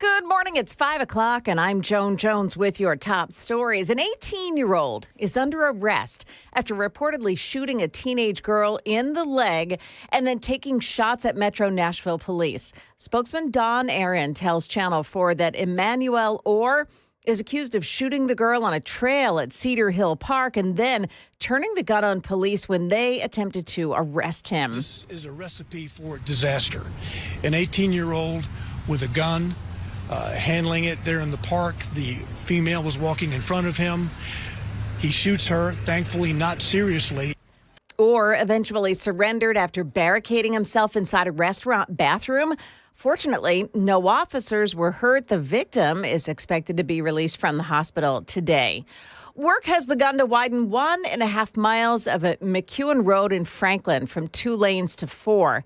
Good morning. It's 5 o'clock, and I'm Joan Jones with your top stories. An 18-year-old is under arrest after reportedly shooting a teenage girl in the leg and then taking shots at Metro Nashville police. Spokesman Don Aaron tells Channel 4 that Emmanuel Orr is accused of shooting the girl on a trail at Cedar Hill Park and then turning the gun on police when they attempted to arrest him. This is a recipe for disaster. An 18-year-old with a gun, handling it there in the park. The female was walking in front of him. He shoots her, thankfully not seriously. Orr eventually surrendered after barricading himself inside a restaurant bathroom. Fortunately, no officers were hurt. The victim is expected to be released from the hospital today. Work has begun to widen 1.5 miles of a McEwen Road in Franklin from 2 lanes to 4.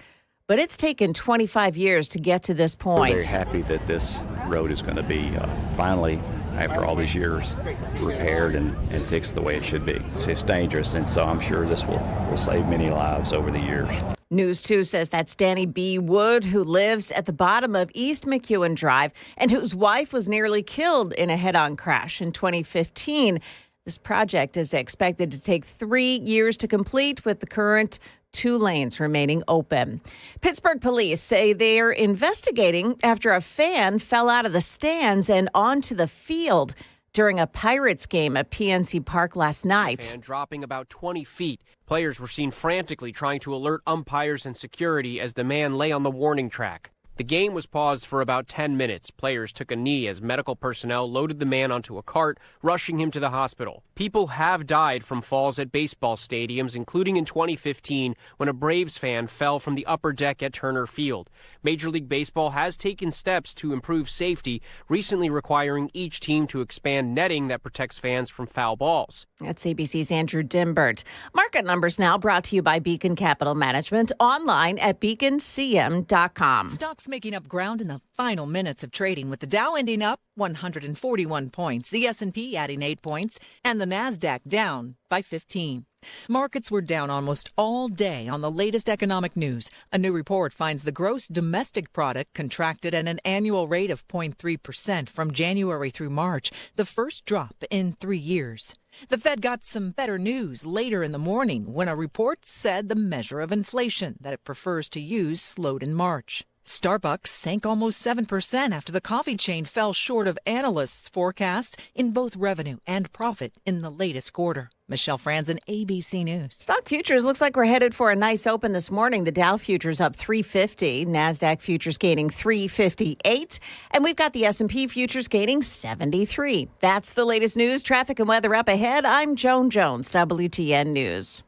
But it's taken 25 years to get to this point. We're very happy that this road is going to be finally, after all these years, repaired and fixed the way it should be. It's dangerous, and so I'm sure this will save many lives over the years. News 2 says that's Danny B. Wood, who lives at the bottom of East McEwen Drive and whose wife was nearly killed in a head-on crash in 2015. This project is expected to take 3 years to complete, with the current 2 lanes remaining open. Pittsburgh police say they're investigating after a fan fell out of the stands and onto the field during a Pirates game at PNC Park last night. Fan dropping about 20 feet. Players were seen frantically trying to alert umpires and security as the man lay on the warning track. The game was paused for about 10 minutes. Players took a knee as medical personnel loaded the man onto a cart, rushing him to the hospital. People have died from falls at baseball stadiums, including in 2015 when a Braves fan fell from the upper deck at Turner Field. Major League Baseball has taken steps to improve safety, recently requiring each team to expand netting that protects fans from foul balls. That's ABC's Andrew Dimbert. Market numbers now brought to you by Beacon Capital Management, online at beaconcm.com. Stocks making up ground in the final minutes of trading, with the Dow ending up 141 points, the S&P adding 8 points, and the Nasdaq down by 15. Markets were down almost all day on the latest economic news. A new report finds the gross domestic product contracted at an annual rate of 0.3% from January through March, the first drop in 3 years. The Fed got some better news later in the morning when a report said the measure of inflation that it prefers to use slowed in March. Starbucks sank almost 7% after the coffee chain fell short of analysts' forecasts in both revenue and profit in the latest quarter. Michelle Franzen, ABC News. Stock futures looks like we're headed for a nice open this morning. The Dow futures up 350, NASDAQ futures gaining 358, and we've got the S&P futures gaining 73. That's the latest news, traffic, and weather up ahead. I'm Joan Jones, WTN News.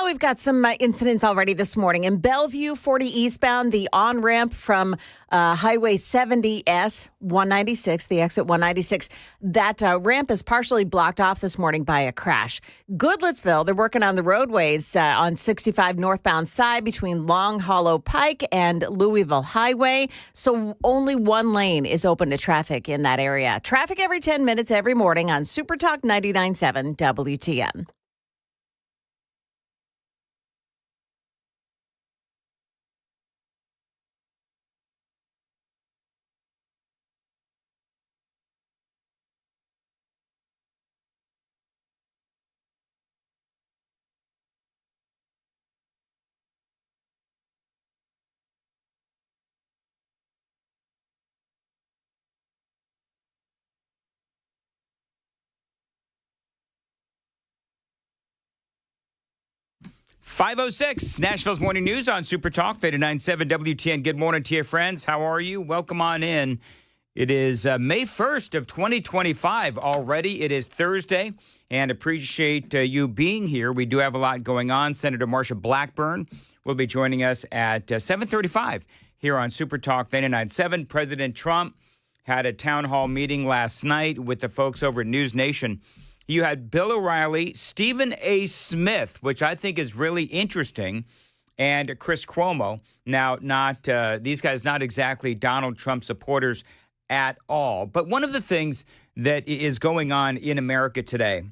Well, we've got some incidents already this morning. In Bellevue, 40 eastbound, the on-ramp from Highway 70S, 196, the exit 196, that ramp is partially blocked off this morning by a crash. Goodlettsville, they're working on the roadways on 65 northbound side between Long Hollow Pike and Louisville Highway. So only one lane is open to traffic in that area. Traffic every 10 minutes every morning on Super Talk 99.7 WTN. .506 Nashville's Morning News on Super Talk 99.7 WTN. Good morning to you, friends. How are you? Welcome on in. It is May 1st of 2025 already. It is Thursday, and appreciate you being here. We do have a lot going on. Senator Marsha Blackburn will be joining us at 7:35 here on Super Talk 99.7. President Trump had a town hall meeting last night with the folks over at News Nation. You had Bill O'Reilly, Stephen A. Smith, which I think is really interesting, and Chris Cuomo. Now, these guys not exactly Donald Trump supporters at all. But one of the things that is going on in America today,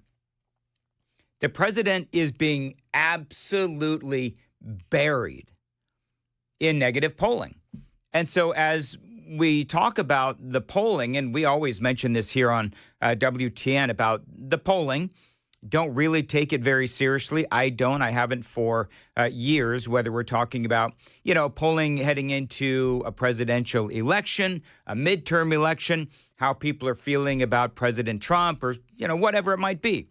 the president is being absolutely buried in negative polling. And so as we talk about the polling, and we always mention this here on WTN about the polling, don't really take it very seriously. I don't. I haven't for years, whether we're talking about, polling heading into a presidential election, a midterm election, how people are feeling about President Trump or, whatever it might be.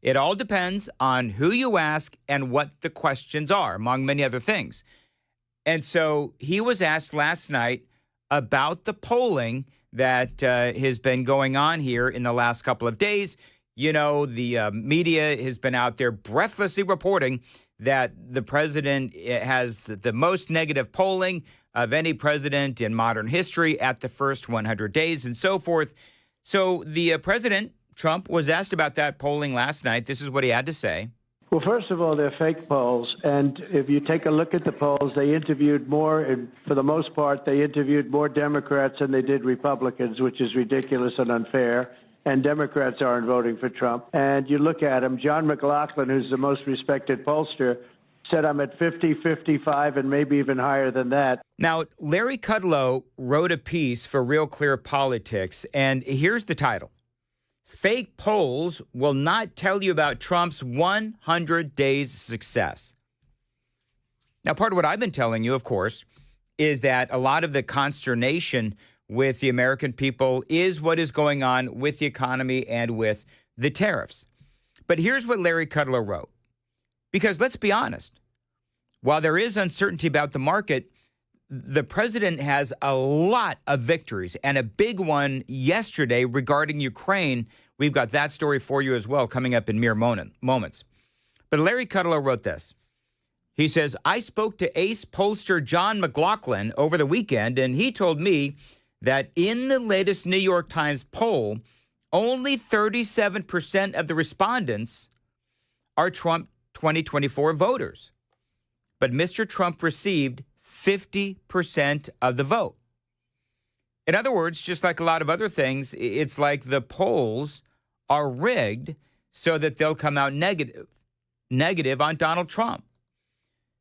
It all depends on who you ask and what the questions are, among many other things. And so he was asked last night about the polling that has been going on here in the last couple of days. The media has been out there breathlessly reporting that the president has the most negative polling of any president in modern history at the first 100 days and so forth. So the president, Trump, was asked about that polling last night. This is what he had to say. Well, first of all, they're fake polls. And if you take a look at the polls, they interviewed more, and for the most part, they interviewed more Democrats than they did Republicans, which is ridiculous and unfair. And Democrats aren't voting for Trump. And you look at him, John McLaughlin, who's the most respected pollster, said I'm at 50, 55, and maybe even higher than that. Now, Larry Kudlow wrote a piece for Real Clear Politics, and here's the title. Fake polls will not tell you about Trump's 100 days success. Now, part of what I've been telling you, of course, is that a lot of the consternation with the American people is what is going on with the economy and with the tariffs. But here's what Larry Kudlow wrote. Because let's be honest, while there is uncertainty about the market, the president has a lot of victories, and a big one yesterday regarding Ukraine. We've got that story for you as well coming up in mere moments. But Larry Kudlow wrote this. He says, I spoke to ace pollster John McLaughlin over the weekend, and he told me that in the latest New York Times poll, only 37% of the respondents are Trump 2024 voters. But Mr. Trump received 50% of the vote. In other words, just like a lot of other things, it's like the polls are rigged so that they'll come out negative on Donald Trump.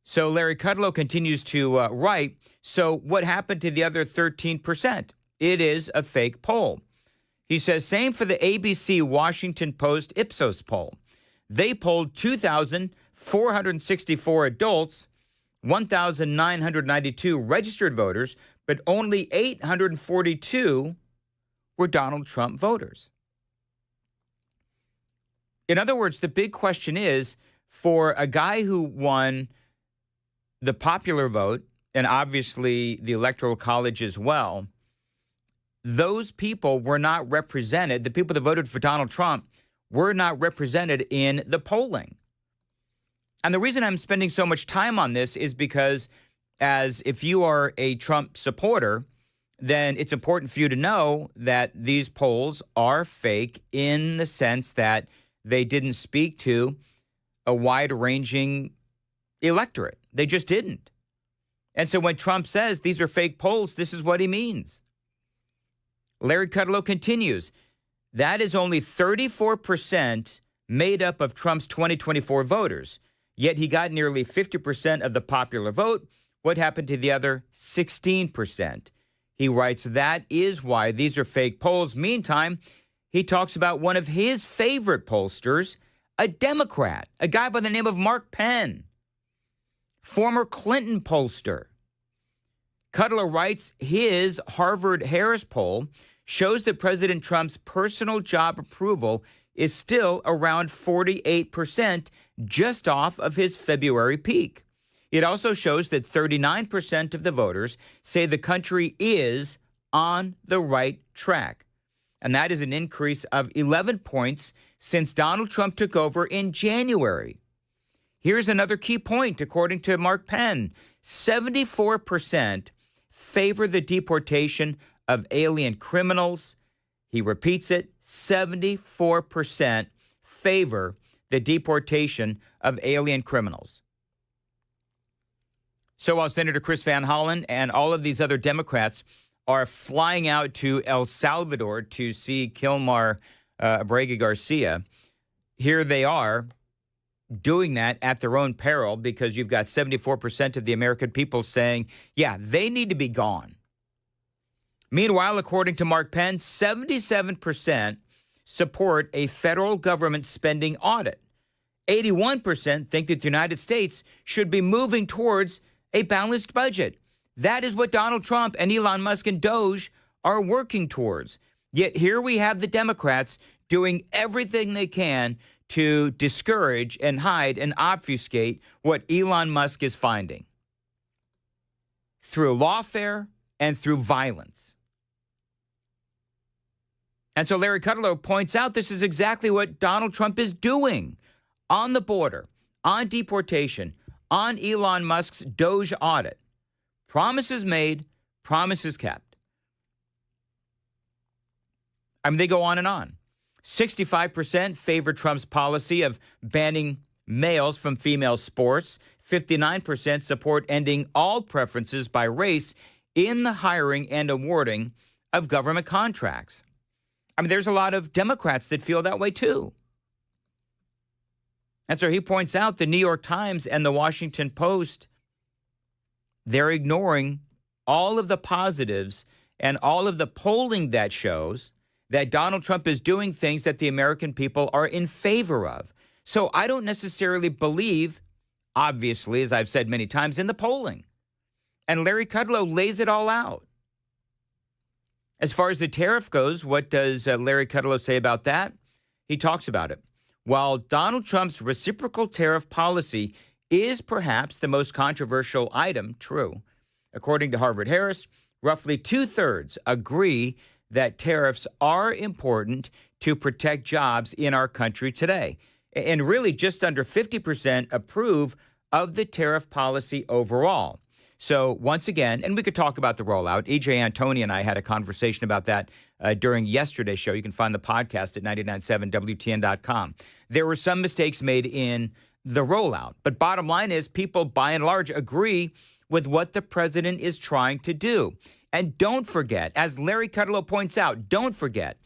So Larry Kudlow continues to write, so what happened to the other 13%? It is a fake poll. He says, same for the ABC Washington Post Ipsos poll. They polled 2,464 adults, 1,992 registered voters, but only 842 were Donald Trump voters. In other words, the big question is, for a guy who won the popular vote, and obviously the Electoral College as well, those people were not represented. The people that voted for Donald Trump were not represented in the polling. And the reason I'm spending so much time on this is because if you are a Trump supporter, then it's important for you to know that these polls are fake in the sense that they didn't speak to a wide-ranging electorate. They just didn't. And so when Trump says these are fake polls, this is what he means. Larry Kudlow continues, that is only 34% made up of Trump's 2024 voters. Yet he got nearly 50% of the popular vote. What happened to the other 16%? He writes, that is why these are fake polls. Meantime, he talks about one of his favorite pollsters, a Democrat, a guy by the name of Mark Penn, former Clinton pollster. Kudlow writes his Harvard-Harris poll shows that President Trump's personal job approval is still around 48%, just off of his February peak. It also shows that 39% of the voters say the country is on the right track. And that is an increase of 11 points since Donald Trump took over in January. Here's another key point, according to Mark Penn. 74% favor the deportation of alien criminals. He repeats it, 74% favor the deportation of alien criminals. So while Senator Chris Van Hollen and all of these other Democrats are flying out to El Salvador to see Kilmar Abrega Garcia, here they are doing that at their own peril because you've got 74% of the American people saying, yeah, they need to be gone. Meanwhile, according to Mark Penn, 77% support a federal government spending audit. 81% think that the United States should be moving towards a balanced budget. That is what Donald Trump and Elon Musk and Doge are working towards. Yet here we have the Democrats doing everything they can to discourage and hide and obfuscate what Elon Musk is finding through lawfare and through violence. And so Larry Kudlow points out this is exactly what Donald Trump is doing on the border, on deportation, on Elon Musk's Doge audit. Promises made, promises kept. I mean, they go on and on. 65% favor Trump's policy of banning males from female sports. 59% support ending all preferences by race in the hiring and awarding of government contracts. I mean, there's a lot of Democrats that feel that way too. And so he points out the New York Times and the Washington Post, they're ignoring all of the positives and all of the polling that shows that Donald Trump is doing things that the American people are in favor of. So I don't necessarily believe, obviously, as I've said many times, in the polling. And Larry Kudlow lays it all out. As far as the tariff goes, what does Larry Kudlow say about that? He talks about it. While Donald Trump's reciprocal tariff policy is perhaps the most controversial item, true, according to Harvard-Harris, roughly two-thirds agree that tariffs are important to protect jobs in our country today. And really just under 50% approve of the tariff policy overall. So once again, and we could talk about the rollout. E.J. Antoni and I had a conversation about that during yesterday's show. You can find the podcast at 997WTN.com. There were some mistakes made in the rollout. But bottom line is people, by and large, agree with what the president is trying to do. And don't forget, as Larry Kudlow points out, don't forget,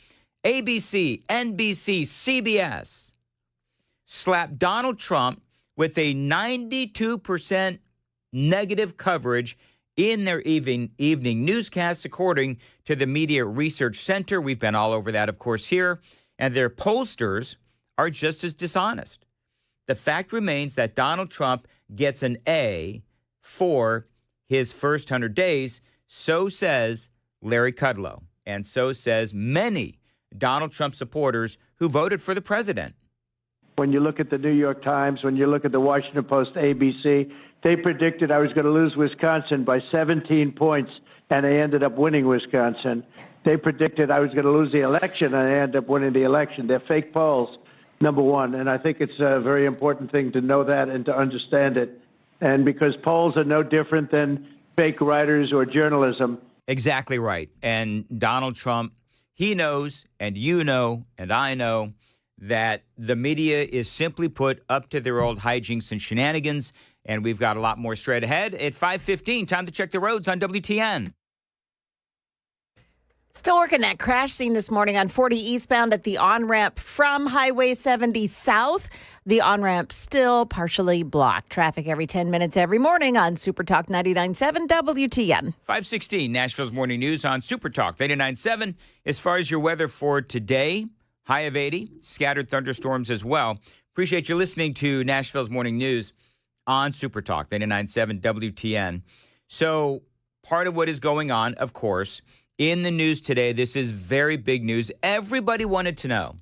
ABC, NBC, CBS slapped Donald Trump with a 92% negative coverage in their evening newscasts, according to the Media Research Center. We've been all over that, of course, here. And their pollsters are just as dishonest. The fact remains that Donald Trump gets an A for his first 100 days. So says Larry Kudlow. And so says many Donald Trump supporters who voted for the president. When you look at the New York Times, when you look at the Washington Post, ABC, they predicted I was going to lose Wisconsin by 17 points, and I ended up winning Wisconsin. They predicted I was going to lose the election, and I ended up winning the election. They're fake polls. number one. And I think it's a very important thing to know that and to understand it. And because polls are no different than fake writers or journalism. Exactly right. And Donald Trump, he knows, and you know, and I know, that the media is simply put up to their old hijinks and shenanigans. And we've got a lot more straight ahead at 5:15. Time to check the roads on WTN. Still working that crash scene this morning on 40 eastbound at the on-ramp from Highway 70 south. The on-ramp still partially blocked. Traffic every 10 minutes every morning on Super Talk 99.7 WTN. 5:16, Nashville's Morning News on Super Talk 99.7. As far as your weather for today, high of 80, scattered thunderstorms as well. Appreciate you listening to Nashville's Morning News on Super Talk 99.7 WTN. So part of what is going on, of course, in the news today, this is very big news. Everybody wanted to know,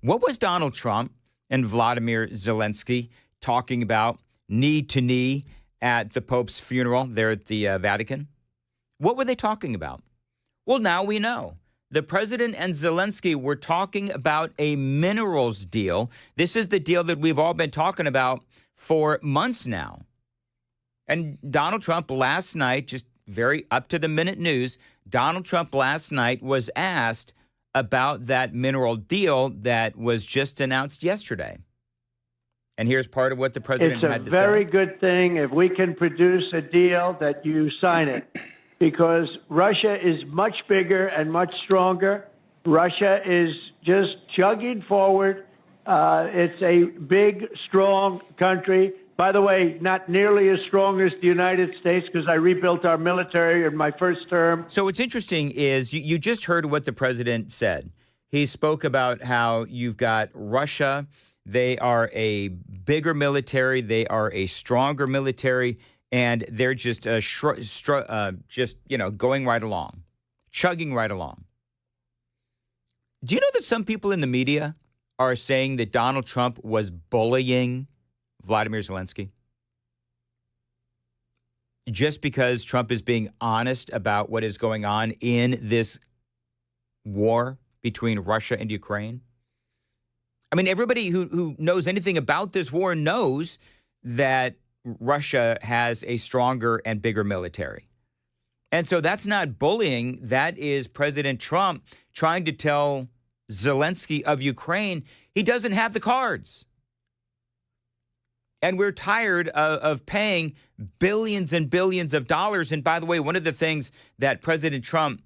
what was Donald Trump and Vladimir Zelensky talking about knee to knee at the Pope's funeral there at the Vatican? What were they talking about? Well, now we know. The president and Zelensky were talking about a minerals deal. This is the deal that we've all been talking about for months now. And Donald Trump last night, just very up-to-the-minute news, Donald Trump last night was asked about that mineral deal that was just announced yesterday. And here's part of what the president had to say. It's a very good thing if we can produce a deal that you sign it, because Russia is much bigger and much stronger. Russia is just chugging forward. It's a big, strong country. By the way, not nearly as strong as the United States, because I rebuilt our military in my first term. So what's interesting is you just heard what the president said. He spoke about how you've got Russia. They are a bigger military. They are a stronger military. And they're just, going right along, chugging right along. Do you know that some people in the media are saying that Donald Trump was bullying Vladimir Zelensky? Just because Trump is being honest about what is going on in this war between Russia and Ukraine? I mean, everybody who knows anything about this war knows that Russia has a stronger and bigger military. And so that's not bullying. That is President Trump trying to tell Zelensky of Ukraine he doesn't have the cards. And we're tired of paying billions and billions of dollars. And by the way, one of the things that President Trump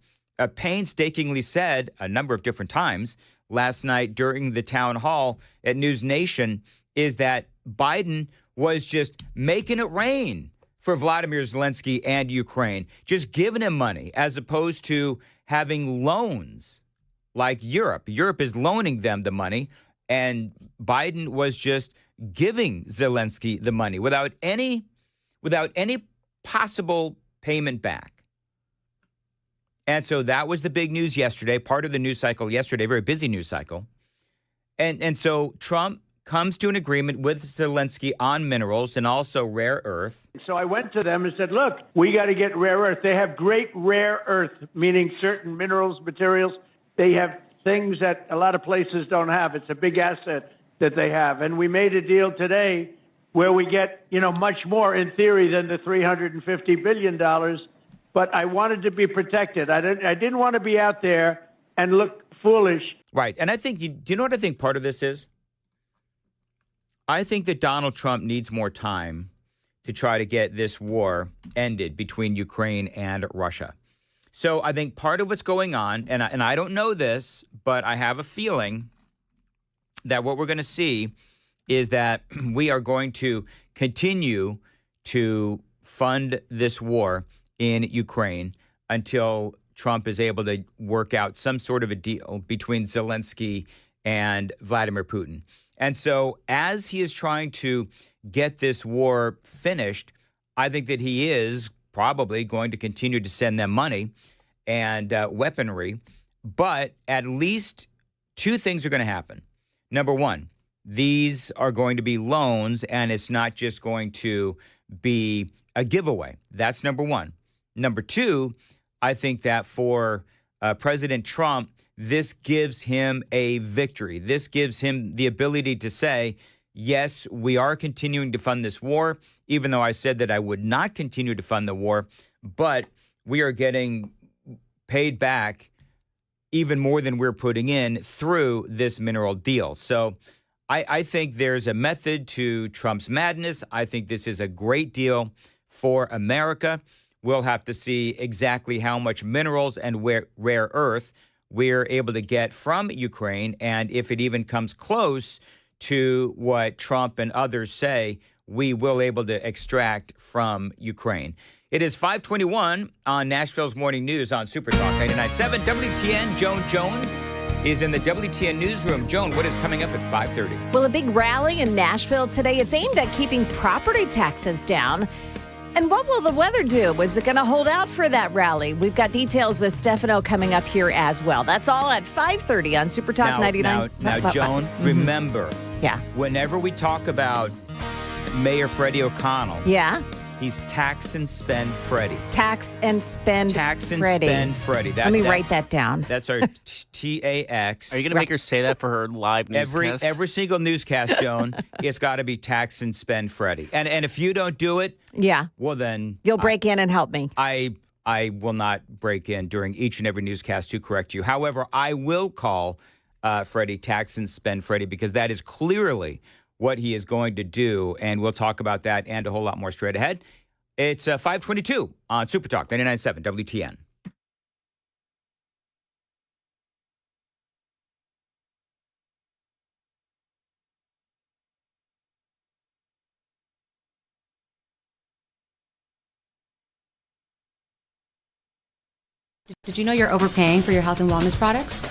painstakingly said a number of different times last night during the town hall at News Nation is that Biden was just making it rain for Vladimir Zelensky and Ukraine, just giving him money as opposed to having loans like Europe. Europe is loaning them the money, and Biden was just giving Zelensky the money without any possible payment back. And so that was the big news yesterday, part of the news cycle yesterday, very busy news cycle. And so Trump comes to an agreement with Zelensky on minerals and also rare earth. So I went to them and said, look, we got to get rare earth. They have great rare earth, meaning certain minerals, materials. They have things that a lot of places don't have. It's a big asset that they have. And we made a deal today where we get, much more in theory than the $350 billion. But I wanted to be protected. I didn't want to be out there and look foolish. Right. And I think, do you know what I think part of this is? I think that Donald Trump needs more time to try to get this war ended between Ukraine and Russia. So I think part of what's going on, and I don't know this, but I have a feeling that what we're going to see is that we are going to continue to fund this war in Ukraine until Trump is able to work out some sort of a deal between Zelensky and Vladimir Putin. And so as he is trying to get this war finished, I think that he is probably going to continue to send them money and weaponry. But at least two things are going to happen. Number one, these are going to be loans, and it's not just going to be a giveaway. That's number one. Number two, I think that for President Trump, this gives him a victory. This gives him the ability to say, yes, we are continuing to fund this war, even though I said that I would not continue to fund the war, but we are getting paid back even more than we're putting in through this mineral deal. So I think there's a method to Trump's madness. I think this is a great deal for America. We'll have to see exactly how much minerals and rare earth we're able to get from Ukraine, and if it even comes close to what Trump and others say we will able to extract from Ukraine. It is 5:21 on Nashville's Morning News on Super Talk 99.7 WTN. Joan Jones is in the WTN newsroom. Joan, what is coming up at 5:30? Well, a big rally in Nashville today. It's aimed at keeping property taxes down. And what will the weather do? Is it going to hold out for that rally? We've got details with Stefano coming up here as well. That's all at 5:30 on Super Talk 99. Now, Joan, remember, whenever we talk about Mayor Freddie O'Connell, he's tax and spend Freddie. Tax and spend Tax and Freddie. spend Freddie. Let me write that down. That's our TAX. Are you going to make her say that for her live newscast? Every single newscast, Joan, it's got to be tax and spend Freddie. And if you don't do it, well then you'll break in and help me. I will not break in during each and every newscast to correct you. However, I will call Freddie tax and spend Freddie because that is clearly what he is going to do, and we'll talk about that and a whole lot more straight ahead. It's 5:22 on Super Talk 99.7 WTN. Did you know you're overpaying for your health and wellness products?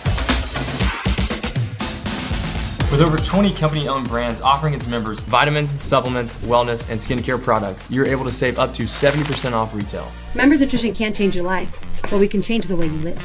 With over 20 company-owned brands offering its members vitamins, supplements, wellness, and skincare products, you're able to save up to 70% off retail. Members Nutrition can't change your life, but we can change the way you live.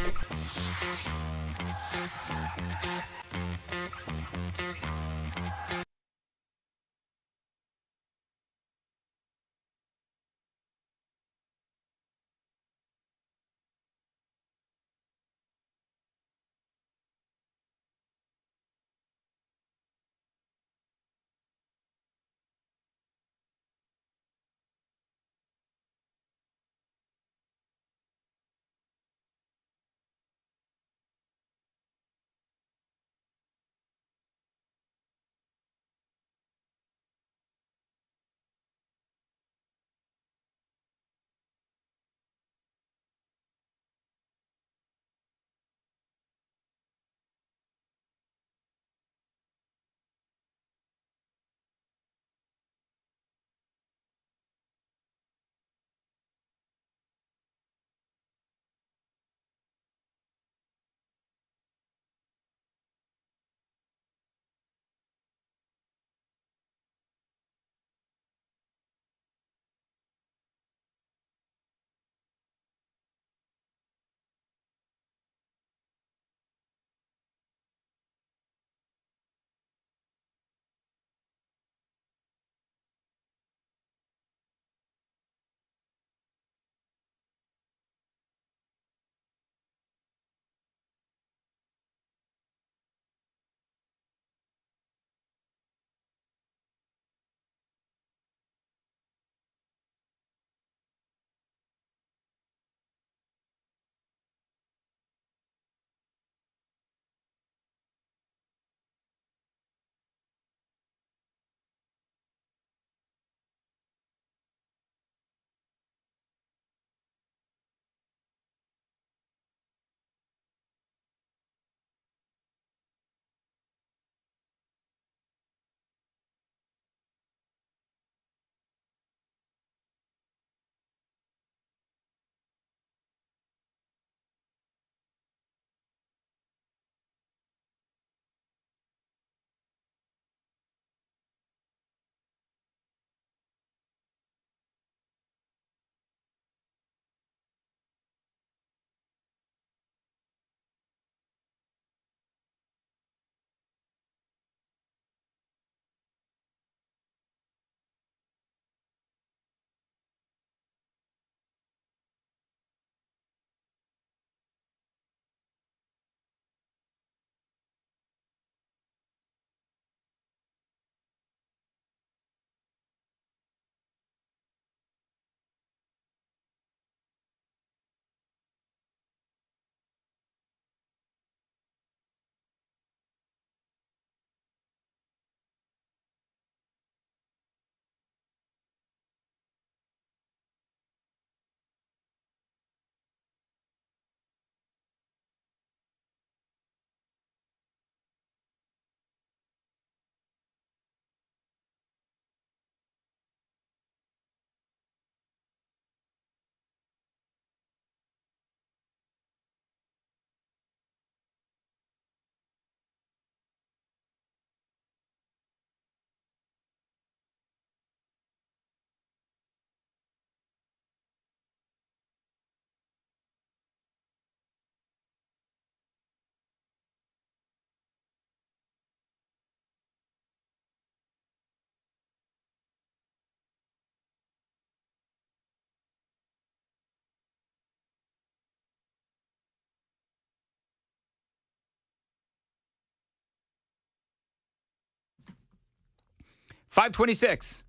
526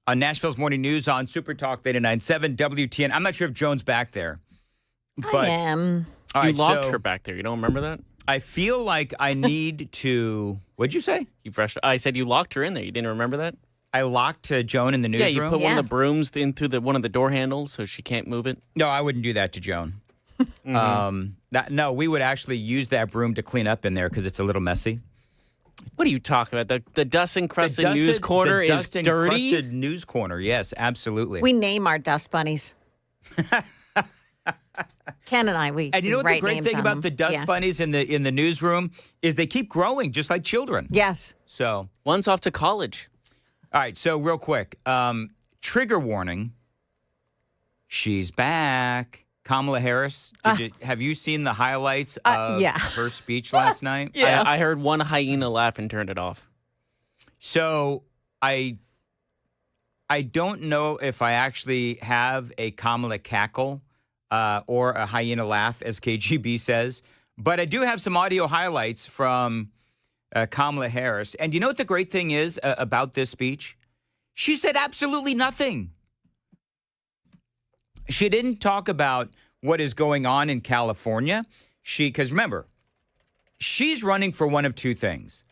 on Nashville's Morning News on Super Talk 89.7 WTN. I'm not sure if Joan's back there. But, I am. All You right, locked so her back there. You don't remember that? I feel like I need to. What'd you say? I said you locked her in there. You didn't remember that? I locked Joan in the newsroom. Yeah, you put one of the brooms in through one of the door handles so she can't move it. No, I wouldn't do that to Joan. No, we would actually use that broom to clean up in there because it's a little messy. What are you talking about? The dust-encrusted news corner is dirty? The dust-encrusted news corner, yes, absolutely. We name our dust bunnies. Ken and I, and you know what the great thing about the dust bunnies in the newsroom is they keep growing just like children. Yes. So one's off to college. All right, so real quick, trigger warning. She's back. Kamala Harris. Have you seen the highlights of her speech last night? Yeah, I heard one hyena laugh and turned it off. So I don't know if I actually have a Kamala cackle or a hyena laugh, as KGB says, but I do have some audio highlights from Kamala Harris. And you know what the great thing is about this speech? She said absolutely nothing. She didn't talk about what is going on in California. Because remember, she's running for one of two things.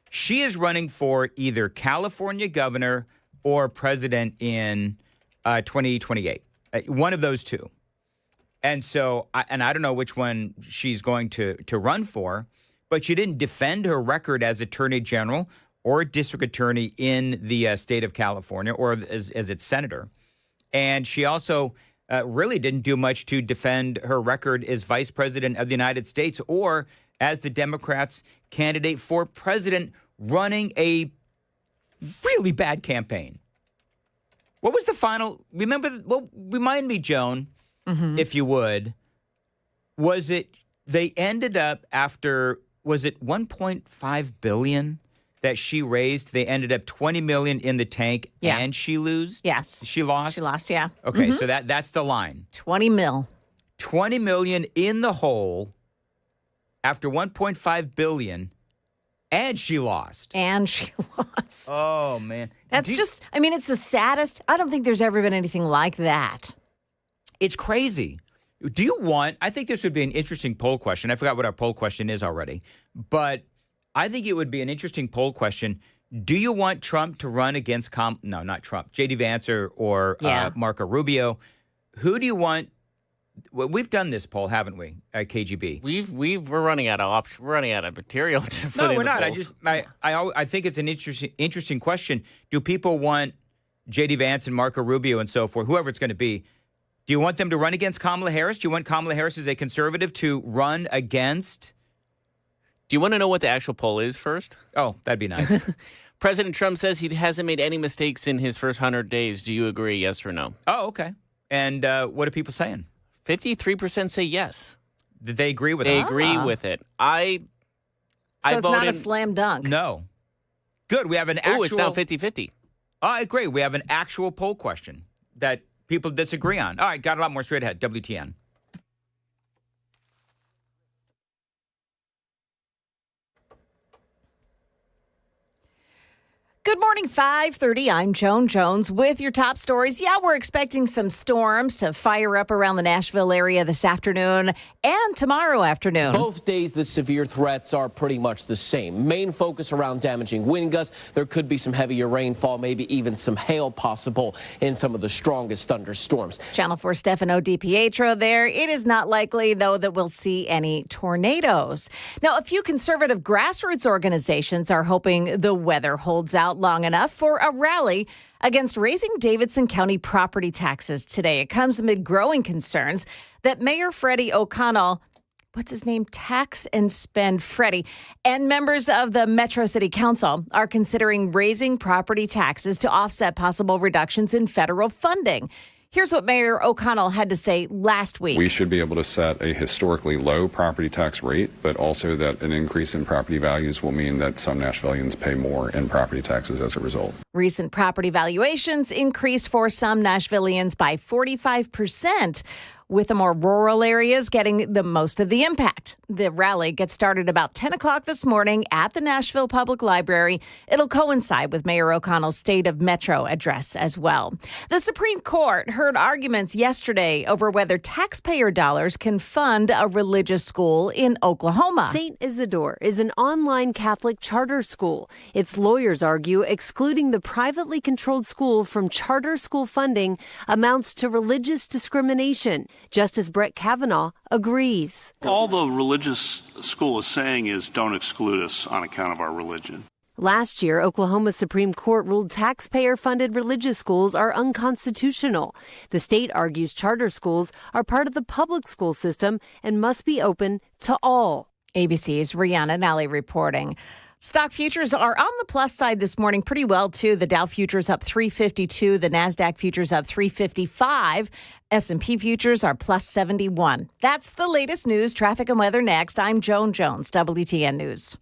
She is running for either California governor or president in 2028. One of those two. And so, I don't know which one she's going to run for, but she didn't defend her record as attorney general or district attorney in the state of California or as its senator. And she also really didn't do much to defend her record as vice president of the United States or as the Democrats' candidate for president running a really bad campaign. What was the final? Remind me, Joan, if you would. Was it they ended up after? Was it $1.5 billion that she raised? They ended up $20 million in the tank, and she lost. Yes, she lost. She lost. Yeah. Okay, so that's the line. 20 mil. 20 million in the hole after 1.5 billion, and she lost. And she lost. Oh man, that's just. I mean, it's the saddest. I don't think there's ever been anything like that. It's crazy. Do you want, I think this would be an interesting poll question. I forgot what our poll question is already, but I think it would be an interesting poll question. Do you want Trump to run against, no, not Trump, J.D. Vance or Marco Rubio? Who do you want? Well, we've done this poll, haven't we, at KGB? We're running out of options. We're running out of material to put in. No, we're not. Polls. I think it's an interesting question. Do people want J.D. Vance and Marco Rubio and so forth, whoever it's going to be? Do you want them to run against Kamala Harris? Do you want Kamala Harris as a conservative to run against? Do you want to know what the actual poll is first? Oh, that'd be nice. President Trump says he hasn't made any mistakes in his first 100 days. Do you agree, yes or no? Oh, okay. And what are people saying? 53% say yes. Did they agree with it? They agree with it. So it's not a slam dunk. No. Good. We have an actual. Oh, it's now 50-50. Oh, great. We have an actual poll question that people disagree on. All right, got a lot more straight ahead. WTN. Good morning, 5:30. I'm Joan Jones with your top stories. Yeah, we're expecting some storms to fire up around the Nashville area this afternoon and tomorrow afternoon. Both days, the severe threats are pretty much the same. Main focus around damaging wind gusts. There could be some heavier rainfall, maybe even some hail possible in some of the strongest thunderstorms. Channel 4 Stefano DiPietro there. It is not likely, though, that we'll see any tornadoes. Now, a few conservative grassroots organizations are hoping the weather holds out long enough for a rally against raising Davidson County property taxes today. It comes amid growing concerns that Mayor Freddie O'Connell, Tax and Spend Freddie, and members of the Metro City Council are considering raising property taxes to offset possible reductions in federal funding. Here's what Mayor O'Connell had to say last week. We should be able to set a historically low property tax rate, but also that an increase in property values will mean that some Nashvillians pay more in property taxes as a result. Recent property valuations increased for some Nashvillians by 45%. with the more rural areas getting the most of the impact. The rally gets started about 10 o'clock this morning at the Nashville Public Library. It'll coincide with Mayor O'Connell's State of Metro address as well. The Supreme Court heard arguments yesterday over whether taxpayer dollars can fund a religious school in Oklahoma. St. Isidore is an online Catholic charter school. Its lawyers argue excluding the privately controlled school from charter school funding amounts to religious discrimination. Justice Brett Kavanaugh agrees. All the religious school is saying is don't exclude us on account of our religion. Last year, Oklahoma's Supreme Court ruled taxpayer-funded religious schools are unconstitutional. The state argues charter schools are part of the public school system and must be open to all. ABC's Rihanna Nally reporting. Stock futures are on the plus side this morning pretty well, too. The Dow futures up 352. The NASDAQ futures up 355. S&P futures are plus 71. That's the latest news, traffic and weather next. I'm Joan Jones, WTN News.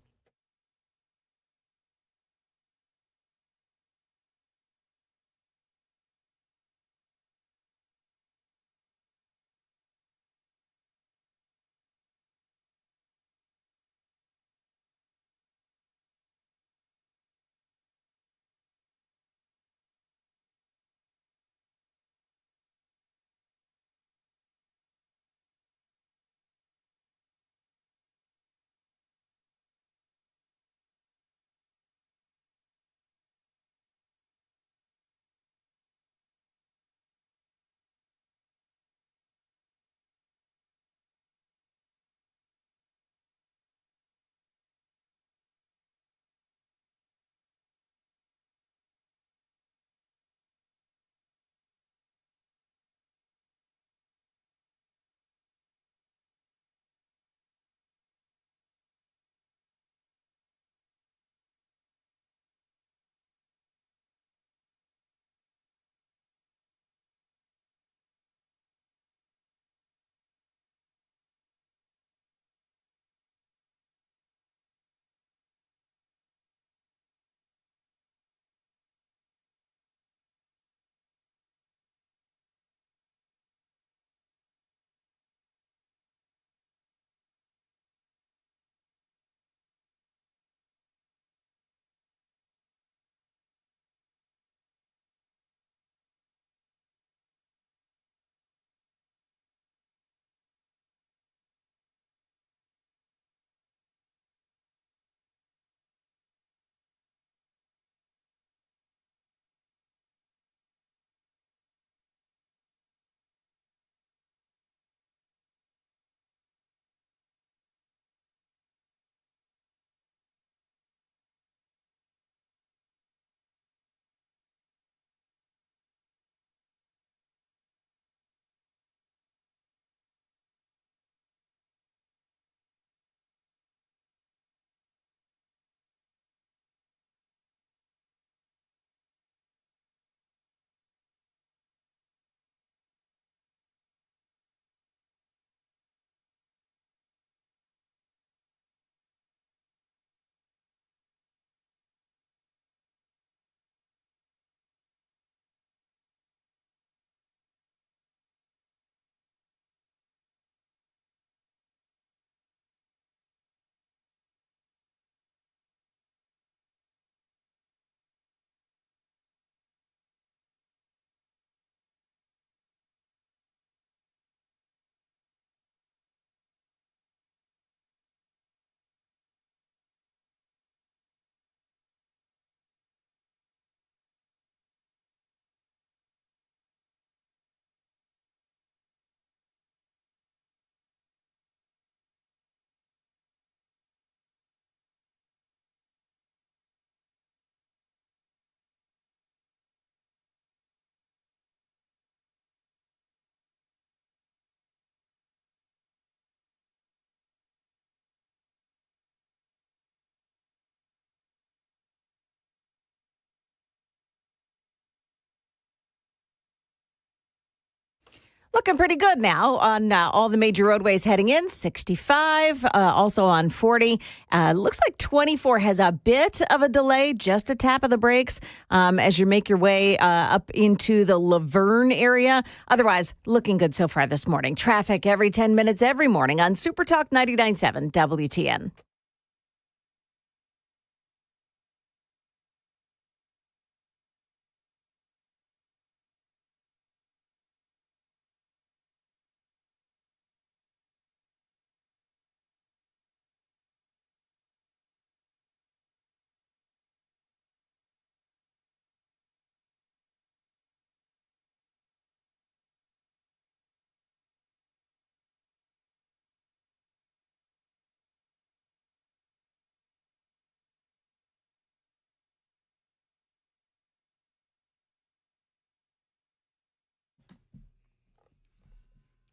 Looking pretty good now on all the major roadways heading in. 65, also on 40. Looks like 24 has a bit of a delay, just a tap of the brakes as you make your way up into the Laverne area. Otherwise, looking good so far this morning. Traffic every 10 minutes every morning on Super Talk 99.7 WTN.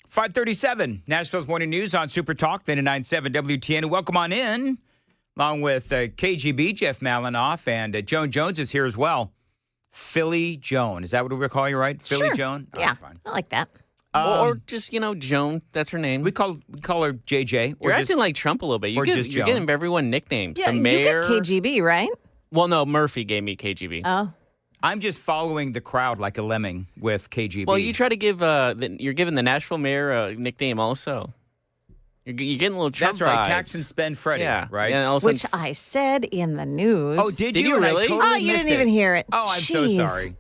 .537, Nashville's Morning News on Super Talk 99.7 WTN. Welcome on in, along with KGB, Jeff Malinoff, and Joan Jones is here as well. Philly Joan. Is that what we're calling you, right? Philly Sure. Joan? Yeah, fine. I like that. Or just, Joan. That's her name. We call her JJ. You're acting like Trump a little bit. You're getting everyone nicknames. Yeah, the mayor. you get KGB, right? Well, no, Murphy gave me KGB. Oh. I'm just following the crowd like a lemming with KGB. Well, you try to give, you're giving the Nashville mayor a nickname also. You're getting a little Trump That's right, vibes. Tax and Spend Freddie, Yeah. right? Yeah, and all of a Which sudden- I said in the news. Oh, did you? really? And I totally you missed didn't even hear it. Oh, I'm so Jeez. sorry.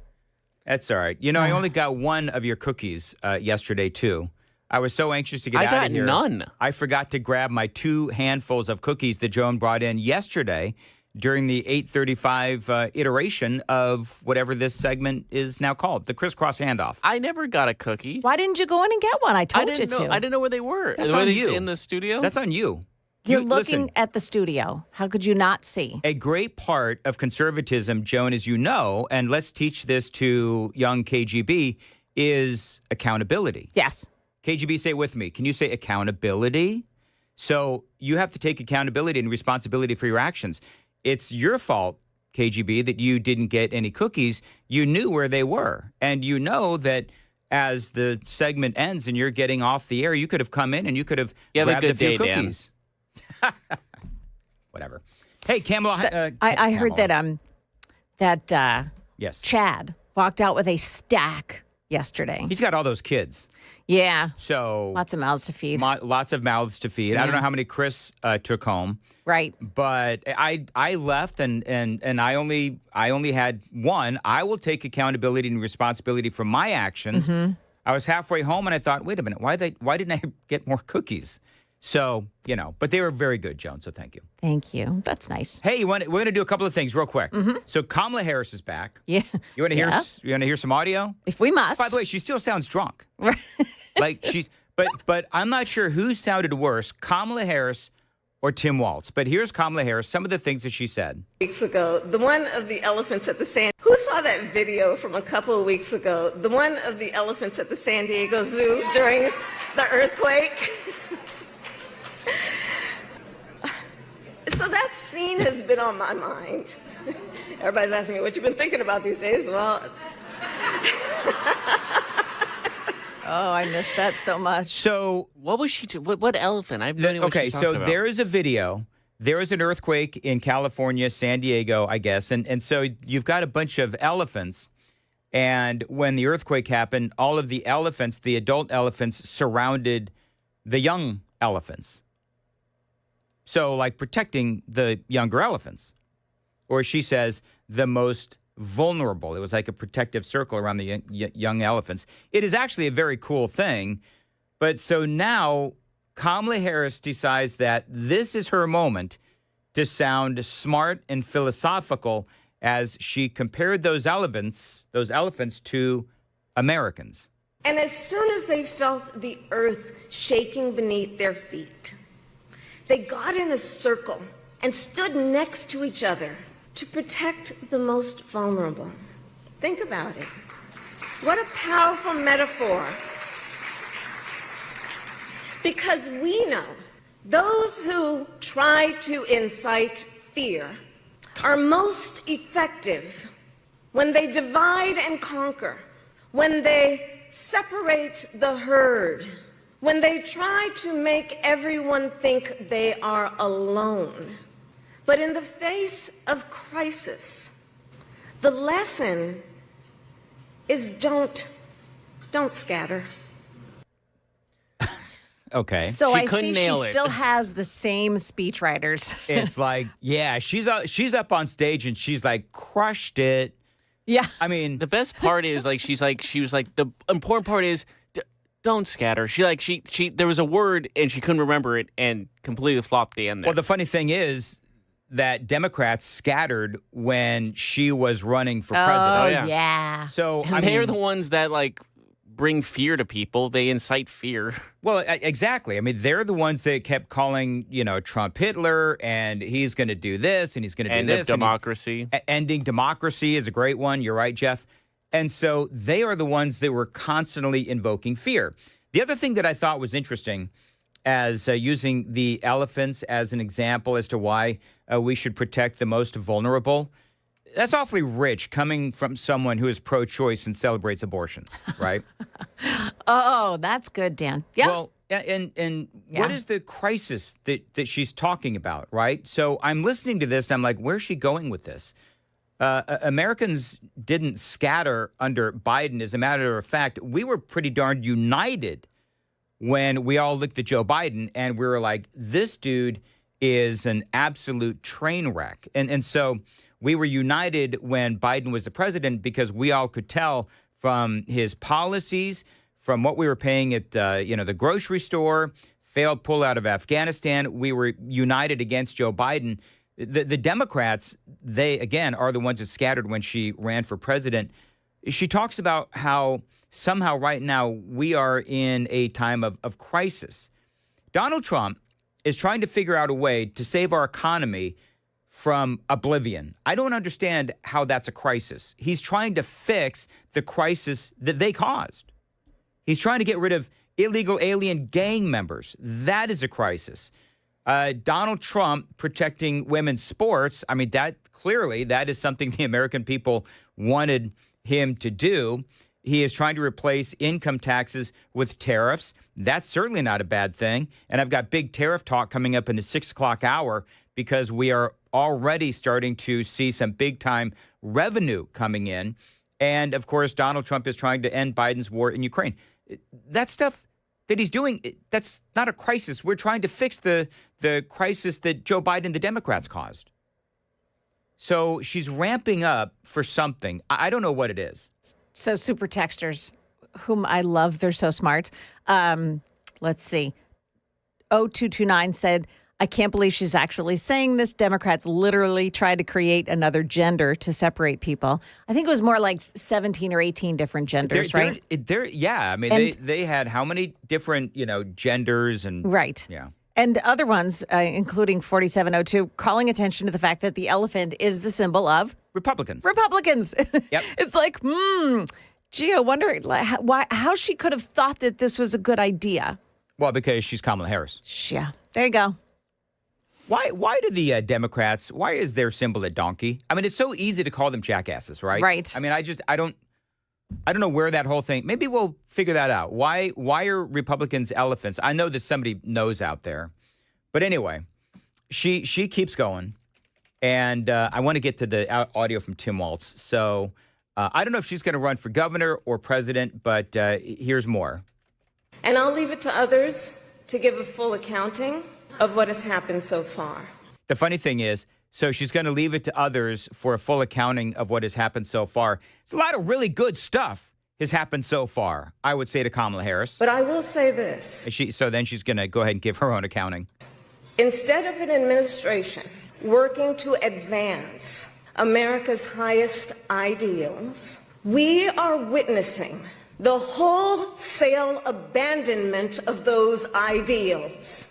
That's all right. I only got one of your cookies yesterday, too. I was so anxious to get I out got of here. none. I forgot to grab my 2 handfuls of cookies that Joan brought in yesterday during the 8:35 iteration of whatever this segment is now called, the crisscross handoff. I never got a cookie. Why didn't you go in and get one? I told you didn't know, to. I didn't know where they were. That's were on they you. in the studio? That's on you. You're looking listen, at the studio. How could you not see? a great part of conservatism, Joan, as you know, and let's teach this to young KGB, is accountability. Yes. KGB, say it with me. Can you say accountability? So you have to take accountability and responsibility for your actions. It's your fault, KGB, that you didn't get any cookies. You knew where they were. And you know that as the segment ends and you're getting off the air, you could have come in and you could have grabbed a few cookies. Whatever. Hey, Kamala. So, I heard that yes. Chad walked out with a stack yesterday. He's got all those kids. Yeah. So lots of mouths to feed. Lots of mouths to feed. I don't know how many Chris took home. Right. But I left and I only had one. I will take accountability and responsibility for my actions. Mm-hmm. I was halfway home and I thought, wait a minute, why didn't I get more cookies? So, but they were very good, Joan, so thank you. Thank you. That's nice. Hey, we're going to do a couple of things real quick. Mm-hmm. So Kamala Harris is back. Yeah. You want to hear some audio? If we must. By the way, she still sounds drunk. Like but I'm not sure who sounded worse, Kamala Harris or Tim Walz. But here's Kamala Harris, some of the things that she said. Weeks ago, the one of the elephants at the Who saw that video from a couple of weeks ago? The one of the elephants at the San Diego Zoo during the earthquake? So that scene has been on my mind. Everybody's asking me, what you've been thinking about these days? Well... Oh, I missed that so much. So what was she? What elephant? I have no idea what okay, she's so talking about. there is a video. There is an earthquake in California, San Diego, I guess, and so you've got a bunch of elephants. And when the earthquake happened, all of the elephants, the adult elephants, surrounded the young elephants. So, like protecting the younger elephants, or she says the most vulnerable. It was like a protective circle around the young elephants. It is actually a very cool thing. But so now Kamala Harris decides that this is her moment to sound smart and philosophical as she compared those elephants to Americans. And as soon as they felt the earth shaking beneath their feet, they got in a circle and stood next to each other to protect the most vulnerable. Think about it. What a powerful metaphor. Because we know those who try to incite fear are most effective when they divide and conquer, when they separate the herd, when they try to make everyone think they are alone. But in the face of crisis, the lesson is don't scatter. Okay. So She I couldn't see nail she it. still has the same speechwriters. It's like, yeah, she's up on stage and she's like, crushed it. Yeah. I mean, The best part is she was like the important part is don't scatter. She there was a word and she couldn't remember it and completely flopped the end there. well, the funny thing is that Democrats scattered when she was running for president. Oh, yeah. yeah. So and I they're mean, the ones that bring fear to people. They incite fear. well, exactly. I mean, they're the ones that kept calling, Trump Hitler, and he's going to do this, and he's going to do End this. of democracy. Ending democracy is a great one. You're right, Jeff. And so they are the ones that were constantly invoking fear. The other thing that I thought was interesting, as using the elephants as an example as to why we should protect the most vulnerable. That's awfully rich coming from someone who is pro-choice and celebrates abortions, right? Oh, that's good, Dan. Yeah. Well, and what is the crisis that she's talking about, right? So I'm listening to this and I'm like, where's she going with this? Americans didn't scatter under Biden. As a matter of fact, we were pretty darn united when we all looked at Joe Biden and we were like, this dude is an absolute train wreck. And so we were united when Biden was the president because we all could tell from his policies, from what we were paying at the grocery store, failed pullout of Afghanistan. We were united against Joe Biden. The Democrats, they, again, are the ones that scattered when she ran for president. She talks about how somehow right now we are in a time of crisis. Donald Trump is trying to figure out a way to save our economy from oblivion. I don't understand how that's a crisis. He's trying to fix the crisis that they caused. He's trying to get rid of illegal alien gang members. That is a crisis. Donald Trump protecting women's sports, I mean, that is something the American people wanted him to do. He is trying to replace income taxes with tariffs. That's certainly not a bad thing. And I've got big tariff talk coming up in the 6 o'clock hour because we are already starting to see some big-time revenue coming in. And, of course, Donald Trump is trying to end Biden's war in Ukraine. That stuff that he's doing, that's not a crisis. We're trying to fix the crisis that Joe Biden and the Democrats caused. So she's ramping up for something. I don't know what it is. So super texters, whom I love, they're so smart. Let's see. 0229 said, I can't believe she's actually saying this. Democrats literally tried to create another gender to separate people. I think it was more like 17 or 18 different genders, right? Yeah. I mean, they had how many different, genders and right. Yeah. And other ones, including 4702, calling attention to the fact that the elephant is the symbol of Republicans. Yep. It's like, gee, I wonder how she could have thought that this was a good idea. Well, because she's Kamala Harris. Yeah. There you go. Why do the Democrats, why is their symbol a donkey? I mean, it's so easy to call them jackasses, right? Right. I mean, I don't know where that whole thing, maybe we'll figure that out. Why are Republicans elephants? I know that somebody knows out there. But anyway, she keeps going. And I want to get to the audio from Tim Walz. So I don't know if she's going to run for governor or president, but here's more. And I'll leave it to others to give a full accounting of what has happened so far. The funny thing is, so she's going to leave it to others for a full accounting of what has happened so far. It's a lot of really good stuff has happened so far, I would say, to Kamala Harris. But I will say this. So then she's going to go ahead and give her own accounting. Instead of an administration working to advance America's highest ideals, we are witnessing the wholesale abandonment of those ideals.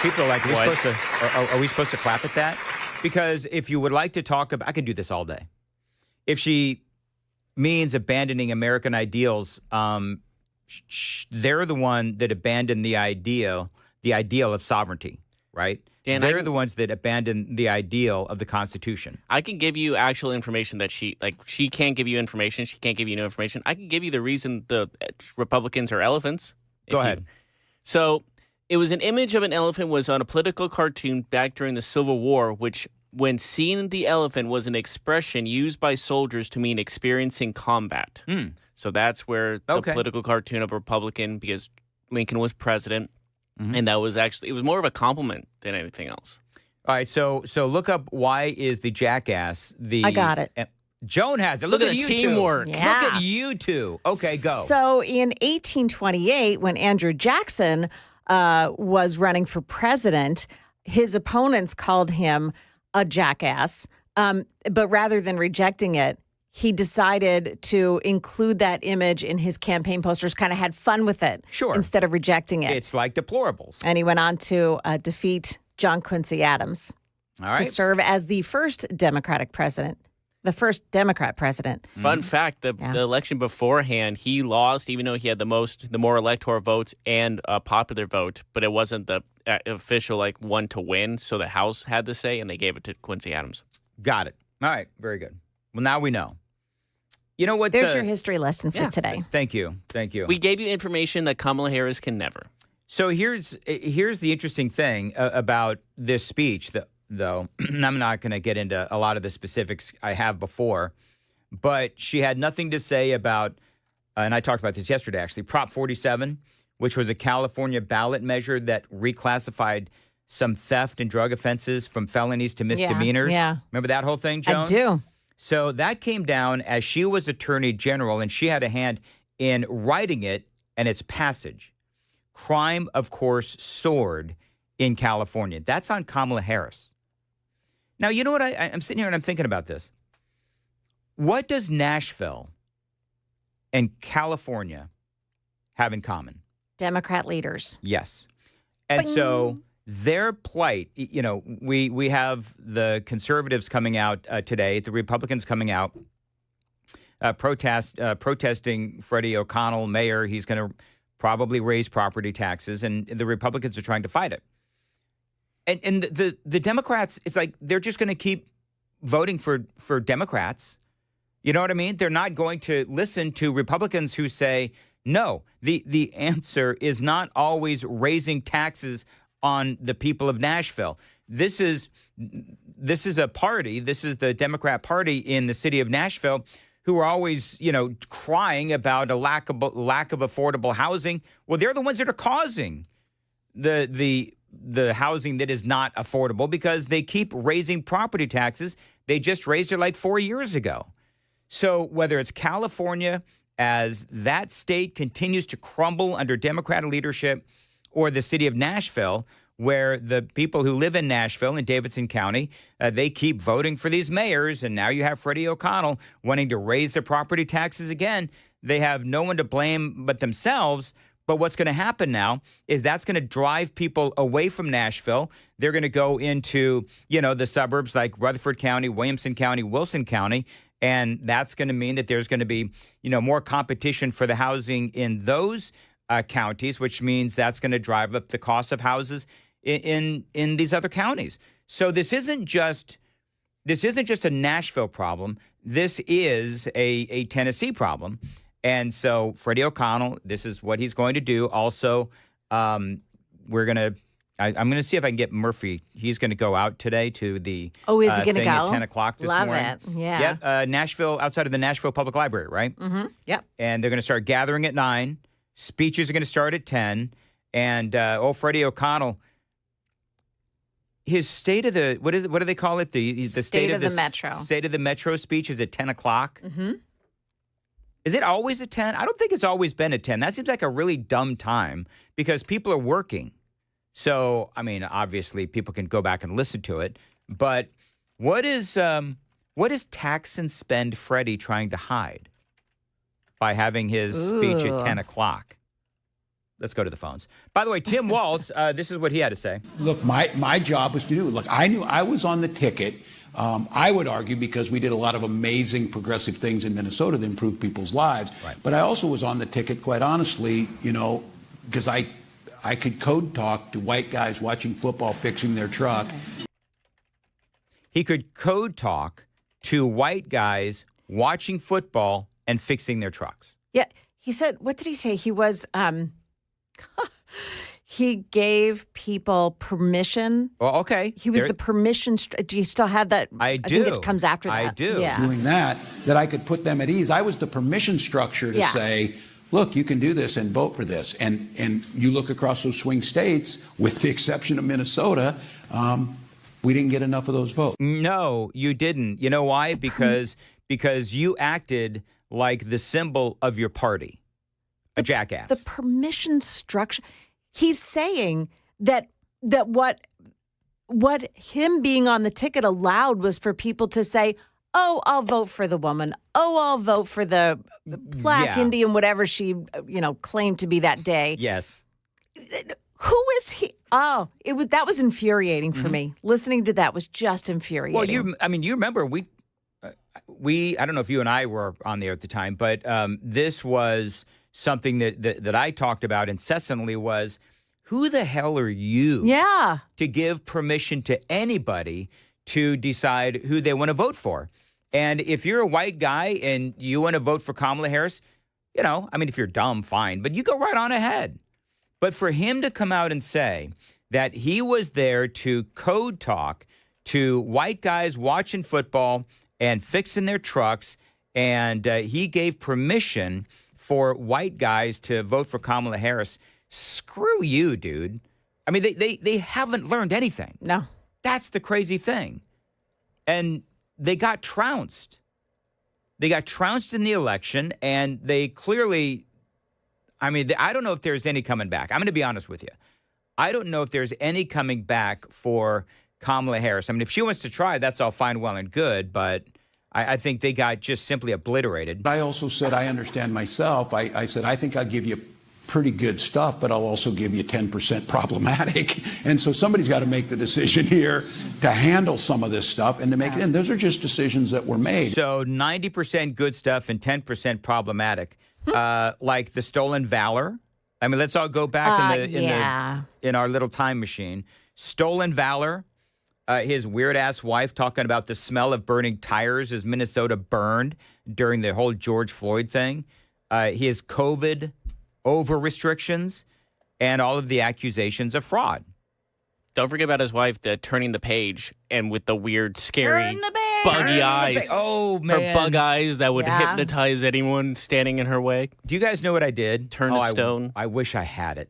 People are like, are we supposed to clap at that? Because if you would like to talk about, I can do this all day. If she means abandoning American ideals, they're the one that abandoned the ideal of sovereignty, right? Dan, They're the ones that abandon the ideal of the Constitution. I can give you actual information that she can't give you information. She can't give you no information. I can give you the reason the Republicans are elephants. Go ahead. So it was an image of an elephant was on a political cartoon back during the Civil War, which when seen the elephant was an expression used by soldiers to mean experiencing combat. So that's where the political cartoon of a Republican, because Lincoln was president, and that was actually, it was more of a compliment than anything else. All right, so look up why is the jackass the... I got it. Joan has it. Look at the you teamwork. two. Yeah. Look at you two. Okay, go. So in 1828, when Andrew Jackson was running for president, his opponents called him a jackass. But rather than rejecting it, he decided to include that image in his campaign posters, kind of had fun with it. Sure. Instead of rejecting it. It's like deplorables. And he went on to defeat John Quincy Adams to serve as the first Democratic president. The first Democrat president. Fun fact, the election beforehand, he lost, even though he had the more electoral votes and a popular vote, but it wasn't the official one to win, so the House had the say, and they gave it to Quincy Adams. Got it. All right, very good. Well, now we know. You know what? There's your history lesson for today. Thank you. Thank you. We gave you information that Kamala Harris can never. So here's the interesting thing about this speech, though. I'm not going to get into a lot of the specifics I have before, but she had nothing to say about, and I talked about this yesterday, actually, Prop 47, which was a California ballot measure that reclassified some theft and drug offenses from felonies to misdemeanors. Yeah. Remember that whole thing, Joan? I do. So that came down as she was Attorney General, and she had a hand in writing it and its passage. Crime, of course, soared in California. That's on Kamala Harris. Now, you know what? I'm sitting here and I'm thinking about this. What does Nashville and California have in common? Democrat leaders. Yes. And so their plight, we have the conservatives coming out today, the Republicans coming out, protesting Freddie O'Connell, mayor. He's going to probably raise property taxes, and the Republicans are trying to fight it. And the Democrats, it's like they're just going to keep voting for Democrats. You know what I mean? They're not going to listen to Republicans who say, no, the answer is not always raising taxes on the people of Nashville. This is a party, this is the Democrat Party in the city of Nashville, who are always, crying about a lack of affordable housing. Well, they're the ones that are causing the housing that is not affordable because they keep raising property taxes. They just raised it like 4 years ago. So whether it's California, as that state continues to crumble under Democratic leadership, or the city of Nashville, where the people who live in Nashville and Davidson County, they keep voting for these mayors, and now you have Freddie O'Connell wanting to raise their property taxes again. They have no one to blame but themselves. But what's going to happen now is that's going to drive people away from Nashville. They're going to go into, the suburbs like Rutherford County, Williamson County, Wilson County, and that's going to mean that there's going to be, more competition for the housing in those counties, which means that's going to drive up the cost of houses in these other counties. So this isn't just a Nashville problem. This is a Tennessee problem. And so Freddie O'Connell, this is what he's going to do. Also, I'm going to see if I can get Murphy. He's going to go out today to the is he going to go? At 10 o'clock this morning. Love it. Yeah. Yep. Nashville, outside of the Nashville Public Library, right? Mm-hmm. Yep. And they're going to start gathering at 9. Speeches are going to start at 10. And Freddie O'Connell, his state of the, what do they call it? The state of the Metro. State of the Metro speech is at 10 o'clock. Mm-hmm. Is it always at 10? I don't think it's always been at 10. That seems like a really dumb time because people are working. So, obviously people can go back and listen to it. But what is tax and spend Freddie trying to hide by having his speech at 10 o'clock? Let's go to the phones. By the way, Tim Waltz, this is what he had to say. Look, my job was to do it. Look, I knew I was on the ticket. I would argue because we did a lot of amazing progressive things in Minnesota that improved people's lives. Right. But I also was on the ticket, quite honestly, because I could code talk to white guys watching football fixing their truck. He could code talk to white guys watching football and fixing their trucks. Yeah. He said, what did he say? He was, he gave people permission. Well, okay. He was the permission. Do you still have that? I do. I think it comes after that. I do. Yeah. Doing that I could put them at ease. I was the permission structure to say, look, you can do this and vote for this. And you look across those swing states, with the exception of Minnesota, we didn't get enough of those votes. No, you didn't. You know why? Because you acted like the symbol of your party, a jackass. The permission structure. He's saying that what him being on the ticket allowed was for people to say, oh, I'll vote for the woman. Oh, I'll vote for the black Indian, whatever she, claimed to be that day. Yes. Who is he? Oh, that was infuriating for me. Listening to that was just infuriating. Well, you remember we I don't know if you and I were on there at the time, but this was something that I talked about incessantly was, who the hell are you to give permission to anybody to decide who they want to vote for? And if you're a white guy and you want to vote for Kamala Harris, if you're dumb, fine, but you go right on ahead. But for him to come out and say that he was there to code talk to white guys watching football and fixing their trucks, and he gave permission for white guys to vote for Kamala Harris, screw you, dude. I mean, they haven't learned anything. No. That's the crazy thing. And they got trounced. They got trounced in the election, and they clearly, I don't know if there's any coming back. I'm going to be honest with you. I don't know if there's any coming back for Kamala Harris. I mean, if she wants to try, that's all fine, well, and good, but I think they got just simply obliterated. I also said, I understand myself. I said, I think I'll give you pretty good stuff, but I'll also give you 10% problematic. And so somebody's got to make the decision here to handle some of this stuff and to make it in. Those are just decisions that were made. So 90% good stuff and 10% problematic, like the stolen valor. I mean, let's all go back in our little time machine. Stolen valor. His weird-ass wife talking about the smell of burning tires as Minnesota burned during the whole George Floyd thing. His COVID over-restrictions and all of the accusations of fraud. Don't forget about his wife turning the page and with the weird, scary, buggy eyes. Oh, man. Her bug eyes that would hypnotize anyone standing in her way. Do you guys know what I did? Turn to stone. I wish I had it.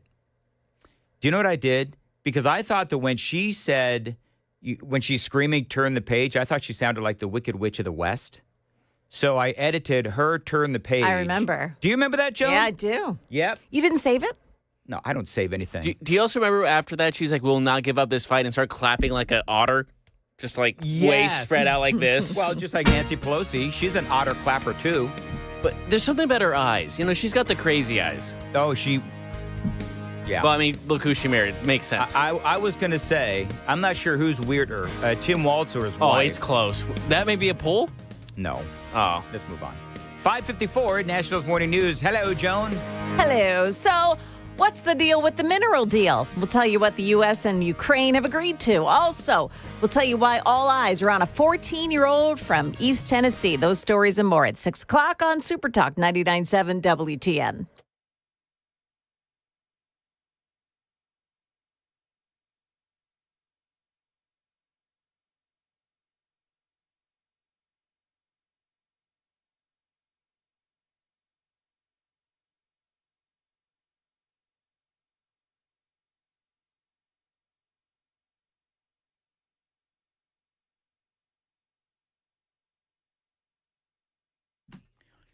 Do you know what I did? Because I thought that when she said... when she's screaming, turn the page, I thought she sounded like the Wicked Witch of the West. So I edited her turn the page. I remember. Do you remember that, Joan? Yeah, I do. Yep. You didn't save it? No, I don't save anything. Do you also remember after that, she's like, we'll not give up this fight and start clapping like an otter? Just like way spread out like this. Well, just like Nancy Pelosi. She's an otter clapper, too. But there's something about her eyes. She's got the crazy eyes. Oh, yeah. Well, I mean, look who she married. Makes sense. I was going to say, I'm not sure who's weirder, Tim Walz or his wife. Oh, it's close. That may be a poll? No. Oh. Let's move on. 5:54, Nashville's Morning News. Hello, Joan. Hello. So, what's the deal with the mineral deal? We'll tell you what the U.S. and Ukraine have agreed to. Also, we'll tell you why all eyes are on a 14-year-old from East Tennessee. Those stories and more at 6 o'clock on Super Talk 99.7 WTN.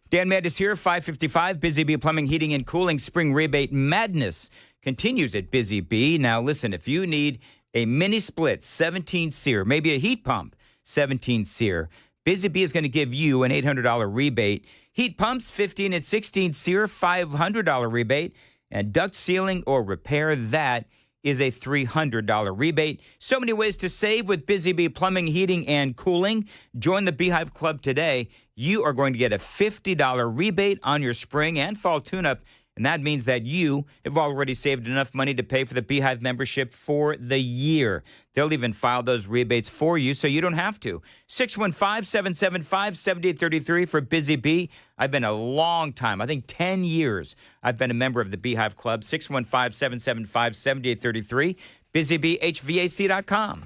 Dan Mandis here, 5:55. Busy Bee Plumbing, Heating, and Cooling Spring Rebate Madness continues at Busy Bee. Now, listen, if you need a mini split 17 SEER, maybe a heat pump 17 SEER, Busy Bee is going to give you an $800 rebate. Heat pumps 15 and 16 SEER, $500 rebate. And duct sealing or repair, that is a $300 rebate. So many ways to save with Busy Bee Plumbing, Heating, and Cooling. Join the Beehive Club today. You are going to get a $50 rebate on your spring and fall tune-up And that means that you have already saved enough money to pay for the Beehive membership for the year. They'll even file those rebates for you so you don't have to. 615-775-7833 for Busy Bee. I've been a long time, I think 10 years, I've been a member of the Beehive Club. 615-775-7833. BusyBeeHVAC.com.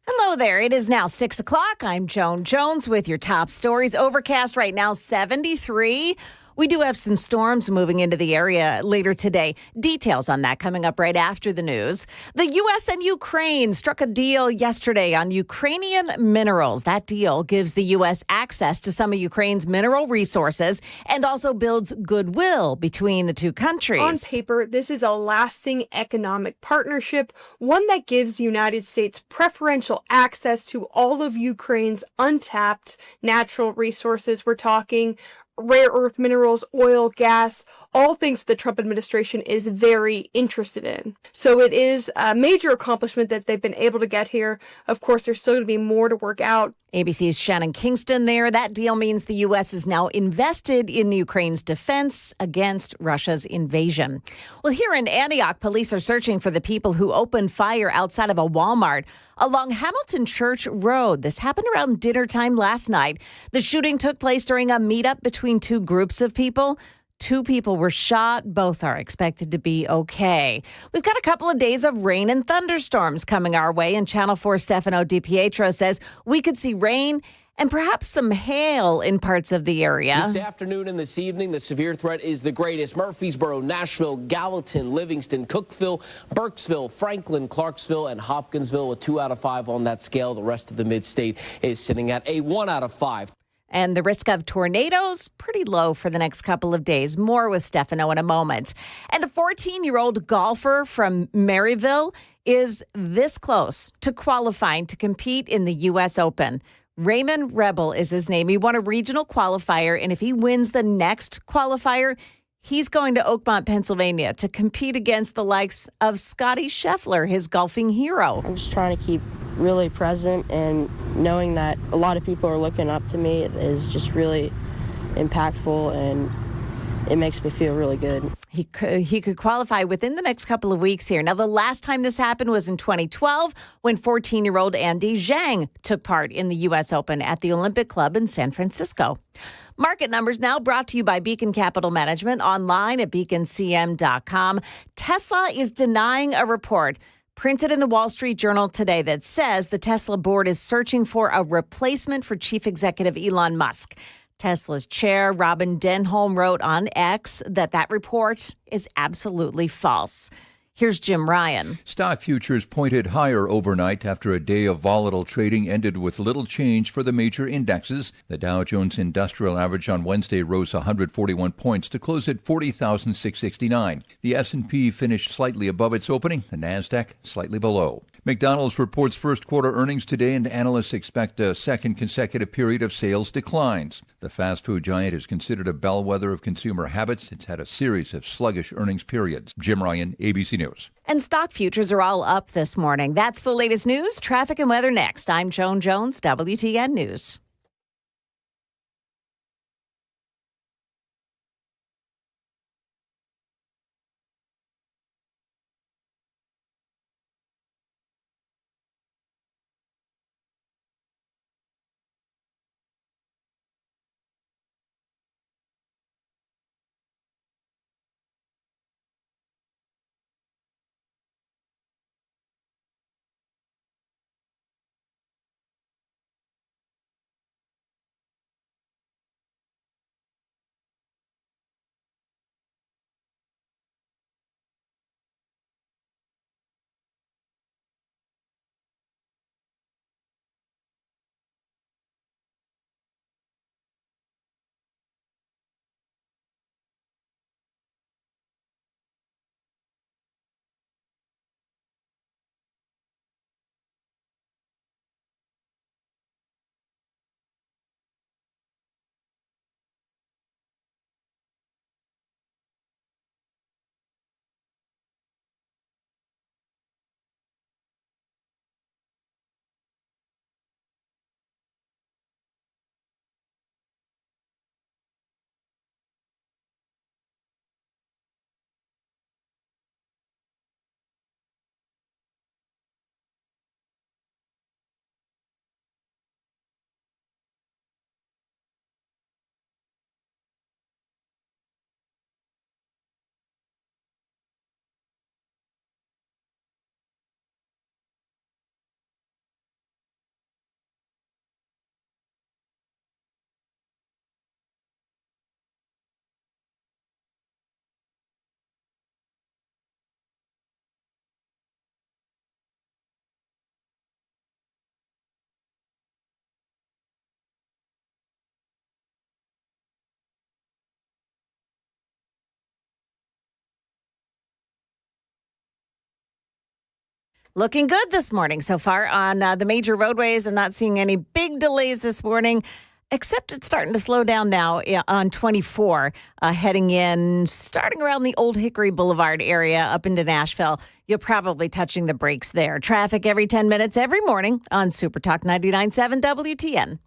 Hello there. It is now 6 o'clock. I'm Joan Jones with your top stories. Overcast right now, 73. We do have some storms moving into the area later today. Details on that coming up right after the news. The U.S. and Ukraine struck a deal yesterday on Ukrainian minerals. That deal gives the U.S. access to some of Ukraine's mineral resources and also builds goodwill between the two countries. On paper, this is a lasting economic partnership, one that gives the United States preferential access to all of Ukraine's untapped natural resources. We're talking rare earth minerals, oil, gas, all things the Trump administration is very interested in. So it is a major accomplishment that they've been able to get here. Of course, there's still going to be more to work out. ABC's Shannon Kingston there. That deal means the U.S. is now invested in Ukraine's defense against Russia's invasion. Well, here in Antioch, police are searching for the people who opened fire outside of a Walmart along Hamilton Church Road. This happened around dinner time last night. The shooting took place during a meetup between two groups of people. 2 people were shot. Both are expected to be okay. We've got a couple of days of rain and thunderstorms coming our way, and Channel 4 Stefano DiPietro says we could see rain and perhaps some hail in parts of the area. This afternoon and this evening, the severe threat is the greatest. Murfreesboro, Nashville, Gallatin, Livingston, Cookeville, Burkesville, Franklin, Clarksville, and Hopkinsville, a 2 out of 5 on that scale. The rest of the mid-state is sitting at a 1 out of 5. And the risk of tornadoes, pretty low for the next couple of days. More with Stefano in a moment. And a 14-year-old golfer from Maryville is this close to qualifying to compete in the U.S. Open. Raymond Rebel is his name. He won a regional qualifier, and if he wins the next qualifier, he's going to Oakmont, Pennsylvania to compete against the likes of Scotty Scheffler, his golfing hero. I'm just trying to keep really present, and knowing that a lot of people are looking up to me is just really impactful, and it makes me feel really good. He could qualify within the next couple of weeks here. Now, the last time this happened was in 2012 when 14-year-old Andy Zhang took part in the U.S. Open at the Olympic Club in San Francisco. Market numbers now brought to you by Beacon Capital Management, online at beaconcm.com. Tesla is denying a report printed in the Wall Street Journal today that says the Tesla board is searching for a replacement for chief executive Elon Musk. Tesla's chair, Robin Denholm, wrote on X that report is absolutely false. Here's Jim Ryan. Stock futures pointed higher overnight after a day of volatile trading ended with little change for the major indexes. The Dow Jones Industrial Average on Wednesday rose 141 points to close at 40,669. The S&P finished slightly above its opening, the Nasdaq slightly below. McDonald's reports first quarter earnings today, and analysts expect a second consecutive period of sales declines. The fast food giant is considered a bellwether of consumer habits. It's had a series of sluggish earnings periods. Jim Ryan, ABC News. And stock futures are all up this morning. That's the latest news. Traffic and weather next. I'm Joan Jones, WTN News. Looking good this morning so far on the major roadways. I'm not seeing any big delays this morning. Except it's starting to slow down now on 24, heading in, starting around the Old Hickory Boulevard area up into Nashville. You're probably touching the brakes there. Traffic every 10 minutes every morning on Super Talk 99.7 WTN.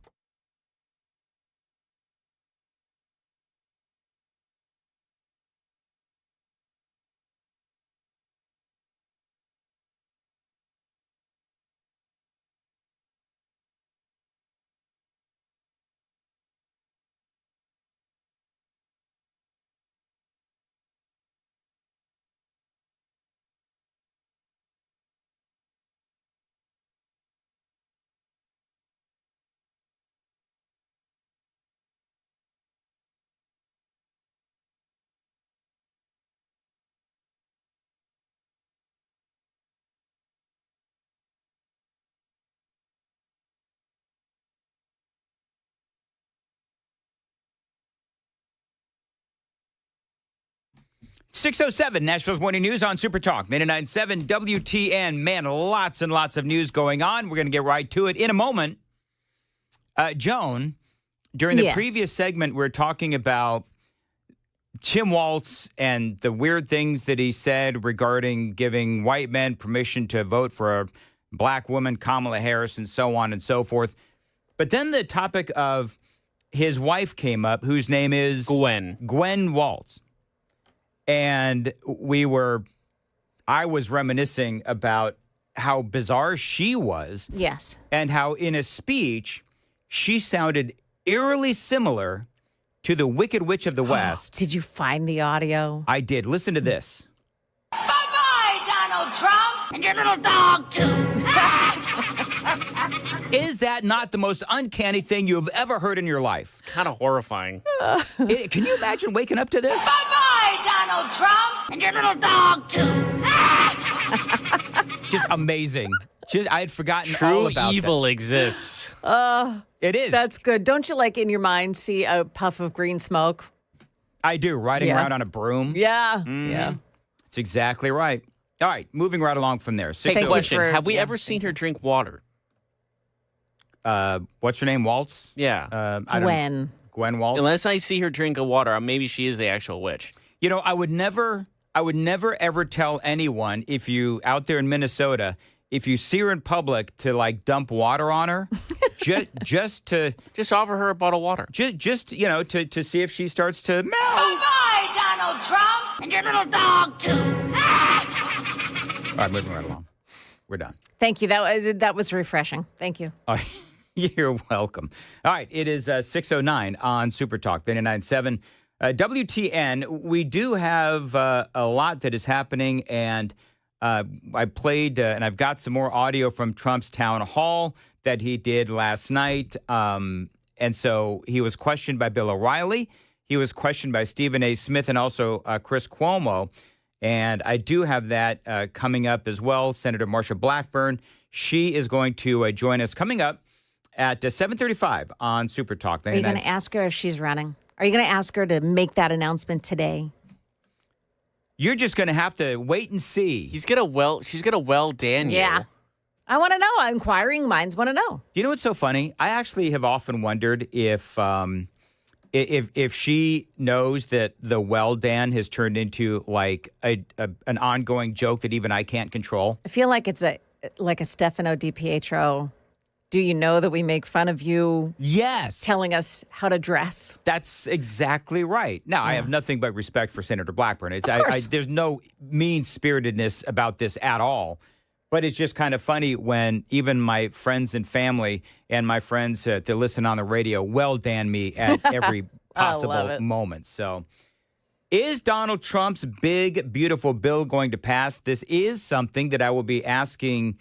.607 Nashville's Morning News on Super Talk 99.7 WTN. Man, lots and lots of news going on. We're going to get right to it in a moment. Joan, during the previous segment, we were talking about Tim Walz and the weird things that he said regarding giving white men permission to vote for a black woman, Kamala Harris, and so on and so forth. But then the topic of his wife came up, whose name is Gwen Walz. And I was reminiscing about how bizarre she was. Yes. And how in a speech, she sounded eerily similar to the Wicked Witch of the West. Did you find the audio? I did. Listen to this. Bye-bye, Donald Trump, and your little dog, too. Is that not the most uncanny thing you've ever heard in your life? It's kind of horrifying. Can you imagine waking up to this? Bye-bye, Donald Trump, and your little dog, too. Just amazing. I had forgotten True all about evil that. exists. It is. That's good. Don't you, like, in your mind, see a puff of green smoke? I do, riding around on a broom. Yeah. Yeah. That's exactly right. All right, moving right along from there. Hey, question. Have we ever seen her drink water? What's her name? Waltz? Yeah. Gwen Waltz? Unless I see her drink a water, maybe she is the actual witch. You know, I would never ever tell anyone, if you out there in Minnesota, if you see her in public, to like dump water on her, just offer her a bottle of water. Just to see if she starts to melt. Bye-bye, Donald Trump, and your little dog, too. All right, moving right along. We're done. Thank you. That was refreshing. Thank you. You're welcome. All right, it is 6:09 on Super Talk 99.7 WTN. We do have a lot that is happening, and I played, and I've got some more audio from Trump's town hall that he did last night. And so he was questioned by Bill O'Reilly. He was questioned by Stephen A. Smith and also Chris Cuomo. And I do have that coming up as well. Senator Marsha Blackburn, she is going to join us coming up at 7:35 on Super Talk. Are you going to ask her if she's running? Are you going to ask her to make that announcement today? You're just going to have to wait and see. She's going to well Daniel. Yeah. I want to know. Inquiring minds want to know. Do you know what's so funny? I actually have often wondered if she knows that the well Dan has turned into like an ongoing joke that even I can't control. I feel like it's like a Stefano DiPietro. Do you know that we make fun of you? Yes. Telling us how to dress. That's exactly right. Now, I have nothing but respect for Senator Blackburn. There's no mean-spiritedness about this at all. But it's just kind of funny when even my friends and family and my friends that listen on the radio well Dan me at every possible moment. So is Donald Trump's big, beautiful bill going to pass? This is something that I will be asking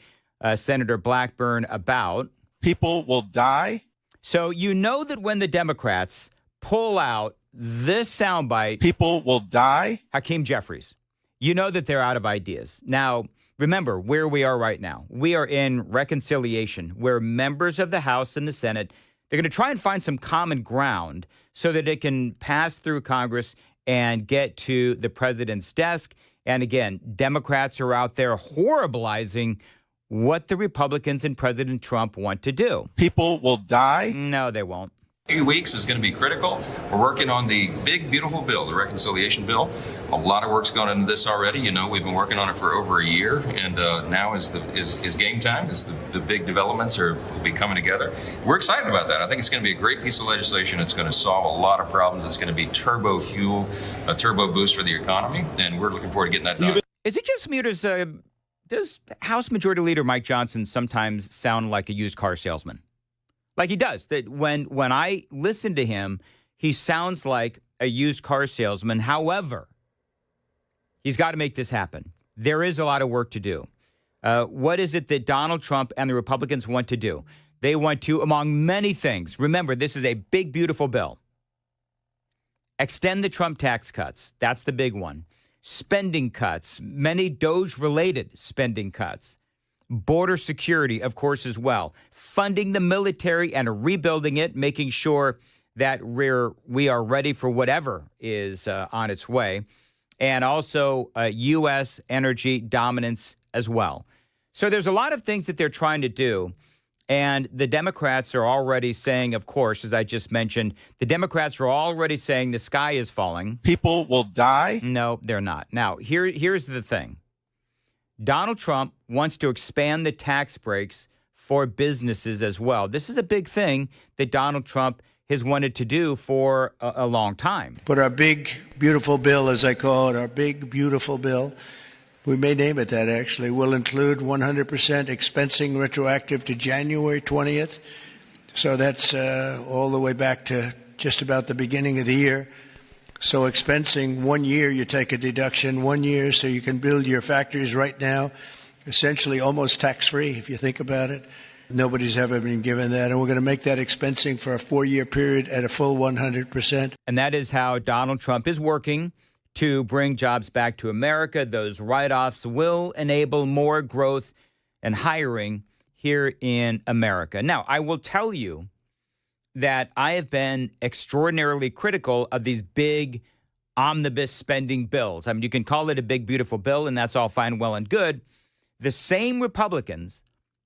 Senator Blackburn about. People will die. So you know that when the Democrats pull out this soundbite, people will die. Hakeem Jeffries, you know that they're out of ideas. Now, remember where we are right now. We are in reconciliation where members of the House and the Senate, they're going to try and find some common ground so that it can pass through Congress and get to the president's desk. And again, Democrats are out there horribilizing what the Republicans and President Trump want to do. People will die. No, they won't. Few weeks is going to be critical. We're working on the big, beautiful bill, the reconciliation bill. A lot of work's gone into this already. You know, we've been working on it for over a year, and now is game time. Is the big developments will be coming together. We're excited about that. I think it's going to be a great piece of legislation. It's going to solve a lot of problems. It's going to be turbo fuel, a turbo boost for the economy, and we're looking forward to getting that done. Is it just me, or does House Majority Leader Mike Johnson sometimes sound like a used car salesman? Like he does. That when I listen to him, he sounds like a used car salesman. However, he's got to make this happen. There is a lot of work to do. What is it that Donald Trump and the Republicans want to do? They want to, among many things, remember, this is a big, beautiful bill. Extend the Trump tax cuts. That's the big one. Spending cuts, many DOGE-related spending cuts. Border security, of course, as well. Funding the military and rebuilding it, making sure that we are ready for whatever is on its way. And also U.S. energy dominance as well. So there's a lot of things that they're trying to do. And the Democrats are already saying, of course, as I just mentioned, the Democrats are already saying the sky is falling. People will die? No, they're not. Now, here's the thing. Donald Trump wants to expand the tax breaks for businesses as well. This is a big thing that Donald Trump has wanted to do for a long time. But our big, beautiful bill, as I call it, our big, beautiful bill, we may name it that actually, will include 100% expensing retroactive to January 20th. So that's all the way back to just about the beginning of the year. So expensing 1 year, you take a deduction 1 year so you can build your factories right now, essentially almost tax-free if you think about it. Nobody's ever been given that. And we're going to make that expensing for a 4-year period at a full 100%. And that is how Donald Trump is working to bring jobs back to America. Those write-offs will enable more growth and hiring here in America. Now, I will tell you that I have been extraordinarily critical of these big omnibus spending bills. I mean, you can call it a big, beautiful bill, and that's all fine, well, and good. The same Republicans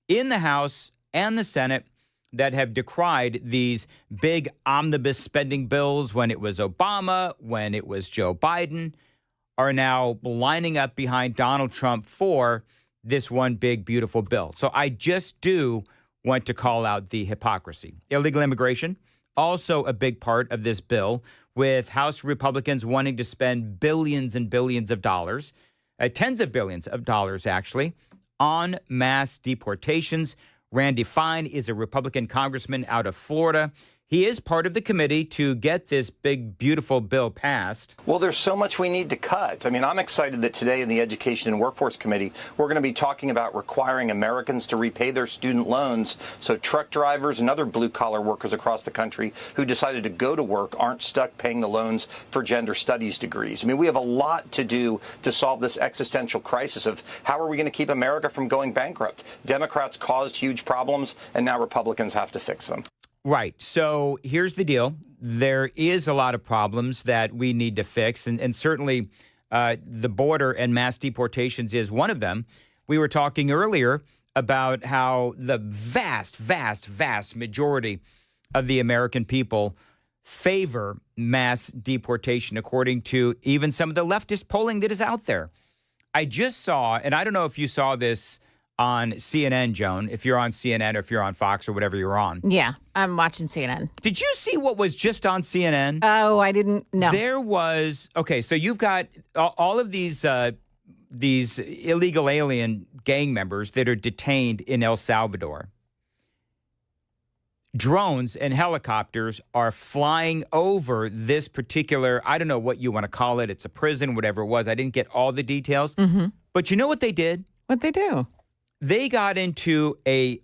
in the House and the Senate that have decried these big omnibus spending bills when it was Obama, when it was Joe Biden, are now lining up behind Donald Trump for this one big, beautiful bill. So I just do want to call out the hypocrisy. Illegal immigration, also a big part of this bill, with House Republicans wanting to spend billions and billions of dollars, tens of billions of dollars, actually, on mass deportations. Randy Fine is a Republican congressman out of Florida. He is part of the committee to get this big, beautiful bill passed. Well, there's so much we need to cut. I mean, I'm excited that today in the Education and Workforce Committee, we're going to be talking about requiring Americans to repay their student loans so truck drivers and other blue-collar workers across the country who decided to go to work aren't stuck paying the loans for gender studies degrees. I mean, we have a lot to do to solve this existential crisis of how are we going to keep America from going bankrupt. Democrats caused huge problems, and now Republicans have to fix them. Right. So here's the deal. There is a lot of problems that we need to fix, and certainly the border and mass deportations is one of them. We were talking earlier about how the vast, vast, vast majority of the American people favor mass deportation, according to even some of the leftist polling that is out there. I just saw, and I don't know if you saw this on CNN, Joan, if you're on CNN or if you're on Fox or whatever you're on. Yeah, I'm watching CNN. Did you see what was just on CNN? Oh, I didn't know. There was, okay, so you've got all of these illegal alien gang members that are detained in El Salvador. Drones and helicopters are flying over this particular, I don't know what you want to call it. It's a prison, whatever it was. I didn't get all the details. Mm-hmm. But you know what they did? What'd they do? They got into a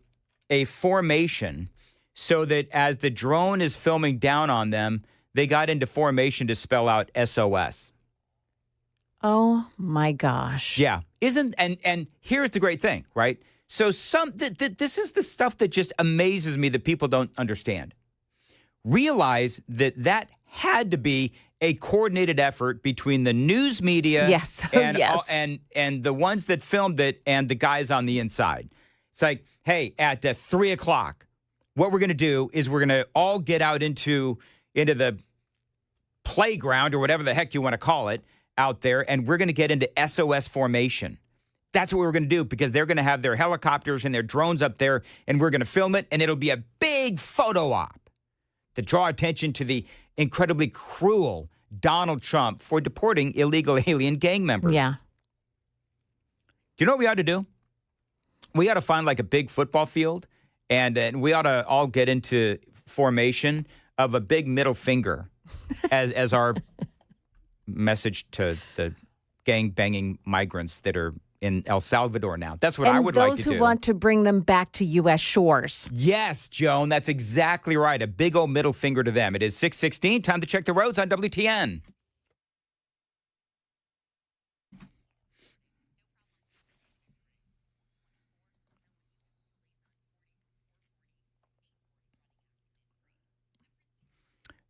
formation so that as the drone is filming down on them, they got into formation to spell out SOS. Oh my gosh. Yeah. And here's the great thing, right? So this is the stuff that just amazes me that people don't understand. Realize that had to be a coordinated effort between the news media and the ones that filmed it and the guys on the inside. It's like, hey, at 3 o'clock, what we're going to do is we're going to all get out into the playground or whatever the heck you want to call it out there, and we're going to get into SOS formation. That's what we're going to do because they're going to have their helicopters and their drones up there, and we're going to film it, and it'll be a big photo op to draw attention to the incredibly cruel Donald Trump for deporting illegal alien gang members. Yeah. Do you know what we ought to do? We ought to find like a big football field, and we ought to all get into formation of a big middle finger as our message to the gang-banging migrants that are in El Salvador now. That's what I would like to do. And those who want to bring them back to U.S. shores. Yes, Joan, that's exactly right. A big old middle finger to them. It is 6:16. Time to check the roads on WTN.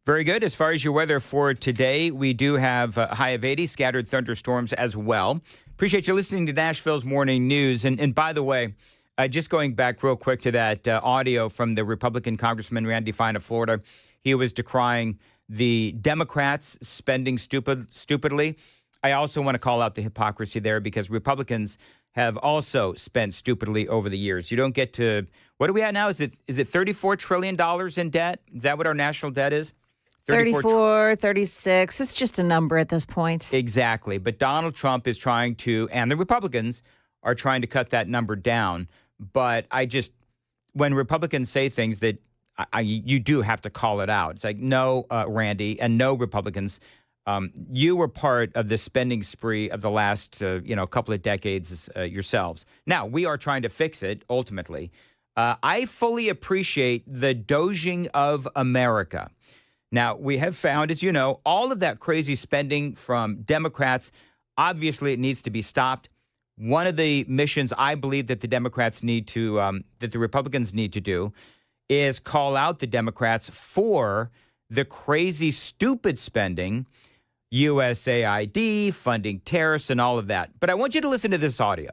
Very good. As far as your weather for today, we do have a high of 80, scattered thunderstorms as well. Appreciate you listening to Nashville's Morning News. And by the way, just going back real quick to that audio from the Republican Congressman Randy Fine of Florida, he was decrying the Democrats spending stupidly. I also want to call out the hypocrisy there because Republicans have also spent stupidly over the years. You don't get to, what are we at now? Is it $34 trillion in debt? Is that what our national debt is? 34, 36. It's just a number at this point. Exactly. But Donald Trump is trying to, and the Republicans are trying to cut that number down. But when Republicans say things that you do have to call it out. It's like, no, Randy, and no, Republicans, you were part of the spending spree of the last, couple of decades yourselves. Now, we are trying to fix it, ultimately. I fully appreciate the doging of America. Now, we have found, as you know, all of that crazy spending from Democrats, obviously it needs to be stopped. One of the missions I believe that the Democrats need to, that the Republicans need to do is call out the Democrats for the crazy, stupid spending, USAID, funding terrorists, and all of that. But I want you to listen to this audio.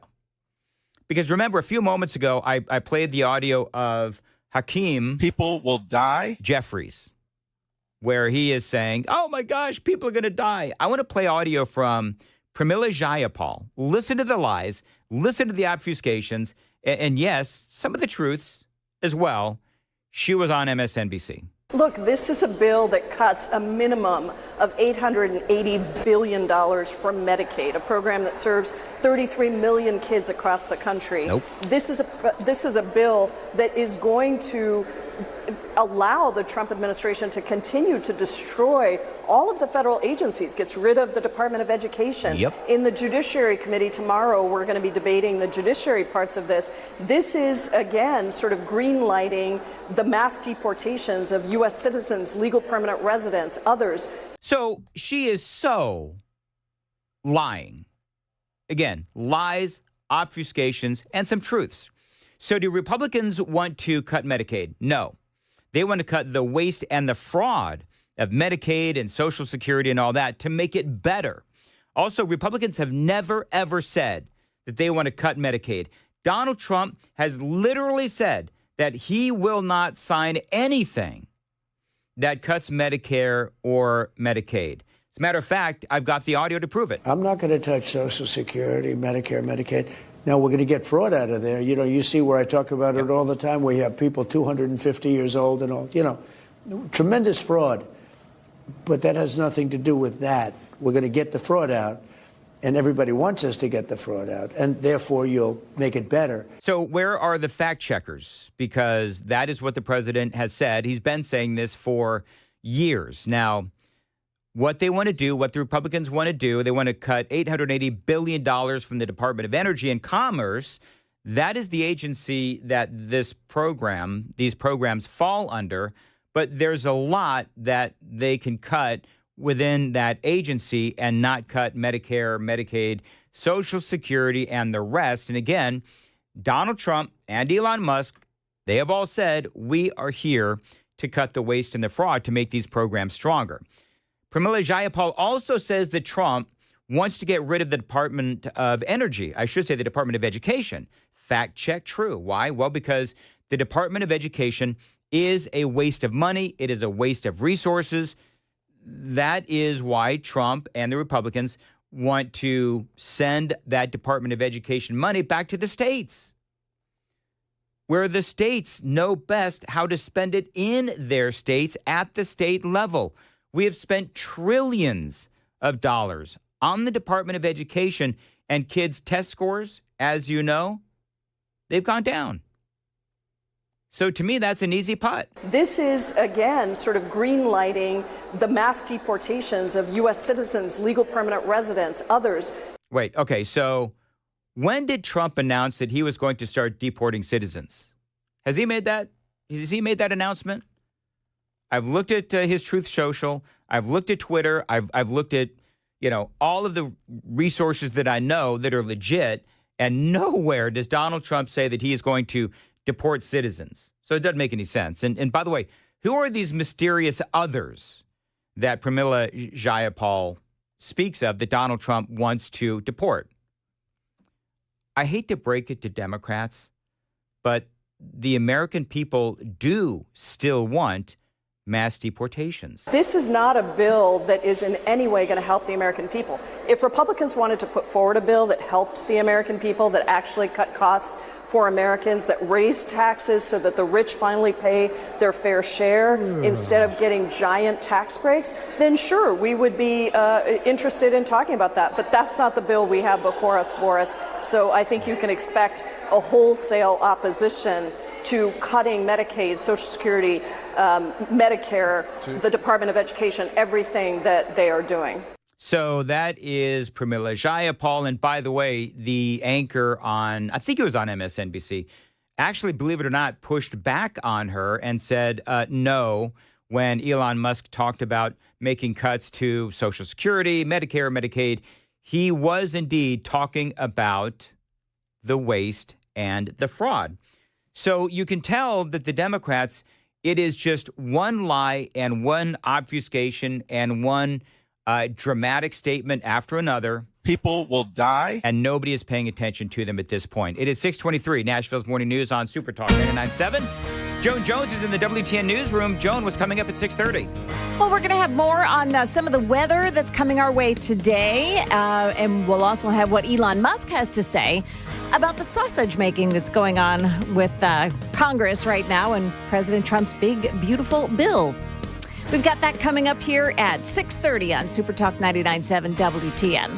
Because remember, a few moments ago, I played the audio of Hakeem. People will die. Jeffries, where he is saying, oh my gosh, people are going to die. I want to play audio from Pramila Jayapal. Listen to the lies, listen to the obfuscations, and yes, some of the truths as well. She was on MSNBC. Look, this is a bill that cuts a minimum of $880 billion from Medicaid, a program that serves 33 million kids across the country. Nope. This is a bill that is going to allow the Trump administration to continue to destroy all of the federal agencies, gets rid of the Department of Education. Yep. In the Judiciary Committee tomorrow, we're going to be debating the judiciary parts of this. This is, again, sort of green-lighting the mass deportations of U.S. citizens, legal permanent residents, others. So she is so lying. Again, lies, obfuscations, and some truths. So do Republicans want to cut Medicaid? No. They want to cut the waste and the fraud of Medicaid and Social Security and all that to make it better. Also, Republicans have never, ever said that they want to cut Medicaid. Donald Trump has literally said that he will not sign anything that cuts Medicare or Medicaid. As a matter of fact, I've got the audio to prove it. I'm not going to touch Social Security, Medicare, Medicaid. Now, we're going to get fraud out of there. You know, you see where I talk about it all the time. We have people 250 years old and all, tremendous fraud. But that has nothing to do with that. We're going to get the fraud out, and everybody wants us to get the fraud out, and therefore you'll make it better. So where are the fact checkers? Because that is what the president has said. He's been saying this for years. Now, what they want to do, what the Republicans want to do, they want to cut $880 billion from the Department of Energy and Commerce. That is the agency that these programs fall under. But there's a lot that they can cut within that agency and not cut Medicare, Medicaid, Social Security, and the rest. And again, Donald Trump and Elon Musk, they have all said, we are here to cut the waste and the fraud to make these programs stronger. Pramila Jayapal also says that Trump wants to get rid of the Department of Energy. I should say the Department of Education. Fact check, true. Why? Well, because the Department of Education is a waste of money. It is a waste of resources. That is why Trump and the Republicans want to send that Department of Education money back to the states, where the states know best how to spend it in their states at the state level. We have spent trillions of dollars on the Department of Education, and kids' test scores, as you know, they've gone down. So to me, that's an easy putt. This is, again, sort of green-lighting the mass deportations of U.S. citizens, legal permanent residents, others. Wait, okay, so when did Trump announce that he was going to start deporting citizens? Has he made that announcement? I've looked at his Truth Social. I've looked at Twitter. I've looked at, all of the resources that I know that are legit, and nowhere does Donald Trump say that he is going to deport citizens. So it doesn't make any sense. And by the way, who are these mysterious others that Pramila Jayapal speaks of that Donald Trump wants to deport? I hate to break it to Democrats, but the American people do still want mass deportations. This is not a bill that is in any way going to help the American people. If Republicans wanted to put forward a bill that helped the American people, that actually cut costs for Americans, that raised taxes so that the rich finally pay their fair share instead of getting giant tax breaks, then sure, we would be interested in talking about that. But that's not the bill we have before us, Boris. So I think you can expect a wholesale opposition to cutting Medicaid, Social Security, Medicare, the Department of Education, everything that they are doing. So that is Pramila Jayapal. And by the way, the anchor on, I think it was on MSNBC, actually, believe it or not, pushed back on her and said no when Elon Musk talked about making cuts to Social Security, Medicare, Medicaid. He was indeed talking about the waste and the fraud. So you can tell that the Democrats, it is just one lie and one obfuscation and one dramatic statement after another. People will die. And nobody is paying attention to them at this point. It is 6:23, Nashville's Morning News on Super Talk 99.7. Joan Jones is in the WTN newsroom. Joan, was coming up at 6:30? Well, we're going to have more on some of the weather that's coming our way today. And we'll also have what Elon Musk has to say about the sausage making that's going on with Congress right now and President Trump's big, beautiful bill. We've got that coming up here at 6:30 on Super Talk 99.7 WTN.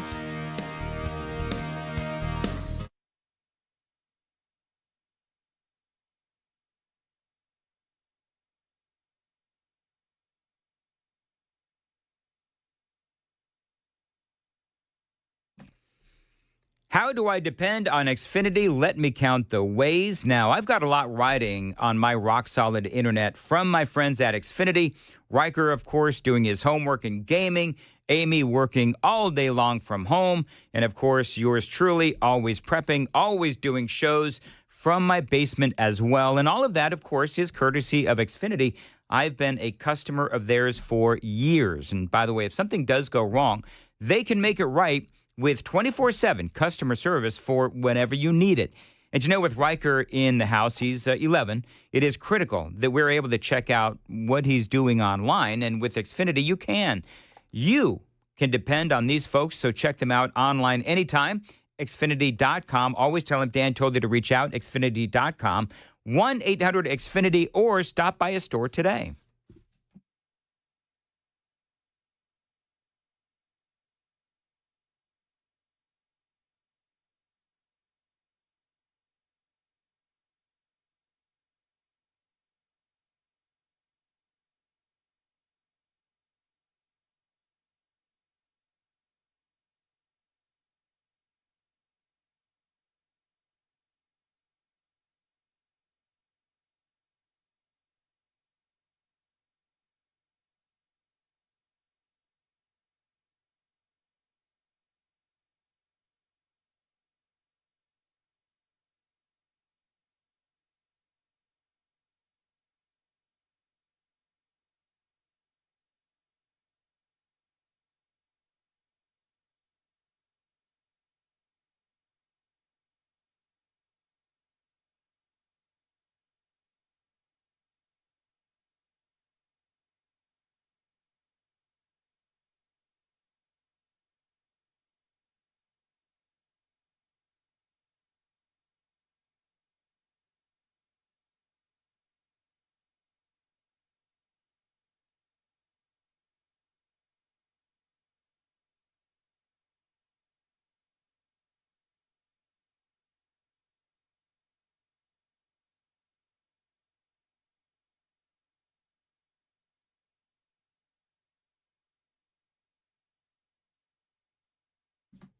How do I depend on Xfinity? Let me count the ways. Now, I've got a lot riding on my rock-solid internet from my friends at Xfinity. Riker, of course, doing his homework and gaming. Amy working all day long from home. And, of course, yours truly, always prepping, always doing shows from my basement as well. And all of that, of course, is courtesy of Xfinity. I've been a customer of theirs for years. And, by the way, if something does go wrong, they can make it right with 24/7 customer service for whenever you need it. And with Riker in the house, he's 11, it is critical that we're able to check out what he's doing online. And with Xfinity, you can. You can depend on these folks, so check them out online anytime. Xfinity.com. Always tell him Dan told you to reach out. Xfinity.com. 1-800-XFINITY or stop by a store today.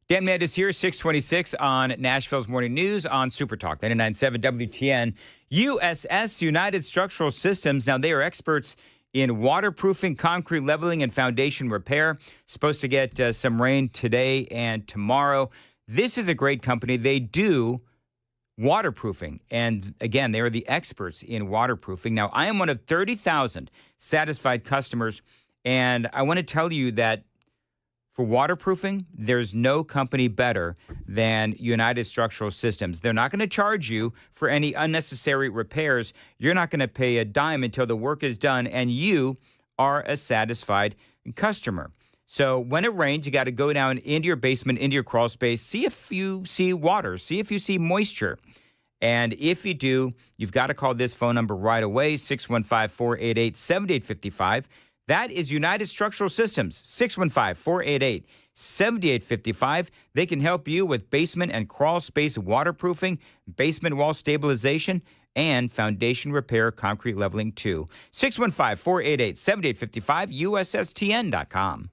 Dan Mandis here, 626 on Nashville's Morning News on Super Talk 99.7 WTN. USS United Structural Systems. Now, they are experts in waterproofing, concrete leveling, and foundation repair. Supposed to get some rain today and tomorrow. This is a great company. They do waterproofing. And again, they are the experts in waterproofing. Now, I am one of 30,000 satisfied customers. And I want to tell you that for waterproofing, there's no company better than United Structural Systems. They're not going to charge you for any unnecessary repairs. You're not going to pay a dime until the work is done, and you are a satisfied customer. So when it rains, you got to go down into your basement, into your crawl space, see if you see water, see if you see moisture. And if you do, you've got to call this phone number right away, 615-488-7855. That is United Structural Systems, 615-488-7855. They can help you with basement and crawl space waterproofing, basement wall stabilization, and foundation repair, concrete leveling too. 615-488-7855, USSTN.com.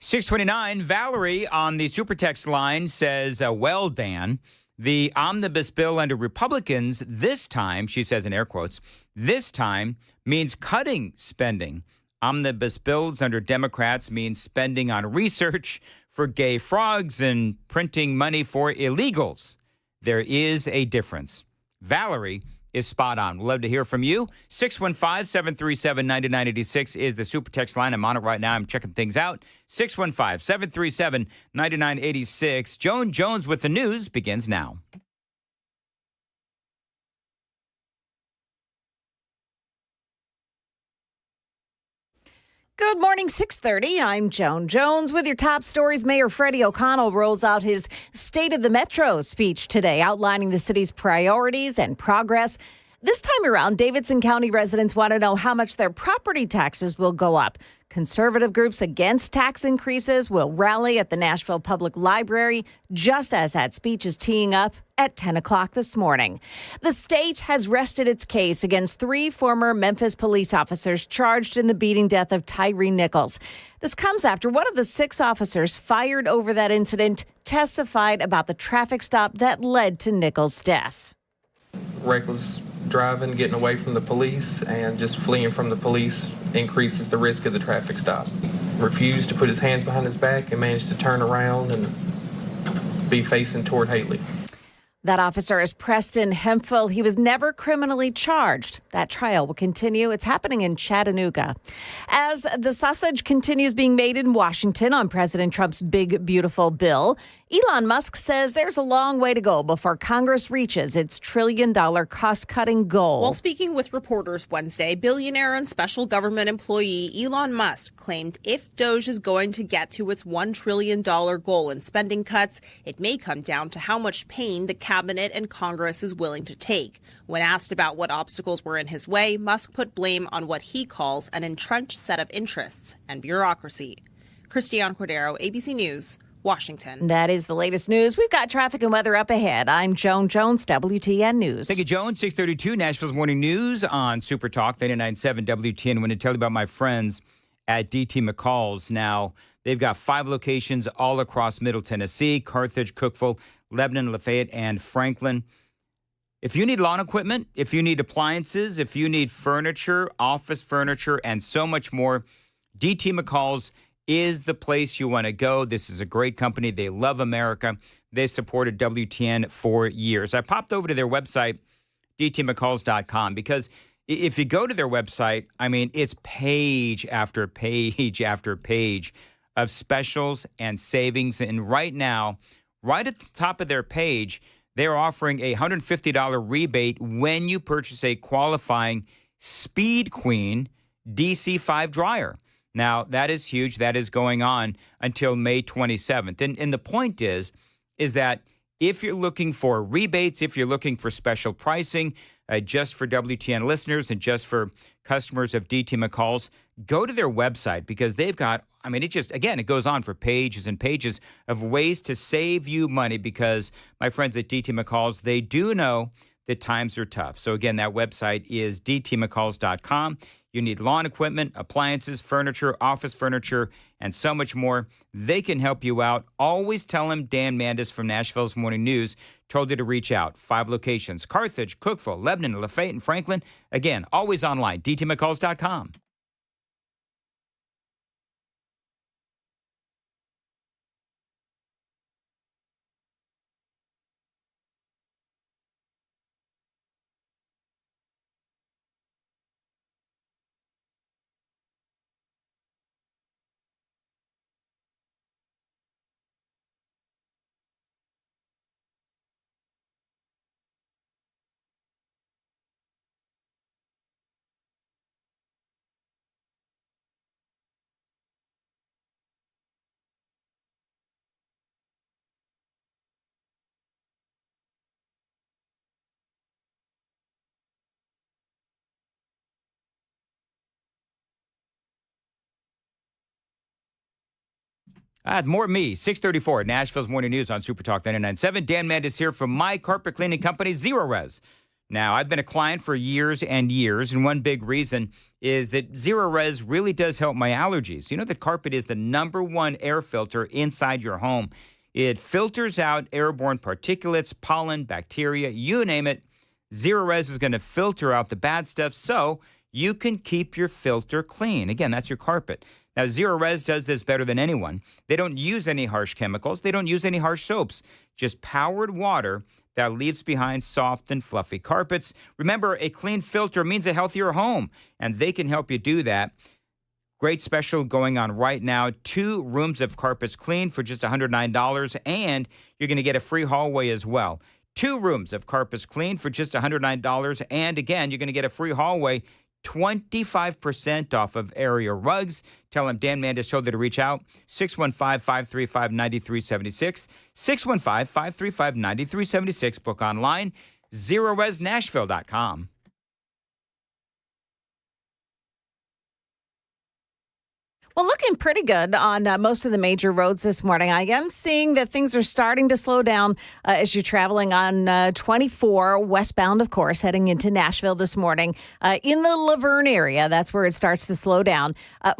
$629, Valerie on the super text line says, well, Dan, the omnibus bill under Republicans this time, she says in air quotes, this time means cutting spending. Omnibus bills under Democrats means spending on research for gay frogs and printing money for illegals. There is a difference. Valerie is spot on. We'd love to hear from you. 615-737-9986 is the super text line. I'm on it right now. I'm checking things out. 615-737-9986. Joan Jones with the news begins now. Good morning, 6:30. I'm Joan Jones with your top stories. Mayor Freddie O'Connell rolls out his State of the Metro speech today, outlining the city's priorities and progress. This time around, Davidson County residents want to know how much their property taxes will go up. Conservative groups against tax increases will rally at the Nashville Public Library just as that speech is teeing up at 10 o'clock this morning. The state has rested its case against 3 former Memphis police officers charged in the beating death of Tyree Nichols. This comes after one of the 6 officers fired over that incident testified about the traffic stop that led to Nichols' death. Reckless driving, getting away from the police, and just fleeing from the police increases the risk of the traffic stop. Refused to put his hands behind his back and managed to turn around and be facing toward Haley. That officer is Preston Hemphill. He was never criminally charged. That trial will continue. It's happening in Chattanooga. As the sausage continues being made in Washington on President Trump's big, beautiful bill, Elon Musk says there's a long way to go before Congress reaches its trillion-dollar cost-cutting goal. While speaking with reporters Wednesday, billionaire and special government employee Elon Musk claimed if Doge is going to get to its $1 trillion goal in spending cuts, it may come down to how much pain the cabinet and Congress is willing to take. When asked about what obstacles were in his way, Musk put blame on what he calls an entrenched set of interests and bureaucracy. Christiane Cordero, ABC News, Washington. That is the latest news. We've got traffic and weather up ahead. I'm Joan Jones, WTN News. Thank you, Joan. 632, Nashville's Morning News on Super Talk 99.7 WTN. I want to tell you about my friends at DT McCall's. Now, they've got 5 locations all across Middle Tennessee, Carthage, Cookeville, Lebanon, Lafayette, and Franklin. If you need lawn equipment, if you need appliances, if you need furniture, office furniture, and so much more, DT McCall's is the place you want to go. This is a great company. They love America. They've supported WTN for years. I popped over to their website, dtmccalls.com, because if you go to their website, I mean, it's page after page after page of specials and savings. And right now, right at the top of their page, they're offering a $150 rebate when you purchase a qualifying Speed Queen DC5 dryer. Now, that is huge. That is going on until May 27th. And the point is that if you're looking for rebates, if you're looking for special pricing, just for WTN listeners and just for customers of DT McCall's, go to their website because they've got, I mean, it goes on for pages and pages of ways to save you money because my friends at DT McCall's, they do know that times are tough. So again, that website is dtmccalls.com. You need lawn equipment, appliances, furniture, office furniture, and so much more. They can help you out. Always tell them Dan Mandis from Nashville's Morning News told you to reach out. 5 locations, Carthage, Cookeville, Lebanon, Lafayette, and Franklin. Again, always online, dtmccalls.com. More me, 634, Nashville's Morning News on Super Talk 99.7. Dan Mandis here from my carpet cleaning company, Zero Res. Now, I've been a client for years and years, and one big reason is that Zero Res really does help my allergies. You know that carpet is the #1 air filter inside your home. It filters out airborne particulates, pollen, bacteria, you name it. Zero Res is going to filter out the bad stuff so you can keep your filter clean. Again, that's your carpet. Now, Zero Res does this better than anyone. They don't use any harsh chemicals. They don't use any harsh soaps. Just powered water that leaves behind soft and fluffy carpets. Remember, a clean filter means a healthier home, and they can help you do that. Great special going on right now. 2 rooms of carpets clean for just $109, and you're going to get a free hallway as well. 2 rooms of carpets clean for just $109, and again, you're going to get a free hallway. 25% off of area rugs. Tell them Dan Mandis told you to reach out. 615-535-9376. 615-535-9376. Book online. ZeroResNashville.com. Well, looking pretty good on most of the major roads this morning. I am seeing that things are starting to slow down as you're traveling on 24 westbound, of course, heading into Nashville this morning. In the Laverne area, that's where it starts to slow down.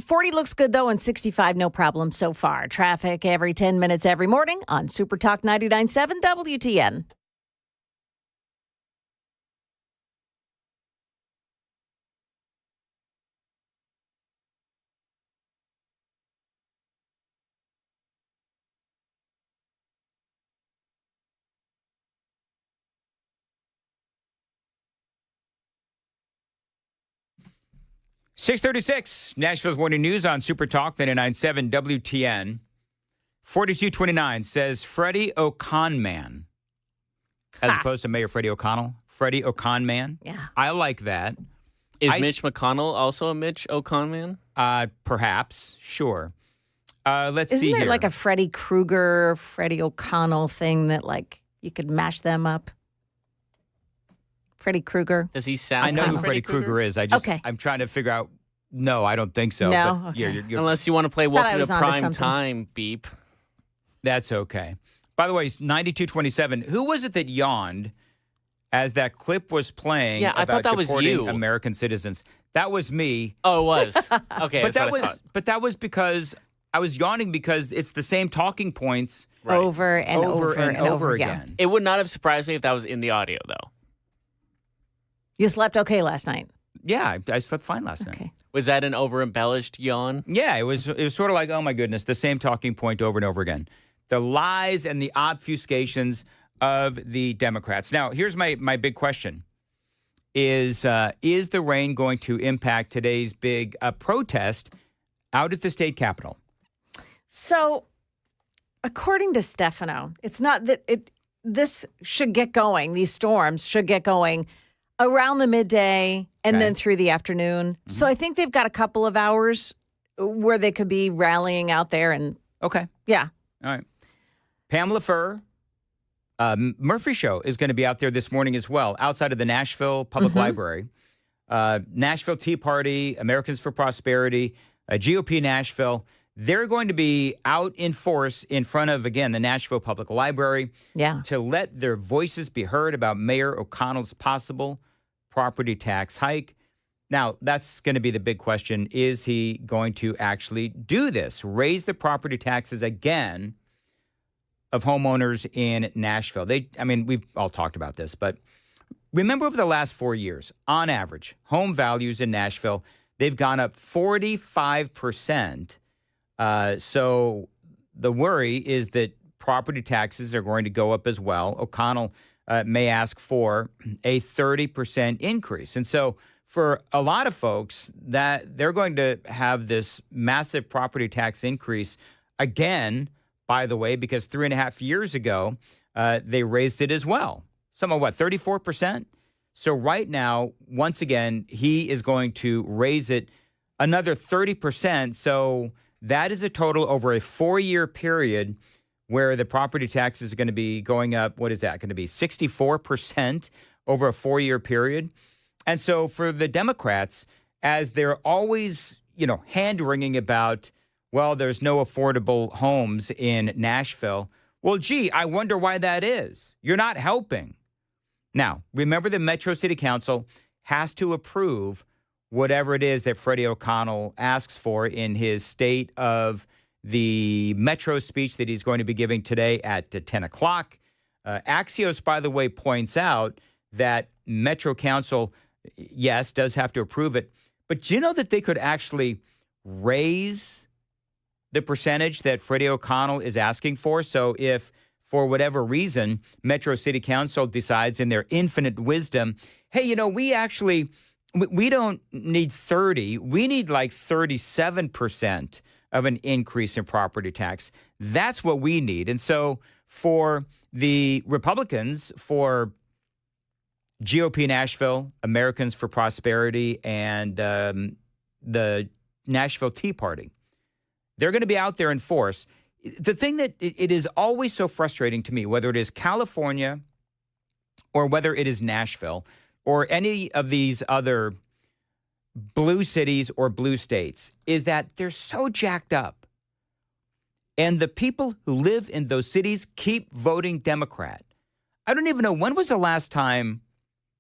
40 looks good, though, and 65, no problem so far. Traffic every 10 minutes every morning on Super Talk 99.7 WTN. .636, Nashville's Morning News on Super Talk 99.7 WTN. 4229 says Freddie O'Conman, as opposed to Mayor Freddie O'Connell. Freddie O'Conman. Yeah. I like that. Is Mitch McConnell also a Mitch O'Conman? Perhaps. Sure. Let's Isn't see there here. like a Freddie Krueger, Freddie O'Connell thing that like you could mash them up? Freddie Krueger. Does he sound? I know like who Freddie Krueger is. I'm trying to figure out. No, I don't think so. No? But Okay. you're, Unless you want to play Thought I Welcome was to onto Prime something. Time, beep. That's okay. By the way, 9227. Who was it that yawned as that clip was playing? Yeah, I thought about that was deporting you. American citizens. That was me. Oh, it was. Okay, but that's what I thought. that was because I was yawning because it's the same talking points Over and over again. It would not have surprised me if that was in the audio, though. You slept okay last night. Yeah, I slept fine last night. Was that an over-embellished yawn? Yeah, it was sort of like, oh my goodness, the same talking point over and over again. The lies and the obfuscations of the Democrats. Now, here's my big question. Is the rain going to impact today's big protest out at the state capitol? So, according to Stefano, it's not that this should get going. These storms should get going around the midday and then through the afternoon. Mm-hmm. So I think they've got a couple of hours where they could be rallying out there and yeah. All right. Pamela Furr, Murphy Show is going to be out there this morning as well, outside of the Nashville Public Library. Nashville Tea Party, Americans for Prosperity, GOP Nashville. They're going to be out in force in front of, again, the Nashville Public Library to let their voices be heard about Mayor O'Connell's possible property tax hike. Now, that's going to be the big question. Is he going to actually do this, raise the property taxes again of homeowners in Nashville? We've all talked about this, but remember over the last 4 years, on average, home values in Nashville, they've gone up 45%. So the worry is that property taxes are going to go up as well. O'Connell may ask for a 30% increase. And so for a lot of folks, that they're going to have this massive property tax increase again, by the way, because 3.5 years ago, they raised it as well. Some of 34%? So right now, once again, he is going to raise it another 30%. So that is a total over a 4-year period where the property taxes are going to be going up. What is that going to be? 64% over a 4-year period. And so for the Democrats, as they're always, hand-wringing about, well, there's no affordable homes in Nashville. Well, gee, I wonder why that is. You're not helping. Now, remember the Metro City Council has to approve whatever it is that Freddie O'Connell asks for in his State of the Metro speech that he's going to be giving today at 10 o'clock. Axios, by the way, points out that Metro Council, yes, does have to approve it. But do you know that they could actually raise the percentage that Freddie O'Connell is asking for? So if, for whatever reason, Metro City Council decides in their infinite wisdom, hey, we don't need 30. We need like 37% of an increase in property tax. That's what we need. And so for the Republicans, for GOP Nashville, Americans for Prosperity, and the Nashville Tea Party, they're going to be out there in force. The thing that it is always so frustrating to me, whether it is California or whether it is Nashville or any of these other blue cities or blue states, is that they're so jacked up. And the people who live in those cities keep voting Democrat. I don't even know, when was the last time,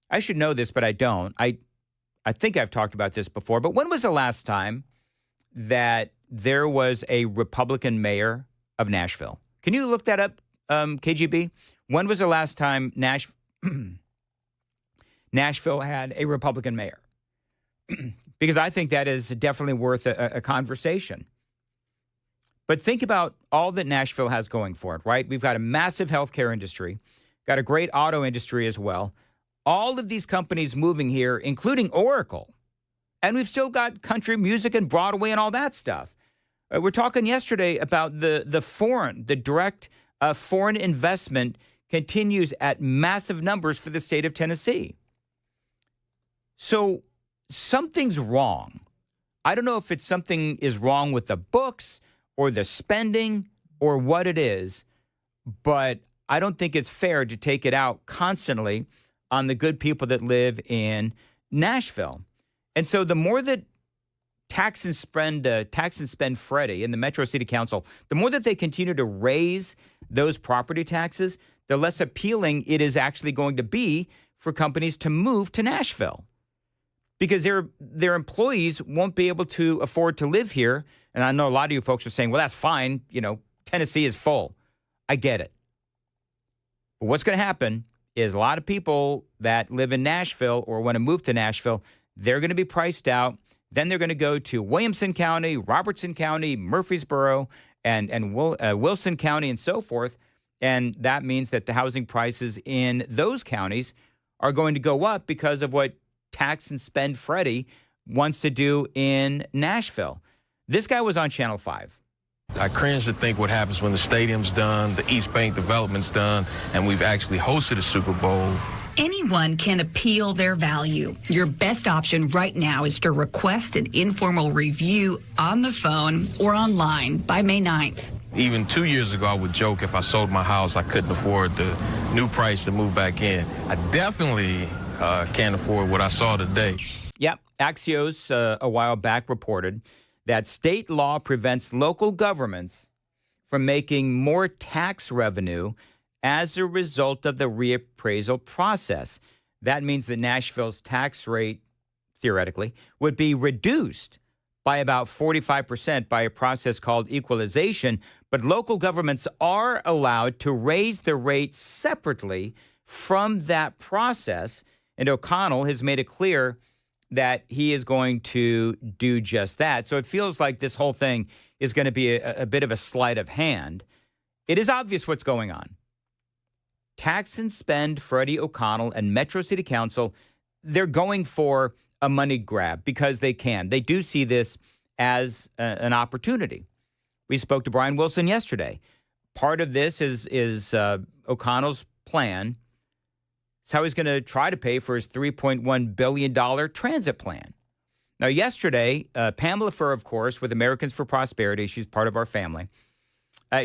I should know this, but I don't. I think I've talked about this before, but when was the last time that there was a Republican mayor of Nashville? Can you look that up, KGB? When was the last time Nashville had a Republican mayor? Because I think that is definitely worth a conversation. But think about all that Nashville has going for it, right? We've got a massive healthcare industry, got a great auto industry as well. All of these companies moving here, including Oracle. And we've still got country music and Broadway and all that stuff. We're talking yesterday about the direct foreign investment continues at massive numbers for the state of Tennessee. So something's wrong. I don't know if it's something is wrong with the books or the spending or what it is, but I don't think it's fair to take it out constantly on the good people that live in Nashville. And so the more that Tax and Spend Freddie and the Metro City Council, the more that they continue to raise those property taxes, the less appealing it is actually going to be for companies to move to Nashville, because their employees won't be able to afford to live here. And I know a lot of you folks are saying, well, that's fine. You know, Tennessee is full. I get it. But what's going to happen is a lot of people that live in Nashville or want to move to Nashville, they're going to be priced out. Then they're going to go to Williamson County, Robertson County, Murfreesboro, and Wilson County, and so forth. And that means that the housing prices in those counties are going to go up because of what Tax and Spend Freddie wants to do in Nashville. This guy was on Channel 5. I cringe to think what happens when the stadium's done, the East Bank development's done, and we've actually hosted a Super Bowl. Anyone can appeal their value. Your best option right now is to request an informal review on the phone or online by May 9th. Even 2 years ago, I would joke if I sold my house, I couldn't afford the new price to move back in. I definitely can't afford what I saw today. Yep. Axios a while back reported that state law prevents local governments from making more tax revenue as a result of the reappraisal process. That means that Nashville's tax rate, theoretically, would be reduced by about 45% by a process called equalization, but local governments are allowed to raise the rate separately from that process, and O'Connell has made it clear that he is going to do just that. So it feels like this whole thing is going to be a bit of a sleight of hand. It is obvious what's going on. Tax and Spend, Freddie O'Connell, and Metro City Council, they're going for a money grab because they can. They do see this as an opportunity. We spoke to Brian Wilson yesterday. Part of this is O'Connell's plan. It's how he's going to try to pay for his $3.1 billion transit plan. Now, yesterday, Pamela Furr, of course, with Americans for Prosperity, she's part of our family.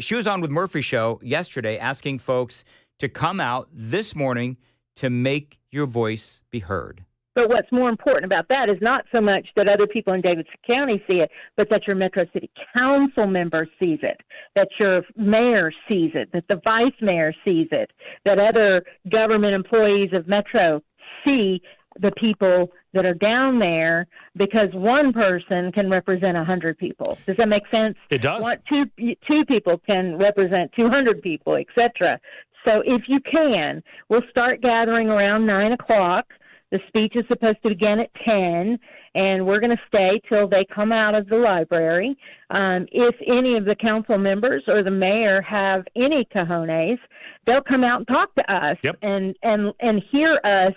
She was on with Murphy Show yesterday asking folks to come out this morning to make your voice be heard. But what's more important about that is not so much that other people in Davidson County see it, but that your Metro City Council member sees it, that your mayor sees it, that the vice mayor sees it, that other government employees of Metro see the people that are down there, because one person can represent 100 people. Does that make sense? It does. Two people can represent 200 people, etc. So if you can, we'll start gathering around 9 o'clock. The speech is supposed to begin at 10, and we're going to stay till they come out of the library. If any of the council members or the mayor have any cojones, they'll come out and talk to us and hear us